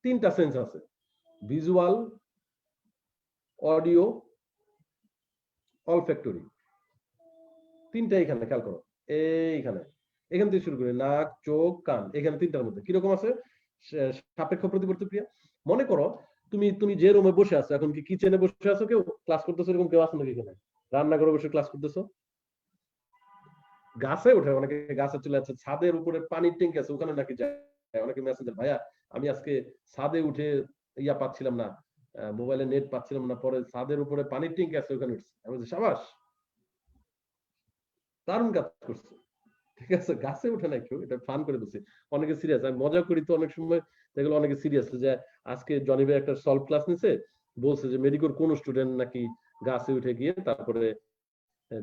3টা সেন্স আছে, ভিজুয়াল, অডিও, অলফ্যাক্টরি। 3টা এখানে খেয়াল করো, এইখানে এখান থেকে শুরু করে নাক, চোখ, কান, এখানে 3টার মধ্যে কিরকম আছে সাপেক্ষ প্রতিবর্ত ক্রিয়া। মনে করো তুমি তুমি যে রুমে বসে আছো, এখন কি কিচেনে বসে আছো, কেউ ক্লাস করতেছো, এরকম কেউ আছে নাকি এখানে? রান্নাঘরে বসে ক্লাস করতেছো? গাছে ওঠে অনেকে, গাছে চলে যাচ্ছে, ছাদের উপরে পানির ট্যাঙ্ক আছে ওখানে নাকি যায় অনেকে মেসেঞ্জার, ভাইয়া আমি আজকে ছাদে উঠে ইয়া পাচ্ছিলাম না, মোবাইলে নেট পাচ্ছিলাম না, পরে ছাদের উপরে পানির ট্যাঙ্ক আছে ওখানে উঠছে। আমি বলছি সাবাস, দারুণ কাজ করছে। ঠিক আছে, গাছে উঠে নাই কেউ, এটা ফান করে বলছি। অনেকে সিরিয়াস, আমি মজা করি তো অনেক সময়, দেখলো অনেকে সিরিয়াস যে আজকে জনি ভাই একটা সলভ ক্লাস নিছে, বলছে যে মেডিকোর কোন স্টুডেন্ট নাকি গাছে উঠে গিয়ে তারপরে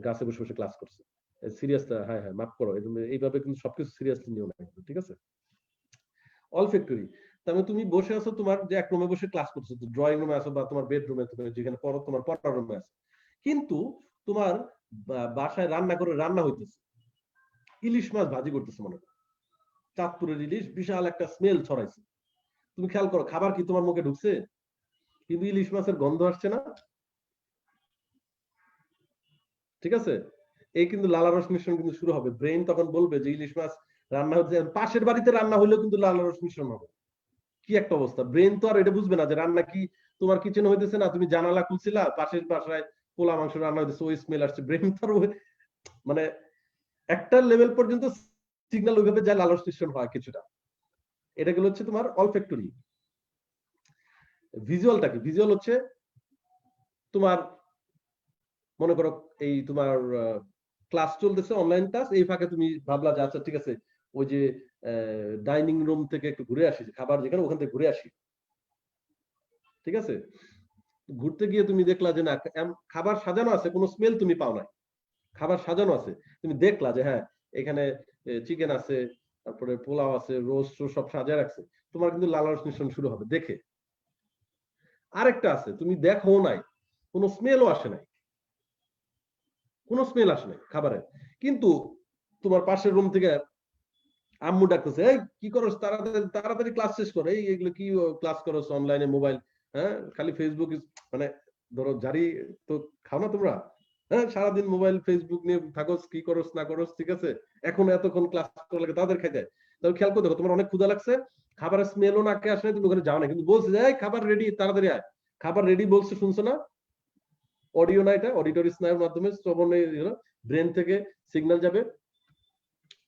গাছে বসে বসে ক্লাস করছে। সিরিয়াস, হ্যাঁ হ্যাঁ মাফ করো, এইভাবে কিন্তু সবকিছু সিরিয়াসলি নিও না, ঠিক আছে। অলফ্যাক্টরি, তার মানে তুমি বসে আছো, তোমার যে এক রুমে বসে ক্লাস করছো, ড্রয়িং রুমে আছো বা তোমার বেডরুমে, তুমি যেখানে পড়ো তোমার পড়ার রুমে আছো, কিন্তু তোমার বাসায় রান্না করে রান্না হইতেছে, ইলিশ মাছ ভাজি করতেছে, মনে করো চাঁদপুরের ইলিশ, বিশাল একটা স্মেল ছড়াইছে। তুমি খেয়াল করো, খাবার কি তোমার মুখে ঢুকছে? কিন্তু ইলিশ মাছের গন্ধ আসছে না, ঠিক আছে। এই কিন্তু লালারস মিশ্রণ কিন্তু শুরু হবে, ব্রেইন তখন বলবে যে ইলিশ মাছ রান্না হচ্ছে, পাশের বাড়িতে রান্না হলেও কিন্তু লালারস মিশ্রণ হবে। কি একটা অবস্থা, ব্রেন তো আর এটা বুঝবে না যে রান্না কি তোমার কিচেনে হইতেছে না, তুমি জানালা খুলছিলা, পাশের বাসায় পোলা মাংস রান্না হইতেছে, ওই স্মেল আসছে, ব্রেন তো আর মানে একটা লেভেল পর্যন্ত সিগন্যাল ওইভাবে যায়, লালারস মিশ্রণ হয় কিছুটা। এটা গুলো হচ্ছে তোমার অলফ্যাক্টরি। ভিজুয়ালটা কি? ভিজুয়াল হচ্ছে তোমার, মনে করো এই তোমার ক্লাস চলতেছে, অনলাইন ক্লাস, এই ফাঁকে তুমি ভাবলা যে আচ্ছা ঠিক আছে, ওই যে ডাইনিং রুম থেকে একটু ঘুরে আসি, খাবার যেখানে ওখান থেকে ঘুরে আসি, ঠিক আছে। ঘুরতে গিয়ে তুমি দেখলা যে না, খাবার সাজানো আছে, কোনো স্মেল তুমি পাও না, খাবার সাজানো আছে, তুমি দেখলা যে হ্যাঁ এখানে চিকেন আছে, তারপরে পোলাও আছে, রোস্ট সব সাজায় রাখছে, তোমার কিন্তু লালারস মিশ্রণ শুরু হবে দেখে। আরেকটা আছে, তুমি দেখো নাই, কোনো স্মেলও আসে নাই, কোনো স্মেল আসে নাই খাবারের, কিন্তু তোমার পাশের রুম থেকে আম্মু ডাকতেছে, এই কি করছ, তাড়াতাড়ি তাড়াতাড়ি ক্লাস শেষ করো, এই এগুলো কি ক্লাস করো অনলাইনে, মোবাইল, হ্যাঁ খালি ফেসবুক, মানে ধরো জারি তো খাও না তোমরা, হ্যাঁ সারাদিন মোবাইল ফেসবুক নিয়ে থাকো, কি করস না করস, ঠিক আছে, এখন এতক্ষণ ক্লাস করা লাগে তাদের খাইতে। তবে খেয়াল করে দেখো, তোমার অনেক ক্ষুধা লাগছে, খাবারের স্মেলও নাকে আসে, তুমি ওখানে যাও না, কিন্তু বলছে যে এই খাবার রেডি, তাড়াতাড়ি আয়, খাবার রেডি বলছে, শুনছো না? অডিও না, এটা অডিটরি স্নায়ুর মাধ্যমে শ্রবণে ব্রেন থেকে সিগন্যাল যাবে,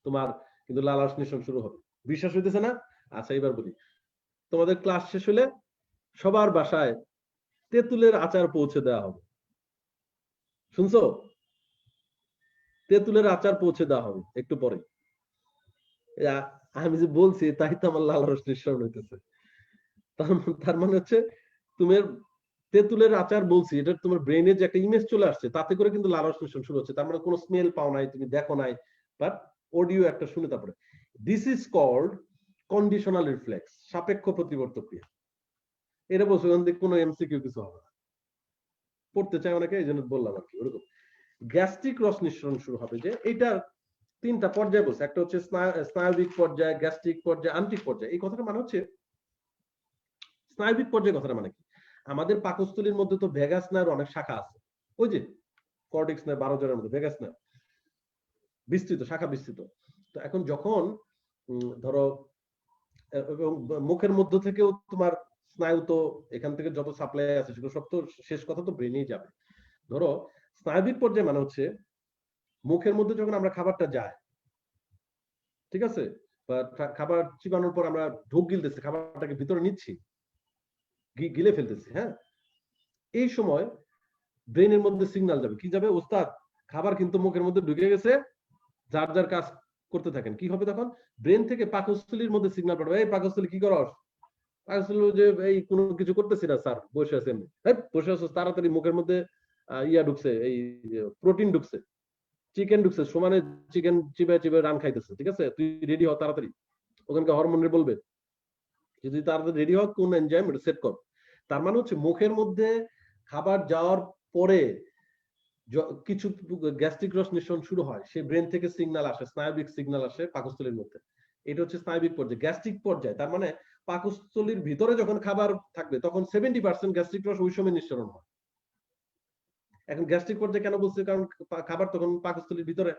তোমার কিন্তু লালারস নিঃসরণ শুরু হবে। বিশ্বাস হইতেছে না? আচ্ছা এবার বলি, তোমাদের ক্লাস শেষ হলে সবার বাসায় তেঁতুলের আচার পৌঁছে দেওয়া হবে, শুনছো? তেঁতুলের আচার পৌঁছে দেওয়া হবে একটু পরে। আমি যে বলছি তাই তো আমার লালারস নিঃসরণ হইতেছে। তার মানে হচ্ছে তোমার তেঁতুলের আচার বলছি, এটা তোমার ব্রেইনে যে একটা ইমেজ চলে আসছে, তাতে করে কিন্তু লালারস নিঃসরণ শুরু হচ্ছে। তার মানে কোনো স্মেল পাও নাই, তুমি দেখো নাই, বাট অডিও একটা শুনে তারপরে। This is called conditional reflex, সাপেক্ষ প্রতিবর্ত ক্রিয়া। এটা বলছো, ওখান থেকে কোনো এমসিকিউ কিছু হবে না, পড়তে চাই অনেকে, এই জন্য বললাম আর কি। ওরকম গ্যাস্ট্রিক রস নিঃসরণ শুরু হবে, যে এটার 3টা পর্যায় বলছে, একটা হচ্ছে স্নায়বিক পর্যায়, গ্যাস্ট্রিক পর্যায়, আন্ত্রিক পর্যায়। এই কথাটা মানে হচ্ছে, স্নায়বিক পর্যায় কথাটা মানে কি, আমাদের পাকস্থলীর মধ্যে তো ভেগাস স্নায়ুর অনেক শাখা আছে, ওই যে কর্টেক্স স্নায়ু 12 জনের মধ্যে ভেগাস স্নায়ু বিস্তৃত, শাখা বিস্তৃত। তো এখন যখন ধরো এবং মুখের মধ্য থেকেও তোমার স্নায়ু, তো এখান থেকে যত সাপ্লাই আছে সেগুলো সব তো শেষ কথা তো ব্রেনেই যাবে। ধরো স্নায়বিক পর্যায়ে মানে হচ্ছে মুখের মধ্যে যখন আমরা খাবারটা যায়, ঠিক আছে, বা খাবার চিবানোর পর আমরা ঢোক গিলতেছি, খাবারটাকে ভিতরে নিচ্ছি, গিলে ফেলতেছি, হ্যাঁ, এই সময় ব্রেনের মধ্যে সিগন্যাল যাবে, কি যাবে, ওস্তাদ খাবার কিন্তু মুখের মধ্যে ঢুকে গেছে, যার যার কাজ করতে থাকেন। কি হবে তখন? ব্রেন থেকে পাকস্থলীর মধ্যে সিগন্যাল পাঠাবে, এই পাকস্থলী কি করস? পাকস্থলী যে এই কোনো কিছু করতেছি না স্যার, বসে আছেন, বসে আছো, তাড়াতাড়ি মুখের মধ্যে ইয়া ঢুকছে, এই প্রোটিন ঢুকছে, চিকেন ঢুকছে, সমানে চিকেন চিবায় চিবায় রান খাইতেছে, ঠিক আছে, তুই রেডি হ তাড়াতাড়ি। ওখানকার হরমোনের বলবে যদি তাড়াতাড়ি রেডি হ, কোন এনজাইম এটা সেট কর। তার মানে হচ্ছে মুখের মধ্যে খাবার যাওয়ার পরে কিছু গ্যাস্ট্রিক রস নিঃসরণ শুরু হয়, সে ব্রেন থেকে সিগন্যাল আসে, স্নায়বিক সিগন্যাল আসে পাকস্থলীর মধ্যে। এটা হচ্ছে স্নায়বিক পর্যায়ে। গ্যাস্ট্রিক পর্যায়ে তার মানে পাকস্থলীর ভিতরে যখন খাবার থাকবে তখন 70% গ্যাস্ট্রিক রস ওই সময় নিঃসরণ হয়। এখন গ্যাস্ট্রিক পর্যায়ে কেন বলছে, কারণ খাবার তখন পাকস্থলীর ভিতরে।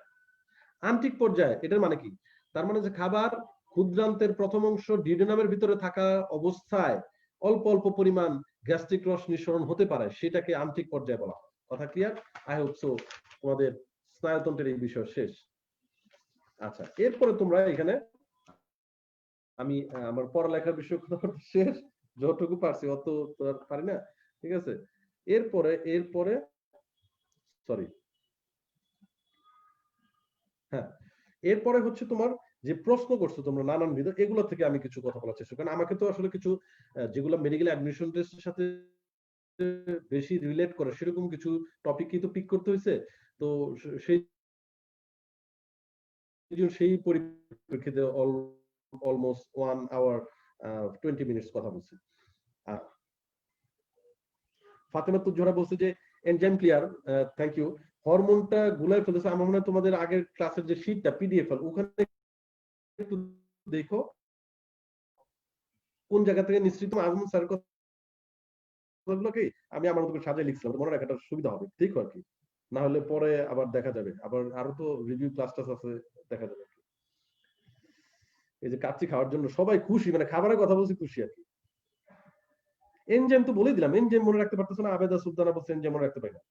আন্টিক পর্যায়ে এটার মানে কি, তার মানে যে খাবার ক্ষুদ্রান্তের প্রথম অংশ ডিউডেনামের ভিতরে থাকা অবস্থায় অল্প অল্প পরিমাণ গ্যাস্ট্রিক রস নিঃসরণ হতে পারে, সেটাকে আন্টিক পর্যায়ে বলা হয়। কথা ক্লিয়ার? I hope so. তোমাদের স্নায়ুতন্ত্রের এই বিষয় শেষ। আচ্ছা, এরপরে তোমরা এখানে আমি আমার পড়ালেখার বিষয় শেষ, যতটুকু পারছি অত তো আর পারি না, ঠিক আছে। এরপরে সরি, হ্যাঁ, এরপরে হচ্ছে তোমার যে প্রশ্ন করছো তোমরা নানানবিধ, এগুলো থেকে আমি কিছু কথা বলার চেষ্টা, কারণ আমাকে তো আসলে কিছু যেগুলো মেডিকেল অ্যাডমিশন টেস্টের সাথে বেশি রিলেট করে সেরকম কিছু টপিক কিন্তু পিক করতে হয়েছে। তো সেই পরিপ্রেক্ষিতে অলমোস্ট 1 আওয়ার 20 মিনিটস কথা বলছি। ফাতেমা তুজোরা বলছে যে এনজাইম ক্লিয়ার, থ্যাংক ইউ। হরমোনটা গুলাই ফেলেছে। আমার মনে হয় তোমাদের আগের ক্লাসের যে শীটটা পিডিএফ ওখানে একটু দেখো কোন জায়গা থেকে নিশ্চিত আজমল স্যারের কথাগুলোকে আমি আমার মতো সাজায় লিখছিলাম, মনে রাখাটা সুবিধা হবে, ঠিক আর কি। না হলে পরে আবার দেখা যাবে, আবার আরো তো রিভিউ ক্লাস টাস আছে, দেখা যাবে। এই যে কাচ্চি খাওয়ার জন্য সবাই খুশি, মানে খাবারের কথা বলছি খুশি আর কি। এনজাইম তো বলে দিলাম, এনজাইম মনে রাখতে পারতেছ না। আবেদা সুলতানা বলছে এনজাইম মনে রাখতে পারি না।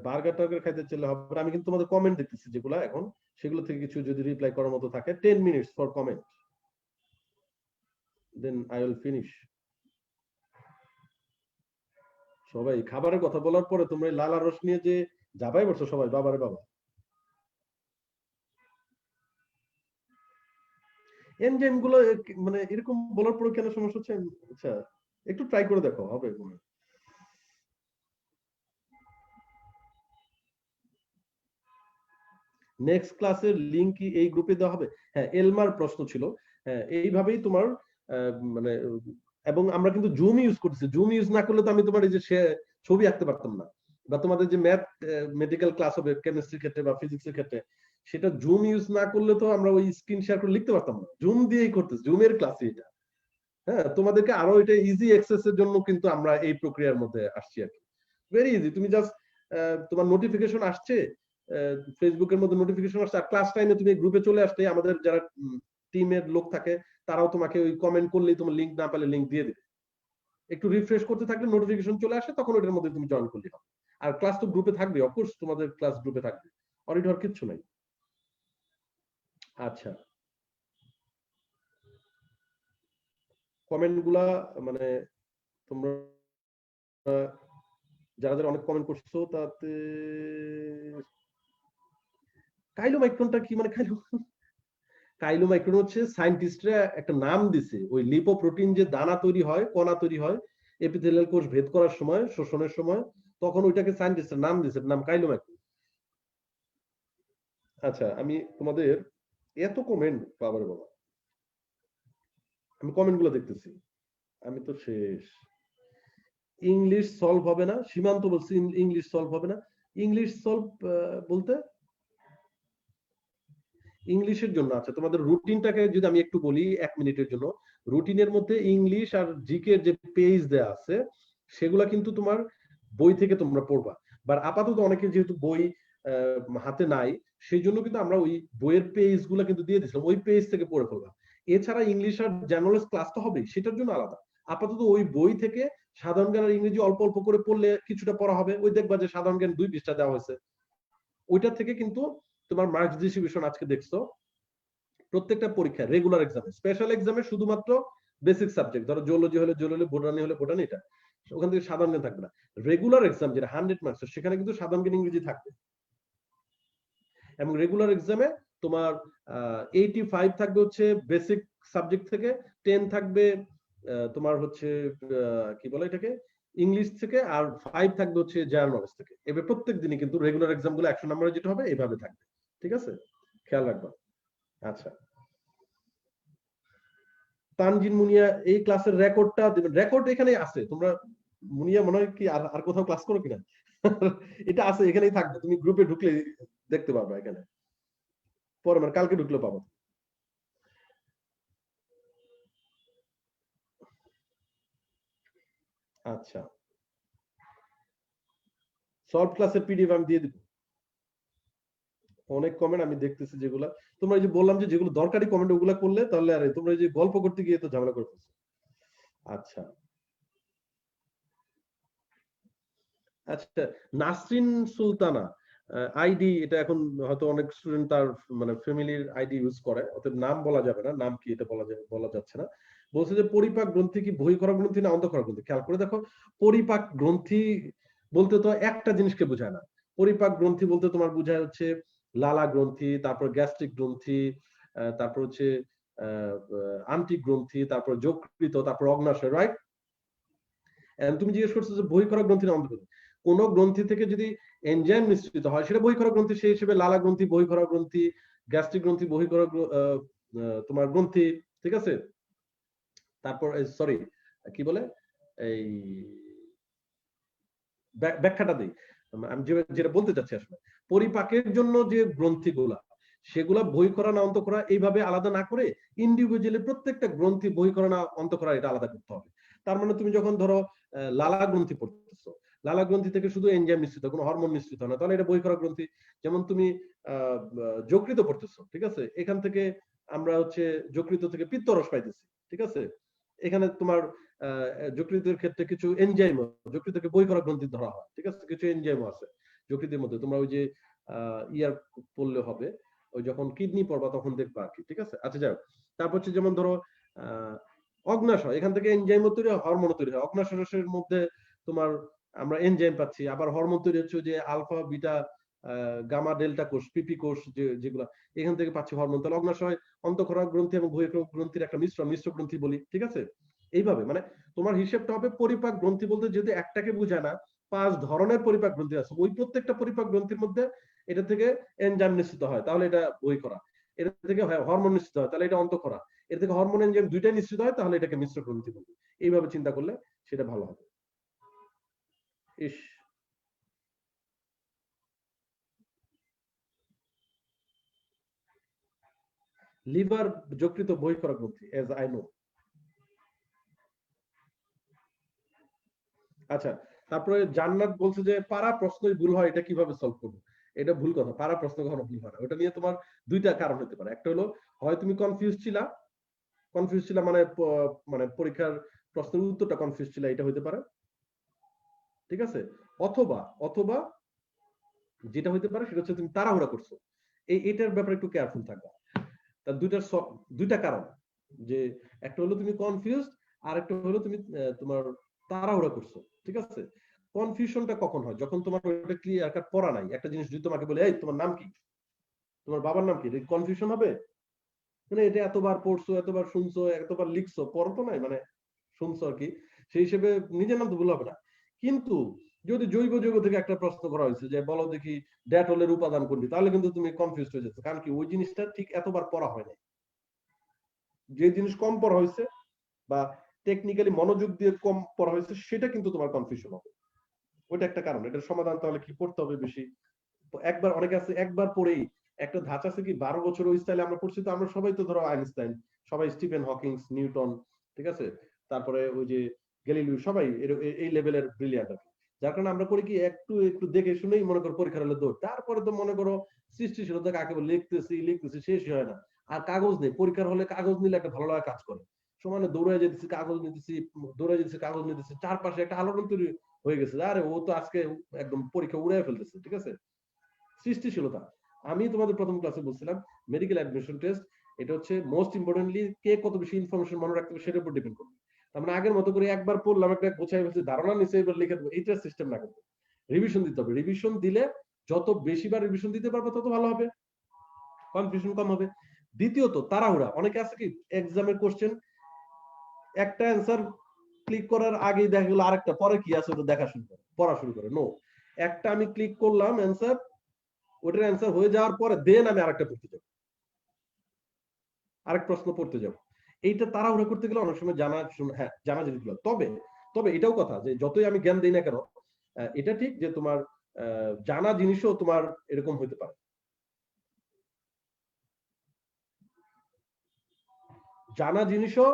বার্গার টার্গার খাইতে চাইলে হবে। আমি কিন্তু তোমাদের কমেন্ট দেখতেছি যেগুলো এখন, সেগুলো থেকে কিছু যদি রিপ্লাই করার মতো থাকে। 10 minutes for comment, then I will finish. সবাই খাবারের কথা বলার পরে তোমরা লালা রস নিয়ে যে যাবাই বলছো সবাই, বাবারে বাবা। এনজাইম গুলো মানে এরকম বলার পরে কেন সমস্যা হচ্ছে? আচ্ছা, একটু ট্রাই করে দেখো, হবে। নেক্সট ক্লাসের লিংক কি এই গ্রুপে দেওয়া হবে? হ্যাঁ, এলমার প্রশ্ন ছিল। হ্যাঁ, এইভাবেই তোমার মানে, এবং আমরা কিন্তু জুম ইউজ করতেছি। জুম ইউজ না করলে তো আমি তোমার এই যে ছবি আঁকতে পারতাম না, বা তোমাদের যে ম্যাথ মেডিকেল ক্লাস হবে কেমিস্ট্রির ক্ষেত্রে বা ফিজিক্সের ক্ষেত্রে, সেটা জুম ইউজ না করলে তো আমরা ওই স্ক্রিন শেয়ার করে লিখতে পারতাম না। জুম দিয়েই করতেছি, জুমের ক্লাসে এটা। হ্যাঁ, তোমাদেরকে আরো এটা ইজি অ্যাক্সেস এর জন্য কিন্তু আমরা এই প্রক্রিয়ার মধ্যে আসছি আর কি। Very easy. তুমি জাস্ট তোমার নোটিফিকেশন আসছে, ফেসবুকের মধ্যে নোটিফিকেশন আসছে, আর ক্লাস টাইমে তুমি গ্রুপে চলে আসলে আমাদের যারা টিমের লোক থাকে তারাও তোমাকে ওই কমেন্ট করলেই তোমার লিংক না পেলে লিংক দিয়ে দিবে। একটু রিফ্রেশ করতে থাকলে নোটিফিকেশন চলে আসে, তখন ওটার মধ্যে তুমি জয়েন করলে হবে। আর ক্লাস তো গ্রুপে থাকবে, অফকোর্স তোমাদের ক্লাস গ্রুপে থাকবে, অডিটর কিচ্ছু নাই। আচ্ছা, কমেন্ট গুলা মানে তোমরা যারা যারা অনেক কমেন্ট করছো তাতে কাইলোমাইক্রনটা কি, মানে কাইলোমাইক্রন হচ্ছে সায়েন্টিস্টরা একটা নাম দিছে। ওই লিপোপ্রোটিন যে দানা তৈরি হয়, কণা তৈরি হয় এপিথেলিয়াল কোষ ভেদ করার সময়, শোষণের সময়, তখন ওইটাকে সায়েন্টিস্টরা নাম দিছে, নাম কাইলোমাইক্রন। আচ্ছা, আমি তোমাদের এত কমেন্ট, বাবার বাবা, আমি কমেন্ট গুলো দেখতেছি, আমি তো শেষ। ইংলিশ সলভ হবে না, সীমান্ত বলছি ইংলিশ সলভ হবে না। ইংলিশ সলভ বলতে ইংলিশের জন্য। আচ্ছা, তোমাদের রুটিনটাকে যদি আমি একটু বলি 1 মিনিটের জন্য। রুটিনের মধ্যে ইংলিশ আর জিকে যে পেজ দেয়া আছে সেগুলা কিন্তু তোমার বই থেকে তোমরা পড়বা। বাট আপাতত অনেকে যেহেতু বই হাতে নাই, সেই জন্য কিন্তু আমরা ওই বইয়ের পেজ গুলা কিন্তু দিয়ে দিচ্ছিলাম, ওই পেজ থেকে পড়ে ফেলবা। এছাড়া ইংলিশ আর জেনারেল ক্লাস তো হবে, সেটার জন্য আলাদা। আপাতত ওই বই থেকে সাধারণ জ্ঞান আর ইংরেজি অল্প অল্প করে পড়লে কিছুটা পড়া হবে। ওই দেখবা যে সাধারণ জ্ঞান 2 পৃষ্ঠা দেওয়া হয়েছে, ওইটা থেকে কিন্তু তোমার মার্কস ডিস্ট্রিবিউশন আজকে দেখছো। প্রত্যেকটা পরীক্ষা, রেগুলার এক্সামে, স্পেশাল এক্সামে শুধুমাত্র বেসিক সাবজেক্ট, ধরো জিওলজি হলে জিওলজি, বোটানি হলে বোটানি, এটা ওখান থেকে সাধারণ জ্ঞান থাকবে না। রেগুলার এক্সাম যেটা 100 মার্কস, সেখানে কিন্তু সাধারণ জ্ঞান ইংরেজি থাকবে। এবং রেগুলার এক্সামে তোমার 85 থাকবে হচ্ছে বেসিক সাবজেক্ট থেকে, 10 থাকবে তোমার হচ্ছে কি বলে এটাকে, ইংলিশ থেকে, আর 5 থাকবে হচ্ছে জেনারেল নলেজ থেকে। এবার প্রত্যেক দিনই কিন্তু রেগুলার এক্সাম গুলো 100 নম্বরে যেটা হবে এইভাবে থাকবে, ঠিক আছে, খেয়াল রাখবা। আচ্ছা, তানজিন মুনিয়া এই ক্লাসের রেকর্ডটা দিবেন। রেকর্ড এখানে আছে, তোমরা মুনিয়া মনে হয় কি আর আর কোথাও ক্লাস করো কিনা? এটা আছে, এখানেই থাকবে, তুমি গ্রুপে ঢুকলে দেখতে পারবে এখানে, পরে মানে কালকে ঢুকলে পাবো। আচ্ছা, সলভ ক্লাসের পিডিএফ আমি দিয়ে দিব। অনেক কমেন্ট আমি দেখতেছি যেগুলা, তোমরা এই যে বললাম যে যেগুলো দরকারি কমেন্ট ওগুলা করলে তাহলে আর তোমরা এই যে গল্প করতে গিয়ে তো ঝামেলা করতেছো। আচ্ছা আচ্ছা, নাসরিন সুলতানা আইডি, এটা এখন হয়তো অনেক স্টুডেন্ট তার মানে ফ্যামিলির আইডি ইউজ করে, অতএব নাম বলা যাবে না, নাম কি এটা বলা যাচ্ছে না। বলছে যে পরিপাক গ্রন্থি কি বহিঃকরা গ্রন্থি না অন্তঃকরা গ্রন্থি, খেয়াল করে দেখো। পরিপাক গ্রন্থি বলতে তো একটা জিনিসকে বোঝায় না। পরিপাক গ্রন্থি বলতে তোমার বোঝায় হচ্ছে লালা গ্রন্থি, তারপর গ্যাস্ট্রিক গ্রন্থি, তারপর হচ্ছে আন্টিক গ্রন্থি, তারপর যকৃত, তারপর অগ্নাশয়, রাইট? তুমি জিজ্ঞেস করছো যে বহিঃকরা গ্রন্থি না অন্তঃকরা, কোন গ্রন্থি থেকে যদি এনজাইম নিঃসৃত হয় সেটা বহিঃকরা গ্রন্থি, সেই হিসেবে লালা গ্রন্থি বহিঃকরা গ্রন্থি, গ্যাস্ট্রিক গ্রন্থি বহিঃকরা তোমার গ্রন্থি, ঠিক আছে? তারপর সরি, কি বলে, এই ব্যাখ্যাটা দিই, আমি যেটা বলতে চাচ্ছি আসলে, পরিপাকের জন্য যে গ্রন্থিগুলা সেগুলা বহিঃকরা না অন্তঃকরা এইভাবে আলাদা না করে ইন্ডিভিজুয়ালি প্রত্যেকটা গ্রন্থি বহিঃকরা না অন্তঃকরা এটা আলাদা করতে হবে। তার মানে তুমি যখন ধরো লালা গ্রন্থি পড়তেছো, লালা গ্রন্থি থেকে শুধু এনজাইম নিঃসৃত, কোনো হরমোন নিঃসৃত হয় না, তাহলে এটা বহিঃকরা গ্রন্থি। যেমন তুমি যকৃত পড়তেছো, ঠিক আছে, এখান থেকে আমরা হচ্ছে যকৃত থেকে পিত্তরস পাইতেছি, ঠিক আছে, এখানে তোমার যকৃতের ক্ষেত্রে কিছু এনজাইম, যকৃতকে বহিঃকরা গ্রন্থি ধরা হয়, ঠিক আছে, কিছু এনজাইম আছে যকৃতের মধ্যে, তোমরা ওই যে ইয়ার পড়লে হবে, ওই যখন কিডনি পড়বা তখন দেখবা আর কি, ঠিক আছে। আচ্ছা যাও, তারপর হচ্ছে যেমন ধরো আহ অগ্নাশয়, এখান থেকে এনজাইম তৈরি হয়, হরমোন তৈরি হয়, অগ্নাশয়ের মধ্যে তোমার আমরা এনজাইম পাচ্ছি, আবার হরমোন তৈরি হচ্ছে যে আলফা বিটা গামা ডেল্টা কোষ, পিপি কোষ, যেগুলা এখান থেকে পাচ্ছি হরমোন। তাহলে অগ্নাশয় অন্তঃকরা গ্রন্থি এবং বহিঃকরা গ্রন্থির একটা মিশ্র গ্রন্থি বলি, ঠিক আছে। এইভাবে মানে তোমার হিসেবটা হবে, পরিপাক গ্রন্থি বলতে যদি একটাকে বোঝায় না, 5 ধরনের পরিপাক গ্রন্থি আছে, ওই প্রত্যেকটা পরিপাক গ্রন্থির মধ্যে এটা থেকে এনজাইম নিঃসৃত হয়, তাহলে এটা বহিঃকরা। এটা থেকে হরমোন নিঃসৃত হয়, তাহলে এটা অন্তঃকরা। এর থেকে হরমোন এনজাইম দুইটাই নিঃসৃত হয়, তাহলে এটাকে মিশ্র গ্রন্থি বলবে। এইভাবে চিন্তা করলে সেটা ভালো হবে। ইস, লিভার যকৃত বহিঃকরা গ্রন্থি, এজ আই নো। আচ্ছা, তারপরে জান্নাত বলছে যে পারা প্রশ্নই ভুল হয়, এটা কিভাবে সলভ করবো? এটা ভুল কথা, পারা প্রশ্ন কখনো ভুল হয় না। ওটা নিয়ে তোমার দুইটা কারণ হতে পারে, একটা হলো হয় তুমি কনফিউজ ছিলা মানে মানে পরীক্ষার প্রশ্নের উত্তরটা কনফিউজ ছিল, এটা হতে পারে, ঠিক আছে। অথবা অথবা যেটা হতে পারে সেটা হচ্ছে তুমি তাড়াহুড়া করছো, এটার ব্যাপারে একটু কেয়ারফুল থাকবা। তার দুইটা কারণ, যে একটা হলো তুমি কনফিউজ, আর একটা হলো তুমি তোমার তাড়াহুড়া করছো, ঠিক আছে। কনফিউশনটা কখন হয়? যখন তোমার ওটা ক্লিয়ার কাট পড়া নাই। একটা জিনিস যদি তোমাকে বলে, এই তোমার নাম কি, তোমার বাবার নাম কি, কনফিউশন হবে? মানে এটা এতবার পড়ছো, এতবার শুনছো, এতবার লিখছো, পড়ো তো নাই, মানে শুনছো আর কি, সেই হিসেবে নিজের নাম তো ভুল হবে না। কিন্তু যদি জৈব যৌগ থেকে একটা প্রশ্ন করা হয়েছে যে বলো দেখি ডেটলের উপাদান কোনটি, তাহলে কিন্তু তুমি কনফিউজ হয়ে যাচ্ছ, কারণ কি ওই জিনিসটা ঠিক এতবার পড়া হয় না। যে জিনিস কম পড়া হয়েছে বা টেকনিক্যালি মনোযোগ দিয়ে কম পড়া হয়েছে, সেটা কিন্তু তোমার কনফিউশন হবে। ওইটা একটা কারণ। এটার সমাধান তাহলে কি পড়তে হবে বেশি? একবার, অনেকে আছে একবার পড়েই একটা ধাঁচ আছে কি 12 বছর ওই স্টাইলে আমরা পড়ছি, তো আমরা সবাই তো ধরো আইনস্টাইন, সবাই স্টিফেন হকিংস, নিউটন, ঠিক আছে, তারপরে ওই যে গ্যালিলিও, সবাই এই লেভেলের ব্রিলিয়ান্ট আর কি। যার কারণে আমরা করি কি একটু একটু দেখে শুনেই মনে করো পরীক্ষার হলে দৌড়, তারপরে তো মনে করো সৃষ্টিশীলতা কাকে বলে, লিখতেছি শেষই হয় না। আর কাগজ নেই পরীক্ষার হলে, কাগজ নিলে একটা ভালো লাগা কাজ করে, সমানে দৌড়ে যেতেছি কাগজ নিতেছি, দৌড়ে যেতেছি কাগজ নিতেছি, চারপাশে একটা আলোড়ন তৈরি হয়ে গেছে, আরে ও তো আজকে একদম পরীক্ষা উড়াই ফেলতেছে, ঠিক আছে। সৃষ্টিশীলতা, আমি তোমাদের প্রথম ক্লাসে বলছিলাম মেডিকেল অ্যাডমিশন টেস্ট, এটা হচ্ছে মোস্ট ইম্পর্টেন্টলি কে কত বেশি ইনফরমেশন মনে রাখতে হবে সেটার উপর ডিপেন্ড করবে। তার মানে আগের মতো করে একবার পড়লাম, একটা গোছাই বলছি, ধারণা নিচে এবার লিখে দেবো, এইটা সিস্টেম না, কিন্তু রিভিশন দিতে হবে। রিভিশন দিলে যত বেশিবার রিভিশন দিতে পারবে তত ভালো হবে, কনফিউশন কম হবে। দ্বিতীয়ত তাড়াহুড়া, অনেকে আছে কি এক্সামের কোশ্চেন একটা অ্যান্সার ক্লিক করার আগেই দেখা গেল আরেকটা, পরে কি আছে ওটা দেখা শুরু করে, পড়া শুরু করে। নো, একটা আমি ক্লিক করলাম অ্যান্সার, ওটার অ্যান্সার হয়ে যাওয়ার পরে দেন আমি আরেকটা পড়তে যাব, আরেক প্রশ্ন পড়তে যাব। এইটা তাড়াহুড়া করতে গেলে অনেক সময় জানা, হ্যাঁ জানা জিনিসগুলো। তবে তবে এটাও কথা যে যতই আমি জ্ঞান দিই না কেন, এটা ঠিক যে তোমার জানা জিনিসও তোমার এরকম হইতে পারে। জানা জিনিসও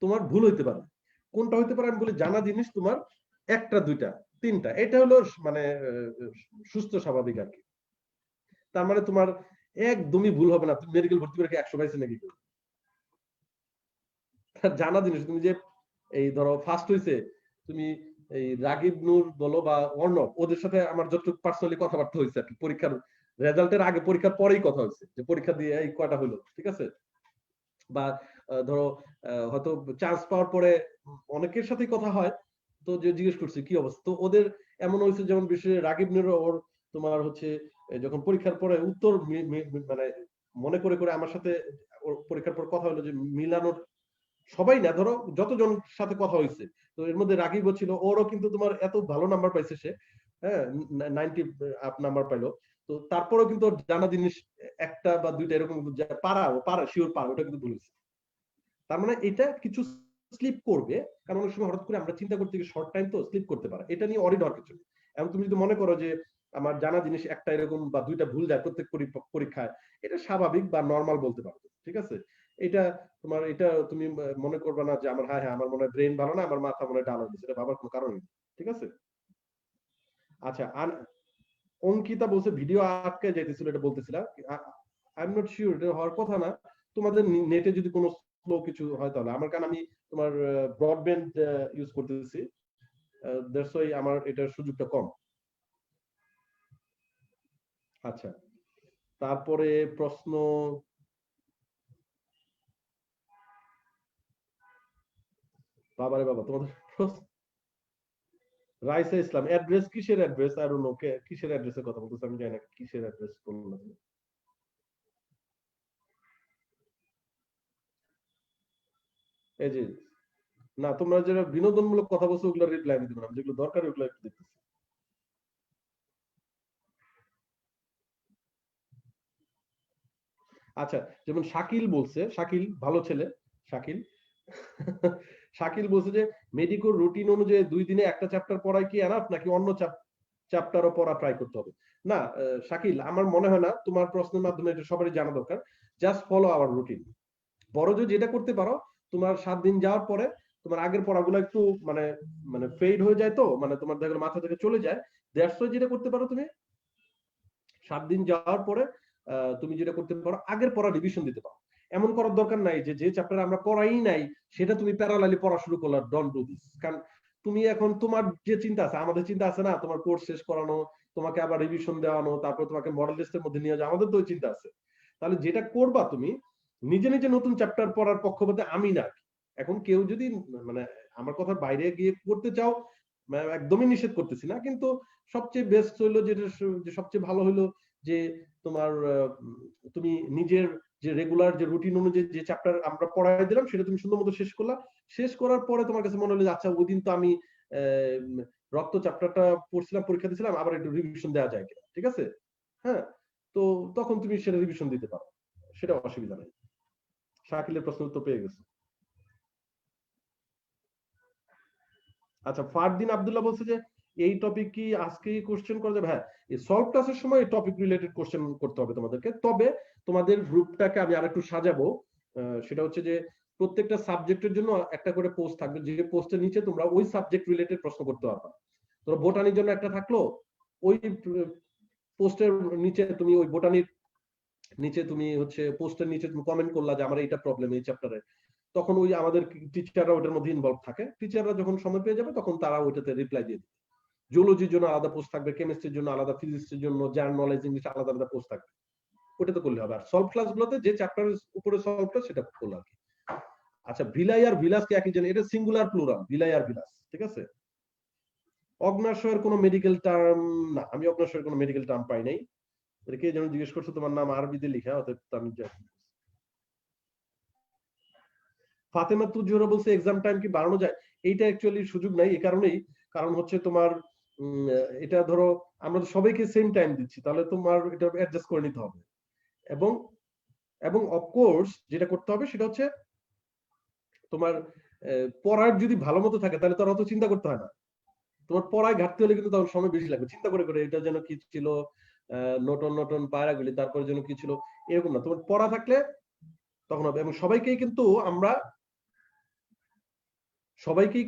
তোমার ভুল হইতে পারে। কোনটা হইতে পারে আমি বলি, জানা জিনিস তোমার একটা, দুইটা, তিনটা, এটা হলো মানে সুস্থ স্বাভাবিক আর কি। তার মানে তোমার একদমই ভুল হবে না। তুমি মেডিকেল ভর্তি করে 100 পাইছে নাকি? জানা জিনিস তুমি যে এই ধরো ফার্স্ট হইছে, তুমি এই রাগিব নূর বলো বা অর্ণব, ওদের সাথে আমার যতটুকু পার্সোনালি কথাবার্তা হয়েছে আর কি, পরীক্ষার রেজাল্টের আগে, পরীক্ষার পরেই কথা হয়েছে যে পরীক্ষা দিয়ে এই কয়টা হলো, ঠিক আছে? বা ধরো হয়তো চান্স পাওয়ার পরে অনেকের সাথেই কথা হয়, তো যে জিজ্ঞেস করছি কি অবস্থা, তো ওদের এমন হয়েছে যেমন বিশেষ রাগিব নূর ওর তোমার হচ্ছে যখন পরীক্ষার পরে উত্তর মানে মনে করে করে আমার সাথে ওর পরীক্ষার পর কথা হলো যে মিলানোর, সবাই না ধরো যতজন সাথে কথা হয়েছে, তো এর মধ্যে রাগিবও ছিল, ওরও কিন্তু তোমার এত ভালো নাম্বার পাইছে সে, হ্যাঁ 90 আপ নাম্বার পাইলো। তো তারপরেও কিন্তু ওর জানা জিনিস একটা বা দুইটা এরকম পারা, ও পারা শিওর পারা, ওটা কিন্তু ভুল হয়েছে। তার মানে এটা কিছু স্লিপ করবে, কারণ অনেক সময় হঠাৎ করে আমরা চিন্তা করতে গিয়ে শর্ট টাইম তো স্লিপ করতে পারে, এটা নিয়ে অরিড হওয়ার কিছু নেই। এবং তুমি যদি মনে করো যে আমার জানা জিনিস একটা এরকম বা দুইটা ভুল যায় প্রত্যেক পরীক্ষায়, এটা স্বাভাবিক বা নর্মাল বলতে পারো, ঠিক আছে? এটা তোমার, এটা তুমি মনে করবে না যে আমার হ্যাঁ হ্যাঁ আমার মনে হয় ব্রেন ভালো না, আমার মাথা মনে হয় ডাল হয়ে গেছে, এটা ভাবার কোনো কারণ নেই, ঠিক আছে? আচ্ছা, অঙ্কিতা বলছে ভিডিও আটকে যাইতেছিল, এটা বলতেছিলাম, আই এম নট শিওর, এটা হওয়ার কথা না। তোমাদের নেটে যদি কোনো স্লো কিছু হয় তাহলে আমার, কারণ আমি তোমার ব্রডব্যান্ড ইউজ করতেছি, দ্যাটস ওয়াই আমার এটার সুযোগটা কম। আচ্ছা, তারপরে প্রশ্ন, বাবারে বাবা তোমাদের রাইসা ইসলাম অ্যাড্রেস, কিসের অ্যাড্রেস? আই ডোন্ট নো কিসের অ্যাড্রেসের কথা বলতেছ, আমি জানি না কিসের অ্যাড্রেস বললাম। এই যে না, তোমরা যেটা বিনোদনমূলক কথা বলছো ওগুলো রিপ্লাই আমি দিব না, যেগুলো দরকার ওগুলো একটু দেখতেছি। আচ্ছা, যেমন শাকিল বলছে, শাকিল ভালো ছেলে, শাকিল শাকিল বলছে যে মেডিকোর রুটিন অনুযায়ী 2 দিনে একটা চ্যাপ্টার পড়াই কি এনাফ, নাকি অন্য চ্যাপ্টারও পড়া ট্রাই করতে হবে? না শাকিল, আমার মনে হয় না তোমার প্রশ্নের মাধ্যমে এটা সবারই জানা দরকার। Just follow our routine. বড় যে যেটা করতে পারো, তোমার 7 দিন যাওয়ার পরে তোমার আগের পড়াগুলো একটু মানে মানে ফেড হয়ে যায়, তো মানে তোমার দেখা গেলো মাথা থেকে চলে যায়। দ্যাটস ওয়াই যেটা করতে পারো তুমি 7 দিন যাওয়ার পরে তুমি যেটা করতে পারো, আগের পড়া রিভিশন দিতে পারো। এমন করার দরকার নাই যে যে চ্যাপ্টার আমরা পড়াই নাই সেটা তুমি প্যারালালি পড়া শুরু করলা, ডোন্ট ডু দিস। কারণ তুমি এখন তোমার যে চিন্তা আছে, আমাদের চিন্তা আছে না, তোমার কোর্স শেষ করানো, তোমাকে আবার রিভিশন দেওয়ানো, তারপর তোমাকে মডেল টেস্টের মধ্যে নিয়ে যাওয়া, আমাদের তো ওই চিন্তা আছে। তাহলে যেটা করবা তুমি নিজে নিজে নতুন চ্যাপ্টার পড়ার পক্ষপাতে আমি না। এখন কেউ যদি মানে আমার কথার বাইরে গিয়ে করতে চাও, একদমই নিষেধ করতেছি না, কিন্তু সবচেয়ে বেস্ট হইলো যেটা, যে সবচেয়ে ভালো হইলো যে তোমার তুমি নিজের যে রেগুলার যে রুটিন অনুযায়ী যে চ্যাপ্টার আমরা পড়াই দিলাম সেটা তুমি সুন্দর মতো শেষ করলা। শেষ করার পরে তোমার কাছে মনে হলো যে আচ্ছা ওই দিন তো আমি রক্ত চ্যাপ্টারটা পড়ছিলাম, পরীক্ষা দিয়েছিলাম, আবার একটু রিভিশন দেওয়া যায় কিনা, ঠিক আছে? হ্যাঁ, তো তখন তুমি সেটা রিভিশন দিতে পারো, সেটা অসুবিধা নেই। শাকিলের প্রশ্ন উত্তর পেয়ে গেছে। আচ্ছা, ফারদিন আব্দুল্লাহ বলছে যে এই টপিক কি আজকেই কোশ্চেন করা যাবে? হ্যাঁ, এই সলভ ক্লাসের সময় টপিক রিলেটেড কোশ্চেন করতে হবে তোমাদেরকে। তবে তোমাদের গ্রুপটাকে আমি আরেকটু সাজাবো। সেটা হচ্ছে যে প্রত্যেকটা সাবজেক্টের জন্য একটা করে পোস্ট থাকবে, যে পোস্টের নিচে তোমরা ওই সাবজেক্ট রিলেটেড প্রশ্ন করতে পারবে। তো বোটানির জন্য একটা থাকলো, ওই পোস্টের নিচে তুমি ওই বোটানির নিচে তুমি হচ্ছে পোস্টের নিচে তুমি কমেন্ট করলা যে আমার এইটা প্রবলেম এই চ্যাপ্টারে, তখন ওই আমাদের টিচাররা ওটার মধ্যে ইনভলভ থাকে। টিচাররা যখন সময় পেয়ে যাবে তখন তারা ওইটাতে রিপ্লাই দিয়ে দিবে। জিওলজির জন্য আলাদা পোস্ট থাকবে, কেমিস্ট্রির জন্য আলাদা, ফিজিক্সের জন্য, জেনারেল নলেজ, ইংলিশ আলাদা আলাদা পোস্ট থাকবে। ওটা তো করলে হবে। আর সলভ ক্লাসগুলোতে যে চ্যাপ্টারের উপরে সলভটা সেটা করলে আর কি। আচ্ছা, ভিলাই আর ভিলাস কি একই জানি? এটা সিঙ্গুলার প্লুরাল, ভিলাই আর ভিলাস, ঠিক আছে? অগ্নাশয়ের কোনো মেডিকেল টার্ম না, আমি অগ্নাশয়ের কোনো মেডিকেল টার্ম পাই নাই। কে যেন জিজ্ঞেস করছো, তোমার নাম আরবিতে লেখা, অতএব আমি জানি। ফাতেমা তুজোরা বলছে এক্সাম টাইম কি বাড়ানো যায়? এইটা অ্যাকচুয়ালি সুযোগ নাই, এই কারণেই, কারণ হচ্ছে তোমার এটা ধরো আমরা তো সবাইকে সেম টাইম দিচ্ছি, তাহলে তোমার এটা অ্যাডজাস্ট করে নিতে হবে। এবং এবং অফকোর্স যেটা করতে হবে সেটা হচ্ছে তোমার পড়ার যদি ভালো মতো থাকে তাহলে তো আর অত চিন্তা করতে হয় না। তোমার পড়ায় ঘাটতি হলে কিন্তু তখন সময় বেশি লাগবে, চিন্তা করে করে এটা যেন কি ছিল, নটন নটন পায়রাগুলি, তারপরে যেন কি ছিল, এরকম না। তোমার পড়া থাকলে তখন হবে। এবং সবাইকেই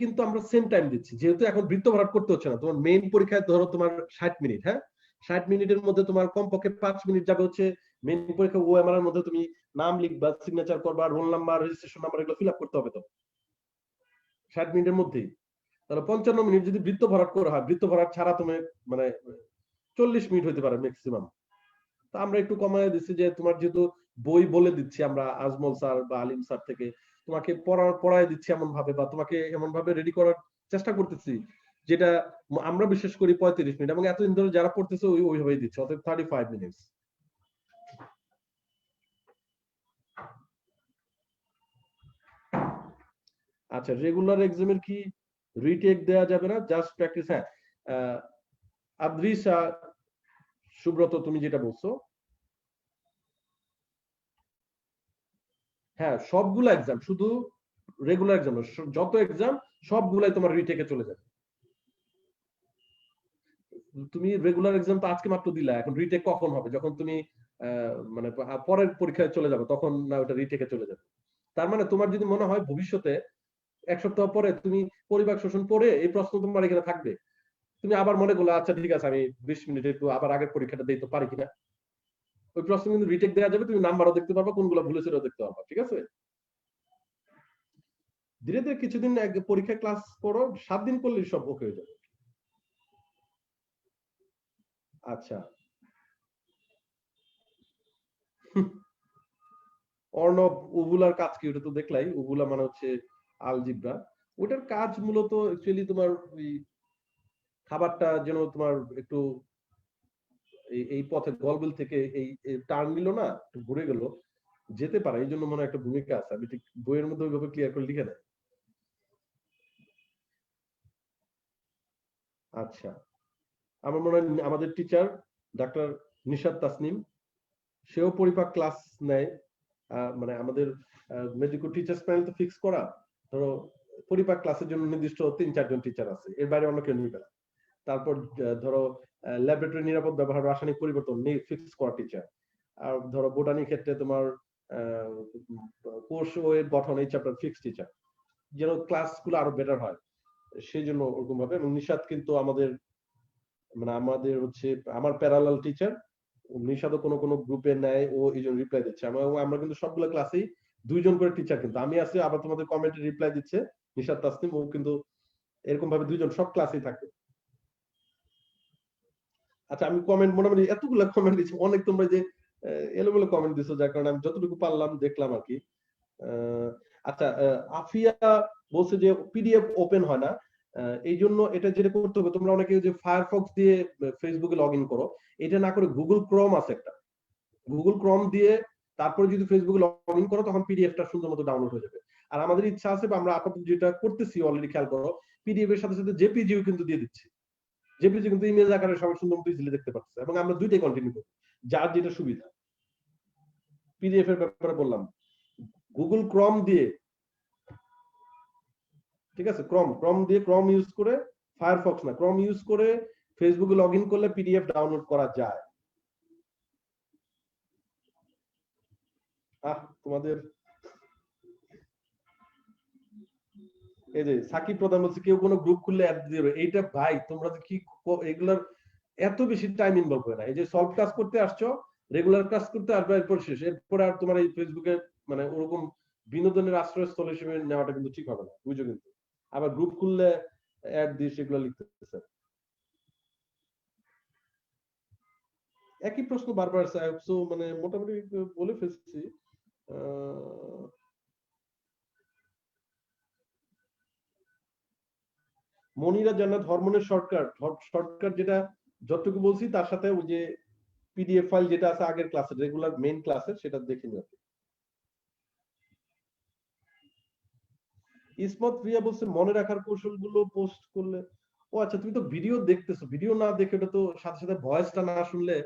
কিন্তু আমরা সেম টাইম দিচ্ছি, যেহেতু এখন বৃত্ত ভরাট করতে হচ্ছে না। তোমার মেইন পরীক্ষায় ধরো তোমার 60 মিনিট, হ্যাঁ, 60 মিনিটের মধ্যে তোমার কমপক্ষে 5 মিনিট যাবে হচ্ছে মেইন পরীক্ষা ওএমআর এর মধ্যে তুমি নাম লিখবা, সিগনেচার করবা, রোল নাম্বার, রেজিস্ট্রেশন নাম্বার, এগুলো ফিল আপ করতে হবে তো 60 মিনিটের মধ্যেই। তাহলে 55 মিনিট যদি বৃত্ত ভরাট করা হয়, বৃত্ত ভরাট ছাড়া তুমি মানে 40 মিনিট হইতে পারে ম্যাক্সিমাম। তো আমরা একটু কমায় দিচ্ছি যে তোমার যেহেতু বই বলে দিচ্ছি আমরা আজমল স্যার বা আলিম স্যার থেকে, তোমাকে পড়ায় দিচ্ছি এমন ভাবে, বা তোমাকে এমন ভাবে রেডি করার চেষ্টা করতেছি যেটা আমরা বিশেষ করি 35 মিনিট, এবং এতদিন ধরে যারা পড়তেছে ওইভাবেই দিচ্ছে, অতএব 35 মিনিট। আচ্ছা, রেগুলার এক্সামের কি রিটেক দেওয়া যাবে না, জাস্ট প্র্যাকটিস? হ্যাঁ, আদ্রিসা, সুব্রত, তুমি যেটা বলছো, হ্যাঁ সবগুলো এক্সাম, শুধু রেগুলার এক্সাম, যত এক্সাম সবগুলাই তোমার রিটেকে চলে যাবে। তুমি রেগুলার এক্সাম তো আজকে মাত্র দিলা, এখন রিটেক কখন হবে? যখন তুমি মানে পরের পরীক্ষায় চলে যাবে তখন না ওটা রিটেকে চলে যাবে। তার মানে তোমার যদি মনে হয় ভবিষ্যতে 1 সপ্তাহ পরে তুমি পরিপাক শোষণ পড়ে এই প্রশ্ন তোমার এখানে থাকবে, তুমি আবার মনে করলে আচ্ছা ঠিক আছে আমি 20 মিনিট একটু আবার আগের পরীক্ষাটা দিতে পারি কিনা, ওই প্রশ্ন কিন্তু রিটেক দেওয়া যাবে, তুমি নাম্বারও দেখতে পারবা, কোনগুলো ভুলে সেটাও দেখতে পারবা। ঠিক আছে, ধীরে ধীরে কিছুদিন পরীক্ষা ক্লাস করো, 7 দিন করলেই সব ওকে হয়ে যাবে। আচ্ছা, অর্ণব, উবুলার কাজ কি? ওটা তো দেখলাই, উবুলা মানে হচ্ছে আলজিব্রা। ওটার কাজ মূলত অ্যাকচুয়ালি তোমার ওই খাবারটা যেন তোমার একটু এই পথে গলবিল থেকে এই টার্ন নিল না, একটু ঘুরে গেল, যেতে পারে, এই জন্য মনে হয় একটা ভূমিকা আছে। আমি ঠিক বইয়ের মধ্যে ওইভাবে ক্লিয়ার করে লিখে দেয়। আচ্ছা, আমার মনে হয় আমাদের টিচার ডাক্তার নিশাত তাসনিম, সেও পরিপাক ক্লাস নেয়। মানে আমাদের মেডিকেল টিচার্স প্যানেল তো ফিক্স করা, ধরো পরিপাক ক্লাসের জন্য নির্দিষ্ট 3-4 জন টিচার আছে, এর বাইরে অন্য কেউ নিবে না। তারপর ধরো ল্যাবরেটরি নিরাপদ ব্যবহার, রাসায়নিক পরিবর্তন ফিক্স করা টিচার। আর ধরো বোটানির ক্ষেত্রে তোমার কোর্স ও এর গঠন, এই চ্যাপ্টার ফিক্স টিচার, যেন ক্লাসগুলো আরো বেটার হয় সেই জন্য ওরকম ভাবে। এবং নিশাত কিন্তু আমাদের মানে আমাদের হচ্ছে আমার প্যারালাল টিচার, নিশাদও কোনো কোনো গ্রুপে নেয়, ও এই জন্য রিপ্লাই দিচ্ছে। আমরা কিন্তু সবগুলো ক্লাসেই 2 জন করে টিচার, কিন্তু আমি আছি, আবার তোমাদের কমেন্টে রিপ্লাই দিচ্ছে নিশাত তাসনিম, ও কিন্তু এরকম ভাবে 2 জন সব ক্লাসেই থাকে। আচ্ছা, আমি কমেন্ট মোটামুটি এতগুলো কমেন্ট দিচ্ছি, অনেক তোমরা যে এলোমেলো কমেন্ট দিছো, যার কারণে আমি যতটুকু পারলাম দেখলাম আর কি। আচ্ছা, আফিয়া বলছে যে পিডিএফ ওপেন হয় না, এই জন্য এটা যেটা করতে হবে, তোমরা অনেকে যে ফায়ারফক্স দিয়ে ফেসবুকে লগ ইন করো, এটা না করে গুগল ক্রোম আছে একটা, গুগল ক্রোম দিয়ে তারপরে যদি ফেসবুকে লগ ইন করো তখন পিডিএফটা সুন্দর মতো ডাউনলোড হয়ে যাবে। আর আমাদের ইচ্ছা আছে, বা আমরা আপাতত যেটা করতেছি অলরেডি, খেয়াল করো, পিডিএফ এর সাথে সাথে জেপিজিও কিন্তু দিয়ে দিচ্ছি। জেপিজি কিন্তু ইমেজ আকারে সবাই সুন্দর মতো ইজিলি দেখতে পাচ্ছে, এবং আমরা দুইটাই কন্টিনিউ করি, যার যেটা সুবিধা। পিডিএফ এর ব্যাপারে বললাম, গুগল ক্রোম দিয়ে, ঠিক আছে, ক্রোম ক্রোম দিয়ে, ক্রোম ইউজ করে, ফায়ারফক্স না, ক্রোম ইউজ করে ফেসবুকে লগ ইন করলে পিডিএফ ডাউনলোড করা যায়। তোমাদের এই যে সাকিব প্রধান বলছে কেউ কোনো গ্রুপ খুললে অ্যাড দিয়ে দেবে, এইটা ভাই তোমরা কি এগুলার এত বেশি টাইম ইনভলভ হয় না। এই যে সলভ ক্লাস করতে আসছো, রেগুলার ক্লাস করতে আসবে, এরপর শেষ, এরপর আর তোমার এই ফেসবুকে মানে ওরকম বিনোদনের আশ্রয়স্থল হিসেবে নেওয়াটা কিন্তু ঠিক হবে না, বুঝছো? কিন্তু আবার গ্রুপ খুললে অ্যাড দিয়ে সেগুলো লিখতেছে, একই প্রশ্ন বারবার। সো মানে মোটামুটি বলে ফেলছি। মনিরা জান্নাত, হরমোনের শর্টকাট, শর্টকাট যেটা যতটুকু বলছি তার সাথে ওই যে পিডিএফ ফাইল যেটা আছে আগের ক্লাসের, রেগুলার মেইন ক্লাসের, সেটা দেখে নিও। ইসমত রিয়া বলছে মনে রাখার কৌশলগুলো পোস্ট করলে। ও আচ্ছা, তুমি তো ভিডিও দেখতেছো, ভিডিও না দেখে ওটা তো সাথে সাথে ভয়েসটা না শুনলে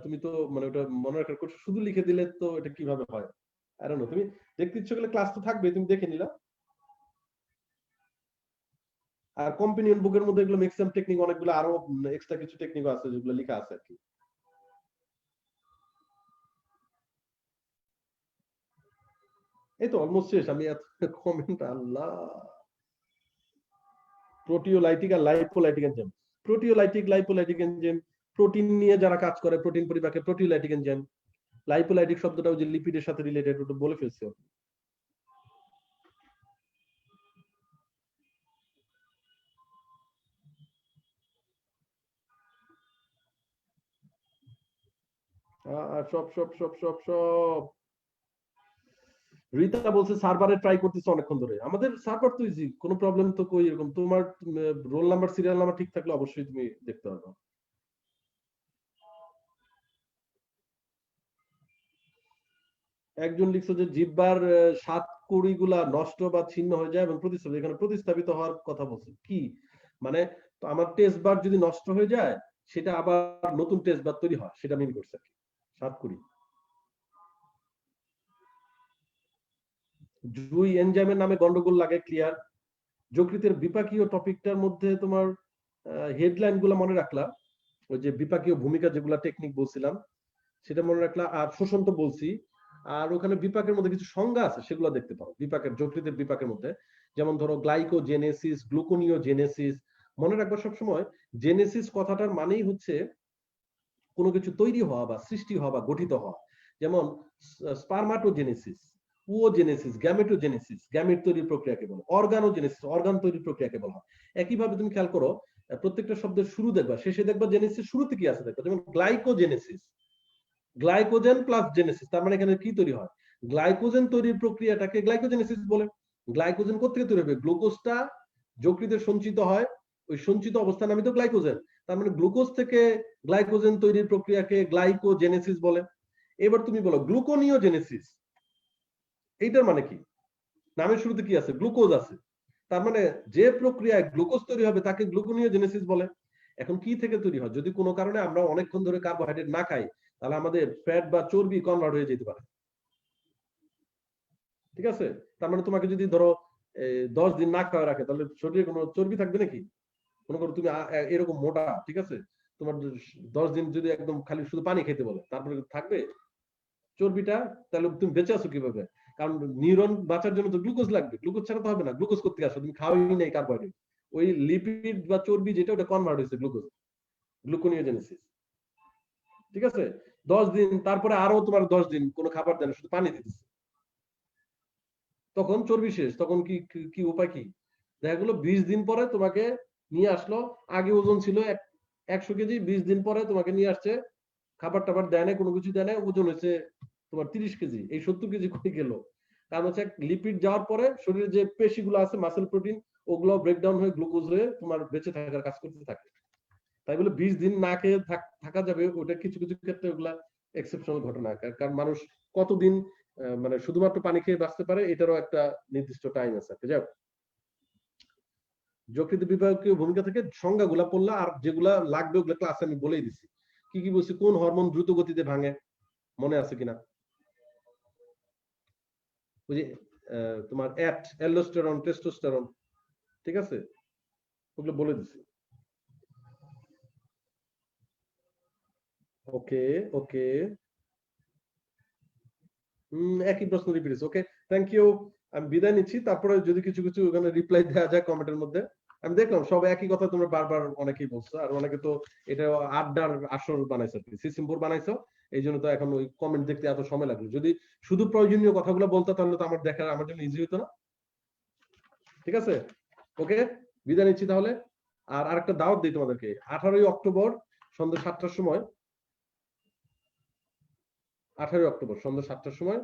তুমি তো মানে ওটা মনে রাখার কৌশল শুধু লিখে দিলে তো এটা কিভাবে হয়? আই ডোন্ট নো, তুমি দেখতে ইচ্ছে করলে ক্লাস তো থাকবে, তুমি দেখে নিলা। আর কম্পেনিয়ন বুকের মধ্যে এগুলো ম্যাক্সিমাম টেকনিক, অনেকগুলো আরো এক্সট্রা কিছু টেকনিক আছে যেগুলো লেখা আছে আর কি। এই তো অলমোস্ট শেষ। আমি এত কমেন্ট, আল্লাহ। প্রোটিওলাইটিক আর lipolytic enzyme, proteolytic lipolytic enzyme, protein নিয়ে যারা কাজ করে, প্রোটিন পরিপাকে প্রোটিওলাইটিক এনজাইম। লাইপোলাইটিক শব্দটাও যে লিপিডের সাথে রিলেটেড, ওটা বলে ফেলছি। সব সব সব সব সব রিতা বলছে সার্ভারে ট্রাই করতেছে অনেকক্ষণ ধরে। আমাদের সার্ভার তো ইজি, কোনো প্রবলেম তো কই এরকম। তোমার রোল নাম্বার সিরিয়াল নাম্বার ঠিক থাকলে অবশ্যই তুমি দেখতে পারবে। একজন লিখছে যে জিহ্বার স্বাদ গুলা নষ্ট বা ছিন্ন হয়ে যায় এবং প্রতিস্থাপিত, এখানে প্রতিস্থাপিত হওয়ার কথা বলছে কি মানে? তো আমার টেস্ট বার যদি নষ্ট হয়ে যায়, সেটা আবার নতুন টেস্ট বার তৈরি হয়, সেটা মিন করছে কি স্বাদ কুড়ি। জুই এনজাইমের নামে গন্ডগোল লাগে, ক্লিয়ার। যকৃতের বিপাকীয় টপিকটার মধ্যে তোমার হেডলাইন গুলা মনে রাখলা, ওই যে বিপাকীয় ভূমিকা যেগুলা টেকনিক বলছিলাম সেটা মনে রাখলা। আর শোষণ তো বলছি। আর ওখানে বিপাকের মধ্যে কিছু সংজ্ঞা আছে, সেগুলো দেখতে পারো বিপাকের, যকৃতের বিপাকের মধ্যে। যেমন ধরো গ্লাইকোজেনেসিস, গ্লুকোনিওজেনেসিস। মনে রাখবা সবসময়, জেনেসিস কথাটার মানেই হচ্ছে কোনো কিছু তৈরি হওয়া বা সৃষ্টি হওয়া বা গঠিত হওয়া। যেমন স্পারমাটোজেনেসিস, ওজেনেসিস, গ্যামেটোজেনেসিস, গ্যামেট তৈরির প্রক্রিয়াকে বলে। অর্গানোজেনেসিস, অর্গান তৈরির প্রক্রিয়াকে বলা হয়। একইভাবে তুমি খেয়াল করো, প্রত্যেকটা শব্দের শুরু দেখবা, শেষে দেখবা জেনেসিস শুরুতে কি আছে দেখবা। যেমন গ্লাইকোজেনেসিস, গ্লাইকোজেন প্লাস জেনেসিস, তার মানে এখানে কি তৈরি হয়? গ্লাইকোজেন তৈরির প্রক্রিয়াটাকে গ্লাইকোজেনেসিস বলে। গ্লাইকোজেন কোথেকে তৈরি হবে? গ্লুকোজটা যকৃতে সঞ্চিত হয়, ওই সঞ্চিত অবস্থার নামই তো গ্লাইকোজেন। তার মানে গ্লুকোজ থেকে গ্লাইকোজেন তৈরির প্রক্রিয়াকে গ্লাইকোজেনেসিস বলে। এবার তুমি বলো গ্লুকোনিওজেনেসিস, এইটার মানে কি? নামের শুরুতে কি আছে? গ্লুকোজ আছে। তার মানে যে প্রক্রিয়ায় গ্লুকোজ তৈরি হবে তাকে গ্লুকোনিওজেনেসিস বলে। এখন কি থেকে তৈরি হয়? যদি কোনো কারণে আমরা অনেকক্ষণ ধরে কার্বোহাইড্রেট না খাই, তাহলে আমাদের ফ্যাট বা চর্বি কনভার্ট হয়ে যেতে পারে। ঠিক আছে? তার মানে তোমাকে যদি ধরো 10 দিন না খাওয়া রাখে, তাহলে শরীরে কোনো চর্বি থাকবে নাকি? মনে করো তুমি এরকম মোটা, ঠিক আছে, তোমার 10 দিন যদি একদম খালি শুধু পানি খেতে বলে, তারপরে থাকবে চর্বিটা? তাহলে তুমি বেঁচে আছো কিভাবে? কারণ নিউরন বাঁচার জন্য তো গ্লুকোজ লাগবে, গ্লুকোজ ছাড়া তো হবে না। গ্লুকোজ করতে আসো, তুমি খাওয়াই নাই কার্বোহাইড্রেট, ওই লিপিড বা চর্বি যেটা ওটা কনভার্ট হয়েছে গ্লুকোজ, গ্লুকোনিওজেনেসিস। ঠিক আছে? 10 দিন, তারপরে আরো তোমার 10 দিন কোনো খাবার দেয় না, শুধু পানি দিতেছে, তখন চর্বি শেষ। তখন কি কি উপায় কি? দেখা গেলো 20 দিন পরে তোমাকে নিয়ে আসলো, আগে ওজন ছিল 100 কেজি, 20 দিন পরে তোমাকে নিয়ে আসছে, খাবার টাবার দেয় না, কোনো কিছু দেয় না, ওজন হয়েছে তোমার 30 কেজি। এই 70 কেজি কমে গেল। কারণ হচ্ছে লিপিড যাওয়ার পরে শরীরে যে পেশিগুলো আছে, মাসেল প্রোটিন, ওগুলো ব্রেকডাউন হয়ে গ্লুকোজ হয়ে তোমার বেঁচে থাকার কাজ করতে থাকে। তাই বলে 20 দিন না খেয়ে থাকা যাবে, ওটা কিছু কিছু ক্ষেত্রে ওগুলা এক্সেপশনাল ঘটনা। কারণ মানুষ কতদিন মানে শুধুমাত্র পানি খেয়ে বাঁচতে পারে, এটারও একটা নির্দিষ্ট টাইম আছে। যাই হোক, যকৃত বিভাগীয় ভূমিকা থেকে সংজ্ঞাগুলা পড়লা, আর যেগুলা লাগবে ওগুলা ক্লাসে আমি বলেই দিছি। কি কি বলছি? কোন হরমোন দ্রুত গতিতে ভাঙে, মনে আছে কিনা? ওই যে তোমার অ্যালডোস্টেরন, টেস্টোস্টেরন, ঠিক আছে, ওগুলো বলে দিছি। ওকে, ওকে, একই প্রশ্ন রিপিট। Okay, thank you. আমি বিদায় নিচ্ছি, তারপরে যদি কিছু কিছু ওখানে রিপ্লাই দেওয়া যায় কমেন্টের মধ্যে। আমি দেখলাম সব একই কথা তোমরা বারবার অনেকেই বলছো, আর অনেকে তো এটা আড্ডার আসর বানাইছো, সিসিমপুর বানাইছো। এই জন্য তো এখন ওই কমেন্ট দেখতে এত সময় লাগলো। যদি শুধু প্রয়োজনীয় কথাগুলো বলতো, তাহলে তো আমার দেখা আমার জন্য ইজি হতো না। ঠিক আছে, ওকে, বিদায় নিচ্ছি তাহলে। আর আরেকটা দাওয়াত দিই তোমাদেরকে, 18ই অক্টোবর সন্ধ্যা 7টার সময়, 18ই অক্টোবর সন্ধ্যা 7টার সময়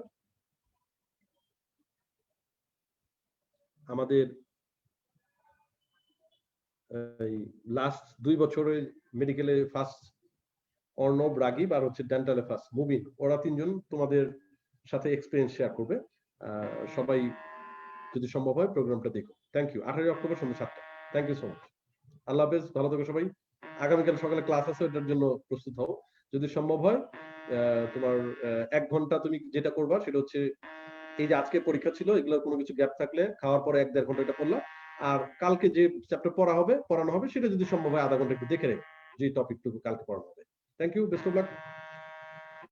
আমাদের লাস্ট 2 বছরে মেডিকেলে ফার্স্ট অর্ণব, রাগিব আর হচ্ছে ডেন্টালে ফার্স্ট মুবিন, ওরা 3জন তোমাদের সাথে এক্সপিরিয়েন্স শেয়ার করবে। সবাই যদি সম্ভব হয় প্রোগ্রামটা দেখো। Thank you. 18ই অক্টোবর সন্ধ্যা 7টা। Thank you so much. আল্লাহ হাফেজ, ভালো থেকো সবাই। আগামীকাল সকালে ক্লাস আছে, ওটার জন্য প্রস্তুত হও। যদি সম্ভব হয় তোমার 1 ঘন্টা তুমি যেটা করবা সেটা হচ্ছে, এই যে আজকে পরীক্ষা ছিল, এগুলোর কোনো কিছু গ্যাপ থাকলে খাওয়ার পরে 1-1.5 ঘন্টা এটা পড়লা, আর কালকে যে চ্যাপ্টার পড়ানো হবে সেটা যদি সম্ভব হয় আধা ঘন্টা একটু দেখে রেখে যে টপিকটুকু কালকে পড়ানো হবে। Thank you, best of lakh.